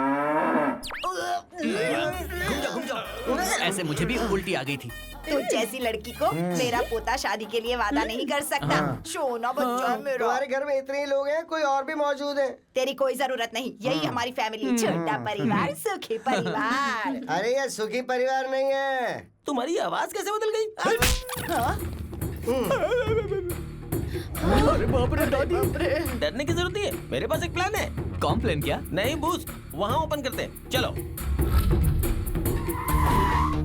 घूम जाओ। ऐसे मुझे भी उल्टी आ गई थी। तू जैसी लड़की को मेरा पोता शादी के लिए वादा नहीं कर सकता। सोना बच्चा मेरा। तुम्हारे घर में इतने ही लोग हैं, कोई और भी मौजूद है? तेरी कोई जरूरत नहीं, यही हमारी फैमिली। छोटा परिवार, सुखी परिवार। अरे ये सुखी परिवार नहीं है। तुम्हारी आवाज कैसे बदल गई? अरे बाप रे दादी। डरने की जरूरत नहीं है, मेरे पास एक प्लान है। कॉम्प्लेन क्या? नहीं बूस्ट, वहाँ ओपन करते हैं, चलो।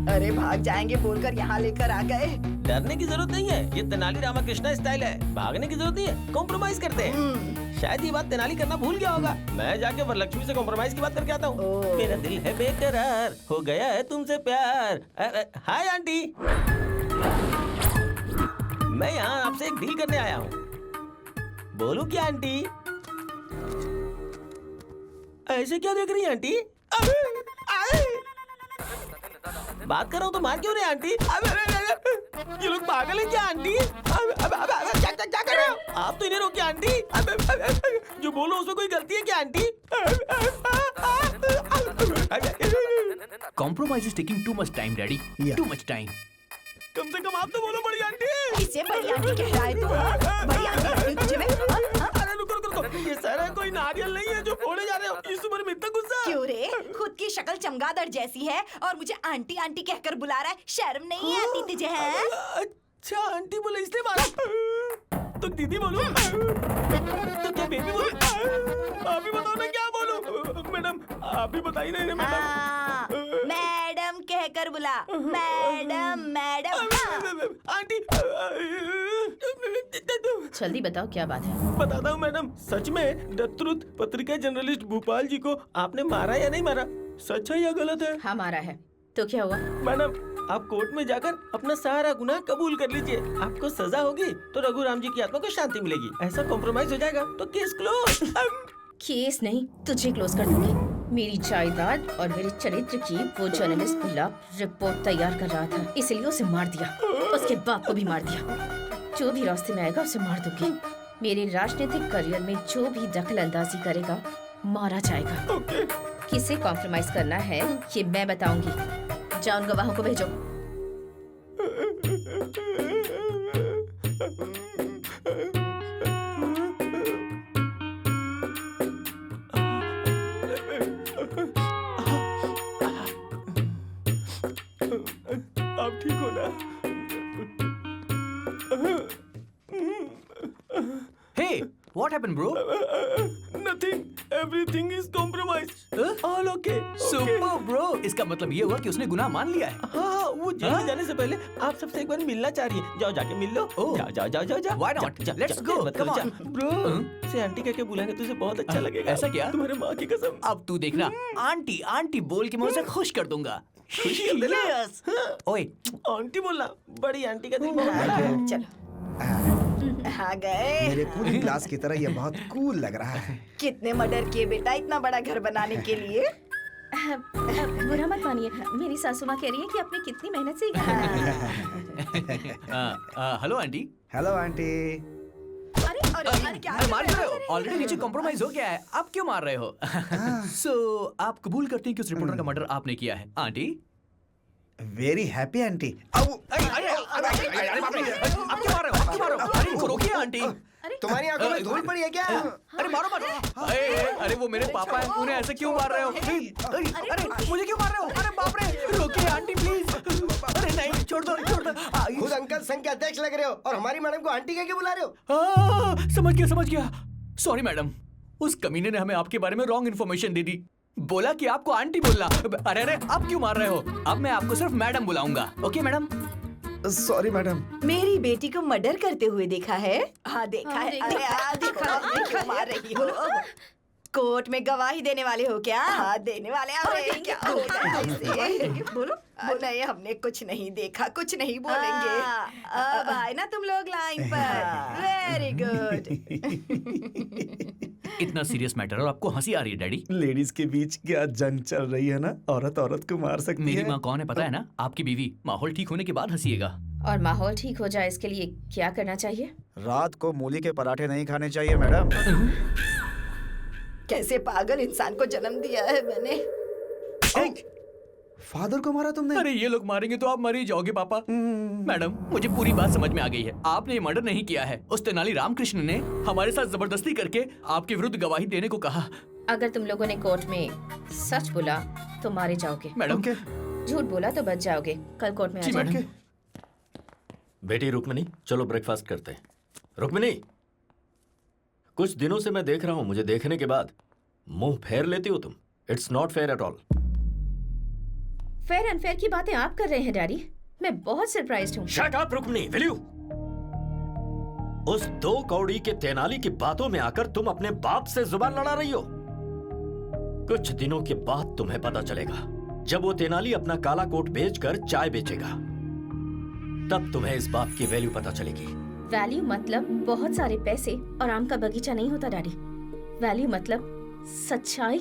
अरे भाग जाएंगे बोलकर यहाँ लेकर आ गए। डरने की जरूरत नहीं है, ये तेनाली रामाकृष्णा स्टाइल है। भागने की जरूरत नहीं है, कॉम्प्रोमाइज करते हैं। शायद ये बात तेनाली करना भूल गया होगा। मैं जाके वरलक्ष्मी से कॉम्प्रोमाइज की बात करके आता हूँ। मेरा दिल है बेकरार, हो गया है तुमसे प्यार। हाय आंटी, मैं यहाँ आपसे एक डील करने आया हूँ। बोलूं क्या आंटी? ऐसे क्या देख रही है आंटी? बात कर रहा हूँ तो मार क्यों रहे आंटी? ये लोग पागल हैं क्या आंटी? क्या कर रहे हो आप? तो इन्हें रोकिए आंटी। जो बोलो उसमें कोई गलती है क्या aunty? Compromise is taking too much time daddy, too much time. कम से कम आप तो बोलो बड़ी आंटी। इसे बड़ी आंटी कह रहा है तू? बड़ी आंटी तुझे मैं अरे रुको, ये सारा कोई नारियल नहीं है जो फोड़े जा रहे हो। इस उम्र में इतना गुस्सा क्यों रे? खुद की शक्ल चमगादड़ जैसी है और मुझे आंटी आंटी कहकर बुला रहा है। शर्म नहीं आती तुझे? है अच्छा आंटी बोले इसलिए मारा। तो दीदी बोलूं? तो क्या बेबी बोलूं? आप ही बताओ ना क्या बोलूं? मैडम आप ही बताइए ना मैडम। मैडम कहकर बुला। Madam madam aunty. जल्दी बताओ क्या बात है। बताता हूँ मैडम, सच में द ट्रुथ पत्रिका जर्नलिस्ट भोपाल जी को आपने मारा या नहीं मारा? सच है या गलत है? हाँ मारा है। तो क्या हुआ? मैडम आप कोर्ट में जाकर अपना सारा गुनाह कबूल कर लीजिए। आपको सजा होगी तो रघुराम जी की आत्मा को शांति मिलेगी। ऐसा कॉम्प्रोमाइज हो जाएगा तो केस क्लोज। केस नहीं, तुझे क्लोज कर दूंगी। मेरी जायदाद और मेरे चरित्र की वो जर्नलिस्ट बुला रिपोर्ट तैयार कर रहा था, इसलिए उसे मार दिया। उसके बाप को भी मार दिया। जो भी रास्ते में आएगा उसे मार दूंगी। मेरे राजनीतिक करियर में जो भी दखल अंदाजी करेगा मारा जाएगा। किसे कॉम्प्रोमाइज करना है ये मैं बताऊंगी। जाओ उन गवाहों को भेजो। आप ठीक हो ना? Hey, what happened, bro? Nothing. Everything is compromised. All okay. Super, bro. इसका मतलब ये हुआ कि उसने गुनाह मान लिया है। हाँ, वो जेल जाने से पहले आप सबसे एक बार मिलना चाह रही है। जाओ जाके मिल लो। जाओ। Why not? Let's go. Come on. Bro, से आंटी कह के बुलाएंगे तुझे बहुत अच्छा लगेगा। ऐसा क्या? तुम्हारे माँ की कसम। अब तू देखना, आंटी आंटी बोल के मैं उसे खुश कर दूंगा। खुश कर देना। ओए, आंटी बोलना। बड़ी आंटी का दिल बहुत बड़ा है। चलो आ गए। मेरे कूलिंग ग्लास की तरह ये बहुत कूल लग रहा है। कितने मर्डर किए बेटा इतना बड़ा घर बनाने के लिए? बुरा मत मानिए, मेरी सासू माँ कह रही है कि आपने कितनी मेहनत से हेलो आंटी। Hello aunty. अरे क्या मार रहे हो? ऑलरेडी नीचे कॉम्प्रोमाइज हो गया है, आप क्यों मार रहे हो? सो आप कबूल करते हैं कि उस रिपोर्टर का मर्डर आपने किया है? Aunty very happy aunty. आप क्यों मार रहे हो? अरे इनको रोकिए आंटी। तुम्हारी आंखों में धूल पड़ी है क्या? अरे मारो मत। अरे वो मेरे पापा हैं, उन्हें ऐसे क्यों मार रहे हो? अरे मुझे क्यों मार रहे हो? अरे बाप रे, रोकिए आंटी प्लीज। अरे नहीं, छोड़ दो। खुद अंकल संघ के अध्यक्ष लग रहे हो और हमारी मैडम को आंटी कह के बुला रहे हो? समझ गया। सॉरी मैडम, उस कमीने ने हमें आपके बारे में रॉन्ग इन्फॉर्मेशन दे दी। बोला कि आपको आंटी बोलना। अरे आप क्यों मार रहे हो? अब मैं आपको सिर्फ मैडम बुलाऊंगा। Okay madam? Sorry madam. मेरी बेटी को मर्डर करते हुए देखा है? हाँ देखा है। देखा मार रही हो। कोर्ट में गवाही देने वाले हो क्या? हाँ देने वाले। अरे क्या होगा ऐसे? बोलो। नहीं हमने कुछ नहीं देखा, कुछ नहीं बोलेंगे। अब आए ना तुम लोग लाइन पर। Very good. इतना सीरियस मैटर और आपको हंसी आ रही है डैडी? लेडीज के बीच क्या जंग चल रही है ना, औरत को मार सकती है। मेरी माँ कौन है पता है ना? आपकी बीवी। माहौल ठीक होने के बाद हंसीएगा। और माहौल ठीक हो जाए इसके लिए क्या करना चाहिए? रात को मूली के पराठे नहीं खाने चाहिए मैडम। कैसे पागल इंसान को जन्म दिया है मैंने। फादर को मारा तुमने? अरे ये लोग मारेंगे तो आप मर ही जाओगे पापा। मैडम मुझे पूरी बात समझ में आ गई है। आपने ये मर्डर नहीं किया है। उस तेनाली रामकृष्ण ने हमारे साथ जबरदस्ती करके आपके विरुद्ध गवाही देने को कहा। अगर तुम लोगों ने कोर्ट में सच बोला तो मारे जाओगे। मैडम झूठ बोला तो बच जाओगे। कल कोर्ट में आ जाओगे। बेटी रुक्मिनी, चलो ब्रेकफास्ट करते हैं। रुक्मिनी, कुछ दिनों से मैं देख रहा हूं, मुझे देखने के बाद मुंह फेर लेती हो तुम। It's not fair at all. Fair unfair की बातें आप कर रहे हैं डैडी। मैं बहुत सरप्राइज्ड हूँ। Shut up Rukmini, will you? उस 2 कौड़ी के तेनाली की बातों में आकर तुम अपने बाप से जुबान लड़ा रही हो। कुछ दिनों के बाद तुम्हें पता चलेगा, जब वो तेनाली अपना काला कोट बेचकर चाय बेचेगा, तब तुम्हें इस बात की वैल्यू पता चलेगी। वैल्यू मतलब बहुत सारे पैसे और आम का बगीचा नहीं होता डैडी। वैल्यू मतलब सच्चाई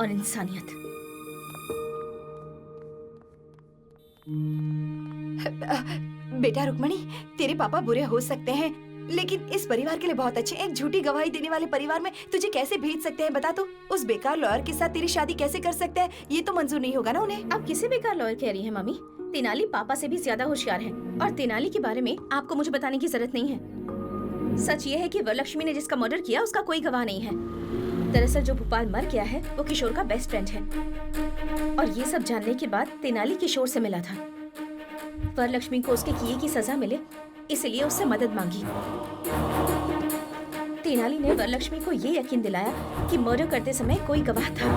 और इंसानियत। बेटा रुक्मणी, तेरे पापा बुरे हो सकते हैं लेकिन इस परिवार के लिए बहुत अच्छे। एक झूठी गवाही देने वाले परिवार में तुझे कैसे भेज सकते हैं बता तो? उस बेकार लॉयर के साथ तेरी शादी कैसे कर सकते हैं? ये तो मंजूर नहीं होगा ना उन्हें। आप किसे बेकार लॉयर कह रही हैं मम्मी? तेनाली पापा से भी ज्यादा होशियार है और तेनाली के बारे में आपको मुझे बताने की जरूरत नहीं है। सच ये है कि वरलक्ष्मी ने जिसका मर्डर किया उसका कोई गवाह नहीं है। दरअसल जो भोपाल मर गया है वो किशोर का बेस्ट फ्रेंड है और ये सब जानने के बाद तेनाली किशोर से मिला था। वरलक्ष्मी को उसके किए की सजा मिले इसलिए उससे मदद मांगी। तेनाली ने वरलक्ष्मी को ये यकीन दिलाया कि मर्डर करते समय कोई गवाह था।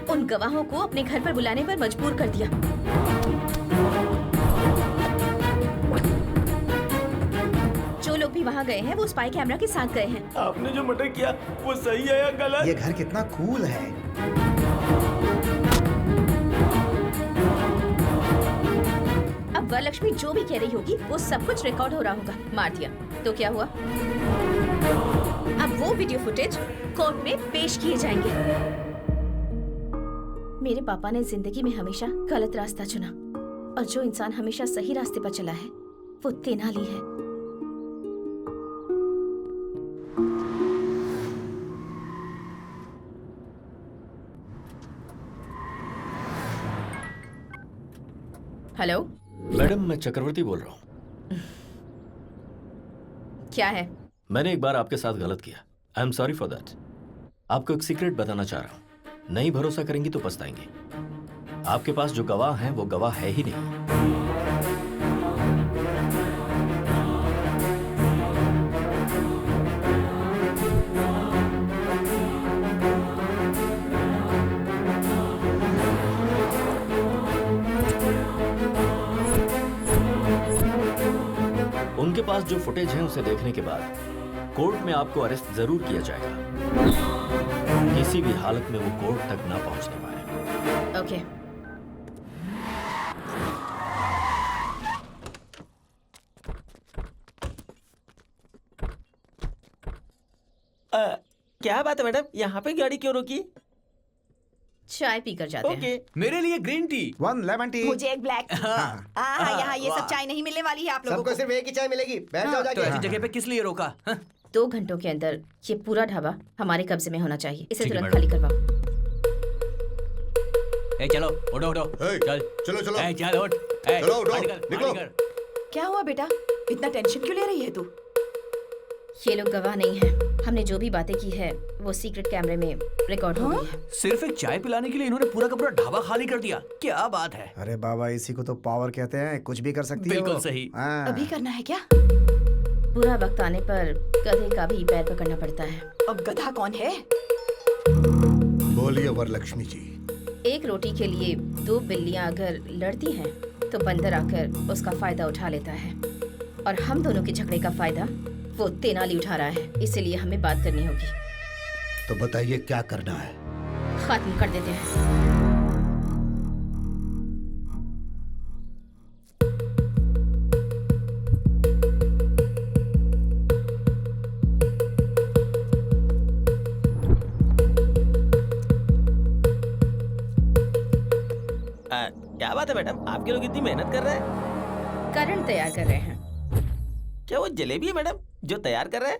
उन गवाहों को अपने घर पर बुलाने पर मजबूर कर दिया। जो लोग भी वहाँ गए हैं वो स्पाई कैमरा के साथ गए हैं। आपने जो मर्डर किया वो सही है या गलत? ये घर कितना कूल है। अब वरलक्ष्मी जो भी कह रही होगी वो सब कुछ रिकॉर्ड हो रहा होगा। मार दिया तो क्या हुआ? अब वो वीडियो फुटेज कोर्ट में पेश किए जाएंगे। मेरे पापा ने जिंदगी में हमेशा गलत रास्ता चुना और जो इंसान हमेशा सही रास्ते पर चला है वो तेनाली है। हेलो मैडम, मैं चक्रवर्ती बोल रहा हूँ। क्या है? मैंने एक बार आपके साथ गलत किया। I am sorry for that. आपको एक सीक्रेट बताना चाह रहा हूँ। नहीं भरोसा करेंगी तो पछताएंगे। आपके पास जो गवाह हैं वो गवाह है ही नहीं। उनके पास जो फुटेज है उसे देखने के बाद कोर्ट में आपको अरेस्ट जरूर किया जाएगा। किसी भी हालत में वो कोर्ट तक ना पहुंचने पाए। ओके। क्या बात है मैडम, यहाँ पे गाड़ी क्यों रोकी? चाय पीकर जाते हैं। मेरे लिए ग्रीन टी, 1 लेमन टी। मुझे एक ब्लैक टी। यहाँ ये सब चाय नहीं मिलने वाली है आप लोगों को। सबको सिर्फ एक ही चाय मिलेगी। बैठ जाओ तो जाके। ऐसी जगह पे किस लिए रोका? 2 घंटों के अंदर ये पूरा ढाबा हमारे कब्जे में होना चाहिए। इसे ठीक है, तुरंत खाली करवाओ। ए चलो उठो उठो। चल चलो चलो। ए चल उठ। ए, चलो, उठो, गाड़ी कर, निकलो। गाड़ी कर। क्या हुआ बेटा, इतना टेंशन क्यों ले रही है तू? ये लोग गवाह नहीं है। हमने जो भी बातें की है वो सीक्रेट कैमरे में रिकॉर्ड हो गई है। सिर्फ एक चाय पिलाने के लिए इन्होंने पूरा का पूरा ढाबा खाली कर दिया। क्या बात है? अरे बाबा, इसी को तो पावर कहते हैं। कुछ भी कर सकती है वो। बिल्कुल सही। अभी करना है क्या? बुरा वक्त आने पर गधे का भी पैर पकड़ना पड़ता है। अब गधा कौन है? बोलिए वरलक्ष्मी जी। एक रोटी के लिए 2 बिल्लियां अगर लड़ती हैं तो बंदर आकर उसका फायदा उठा लेता है और हम दोनों के झगड़े का फायदा वो तेनाली उठा रहा है। इसीलिए हमें बात करनी होगी। तो बताइए क्या करना है? खत्म कर देते हैं। क्या बात है मैडम, आपके लोग इतनी मेहनत कर रहे हैं? करंट तैयार कर रहे हैं। क्या वो जलेबी है मैडम जो तैयार कर रहे हैं?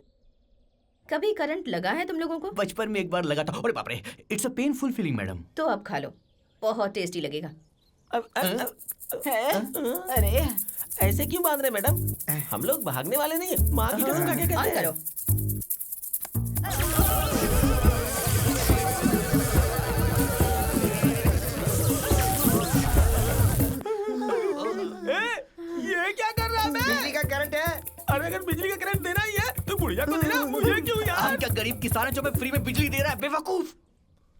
कभी करंट लगा है तुम लोगों को? बचपन में एक बार लगा था। अरे बाप रे, it's a painful feeling madam. तो अब खा लो, बहुत टेस्टी लगेगा। अरे ऐसे क्यों बांध रहे मैडम? हम लोग भागने वाले नहीं है। माँ की कसम खा के कहते हैं। करो। ये क्या कर रहा है? बिजली का करंट है। अरे अगर बिजली का करंट देना ही है तो बुढ़िया को देना, मुझे क्यों यार? हम क्या गरीब किसान हैं जो हमें फ्री में बिजली दे रहा है? बेवकूफ।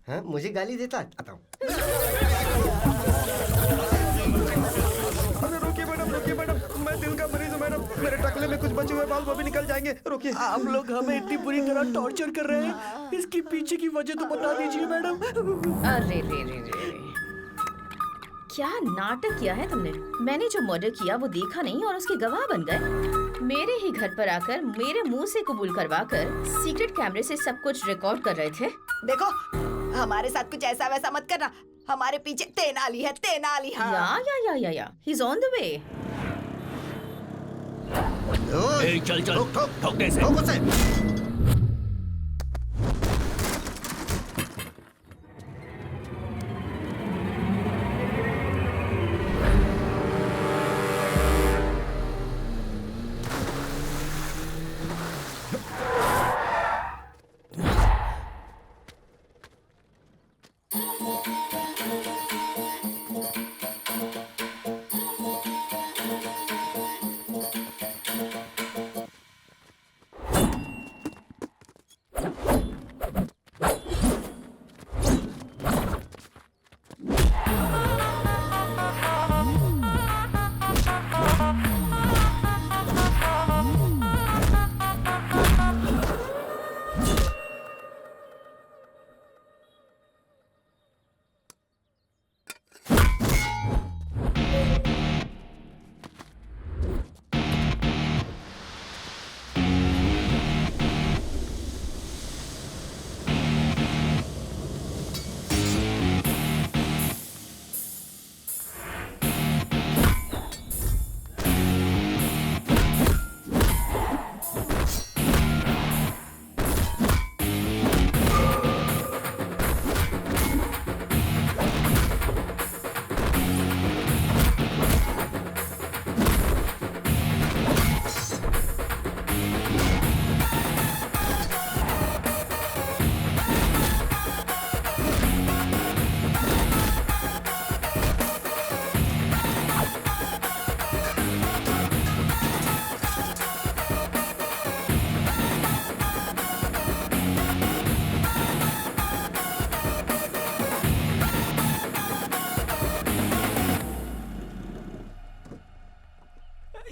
हाँ, मुझे गाली देता। आता हूँ। अरे रोकिए मैडम, मैं दिल का मरीज हूँ मैडम। मेरे टकले में कुछ बचे हुए बाल वो भी निकल जाएंगे। रोकिए। आप लोग हमें इतनी बुरी तरह टॉर्चर कर रहे हैं, इसकी पीछे की वजह तो बता दीजिए मैडम। अरे रे क्या नाटक किया है तुमने? मैंने जो मर्डर किया वो देखा नहीं और उसके गवाह बन गए। मेरे ही घर पर आकर मेरे मुंह से कबूल करवा कर सीक्रेट कैमरे से सब कुछ रिकॉर्ड कर रहे थे। देखो हमारे साथ कुछ ऐसा वैसा मत करना। हमारे पीछे तेनाली है, तेनाली। हाँ या he's on the way। चल चल ठोक दे इसे। ठोक उसे।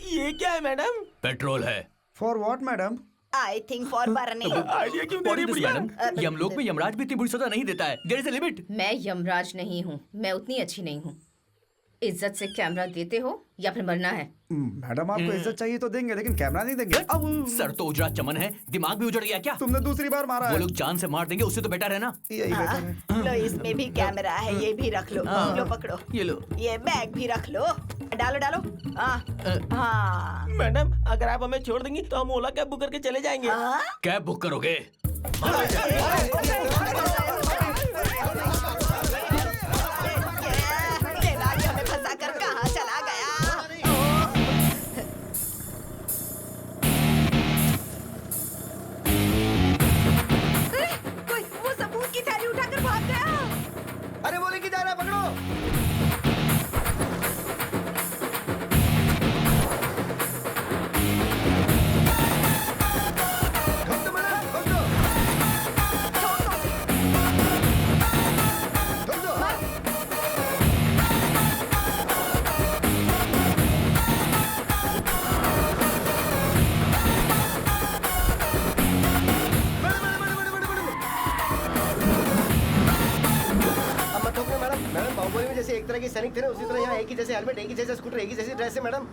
ये क्या है मैडम? पेट्रोल है। For what madam? I think for burning. Idea क्यों दे रही है बुढ़िया? मैडम यमलोक में यमराज भी इतनी बुरी सजा नहीं देता है। There is a limit. मैं यमराज नहीं हूँ, मैं उतनी अच्छी नहीं हूँ। इज्जत से कैमरा देते हो या फिर मरना है? मैडम आपको इज्जत चाहिए तो देंगे, लेकिन कैमरा नहीं देंगे। सर तो उजड़ा चमन है, दिमाग भी उजड़ गया क्या? तुमने दूसरी बार मारा वो है। लोग जान से मार देंगे, उससे तो बेटर है ना। यही बेटर है। लो इसमें भी कैमरा है, ये भी रख लो। लो पकड़ो, ये लो। ये बैग भी रख लो। डालो डालो। हाँ मैडम अगर आप हमें छोड़ देंगी तो हम ओला कैब बुक करके चले जाएंगे। कैब बुक करोगे? हमें फंसा कर कहाँ चला गया? कोई वो सबूत की थैली उठाकर भाग गया। अरे वो लेके जा रहा है, पकड़ो। बाहुबली में जैसे एक तरह के सैनिक थे ना, उसी तरह यहाँ एक ही जैसे हेलमेट, एक ही जैसे स्कूटर, एक ही जैसी ड्रेस है मैडम।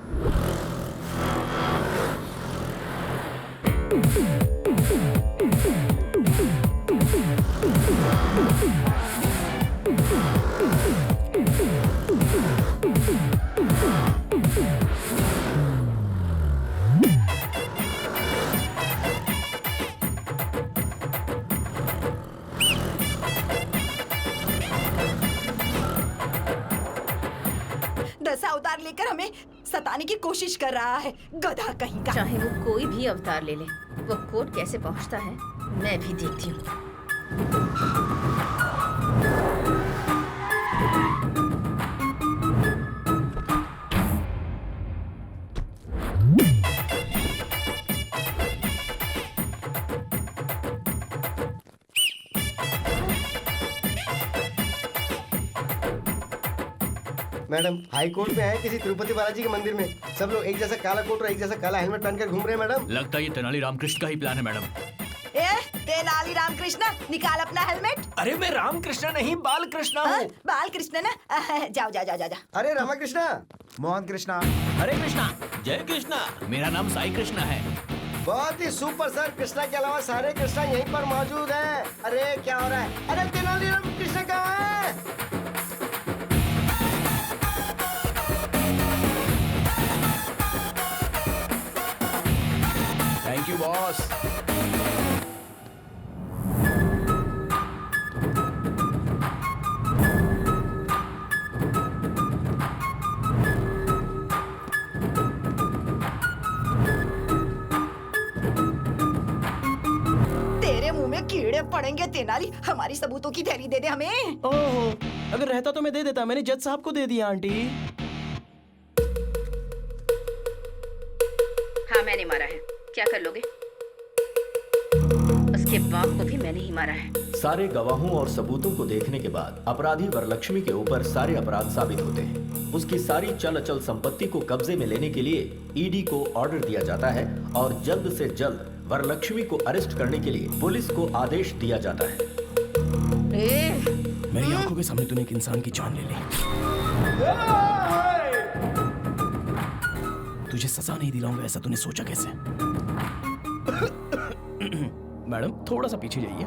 दस अवतार लेकर हमें सताने की कोशिश कर रहा है, गधा कहीं का। चाहे वो कोई भी अवतार ले ले, वो कोर्ट कैसे पहुंचता है मैं भी देखती हूँ। मैडम हाई कोर्ट में है किसी तिरुपति बालाजी के मंदिर में, सब लोग एक जैसा काला कोट और एक जैसा काला हेलमेट पहनकर घूम रहे हैं मैडम। लगता है ये तेनाली रामकृष्ण का ही प्लान है मैडम। तेनाली रामकृष्ण, निकाल अपना हेलमेट। अरे मैं रामकृष्ण नहीं बाल कृष्णा हूँ। बाल कृष्ण ना? जाओ जाओ जाओ जाओ। अरे रामाकृष्णा, मोहन कृष्णा, हरे कृष्णा, जय कृष्णा। मेरा नाम साई कृष्णा है। बहुत ही सुपर सर। कृष्णा के अलावा सारे कृष्णा यहीं पर मौजूद हैं। अरे क्या हो रहा है? अरे तेनालीराम कृष्णा कहाँ है? Thank you boss. तेरे मुंह में कीड़े पड़ेंगे तेनाली। हमारी सबूतों की थैली दे दे हमें। ओहो, अगर रहता तो मैं दे देता। मैंने जज साहब को दे दिया आंटी। हाँ मैंने मारा है। क्या कर लोगे? उसके बाप को भी मैंने ही मारा है। सारे गवाहों और सबूतों को देखने के बाद अपराधी वरलक्ष्मी के ऊपर सारे अपराध साबित होते हैं। उसकी सारी चल अचल संपत्ति को कब्जे में लेने के लिए ईडी को ऑर्डर दिया जाता है और जल्द से जल्द वरलक्ष्मी को अरेस्ट करने के लिए पुलिस को आदेश दिया जाता है। मेरी आंखों के सामने तूने एक इंसान की जान ले ली। तुझे सजा नहीं दिलाऊंगा ऐसा तूने सोचा कैसे? मैडम थोड़ा सा पीछे जाइए।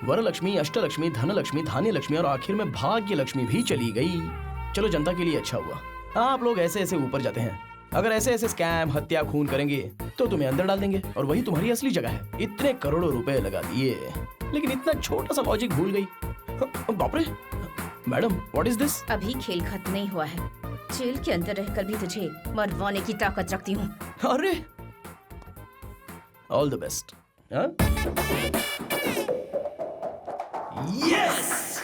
वरलक्ष्मी, अष्टलक्ष्मी, धनलक्ष्मी, धान्य लक्ष्मी और आखिर में भाग्य लक्ष्मी भी चली गई। चलो जनता के लिए अच्छा हुआ। आप लोग ऐसे ऐसे ऊपर जाते हैं। अगर ऐसे ऐसे स्कैम, हत्या, खून करेंगे तो तुम्हें अंदर डाल देंगे और वही तुम्हारी असली जगह है। इतने करोड़ों रुपए लगा दिए लेकिन इतना छोटा सा लॉजिक भूल गई। बाप रे मैडम, व्हाट इज दिस? अभी खेल खत्म नहीं हुआ है। जेल के अंदर रहकर भी तुझे मरवाने की ताकत रखती हूँ। अरे ऑल द बेस्ट। यस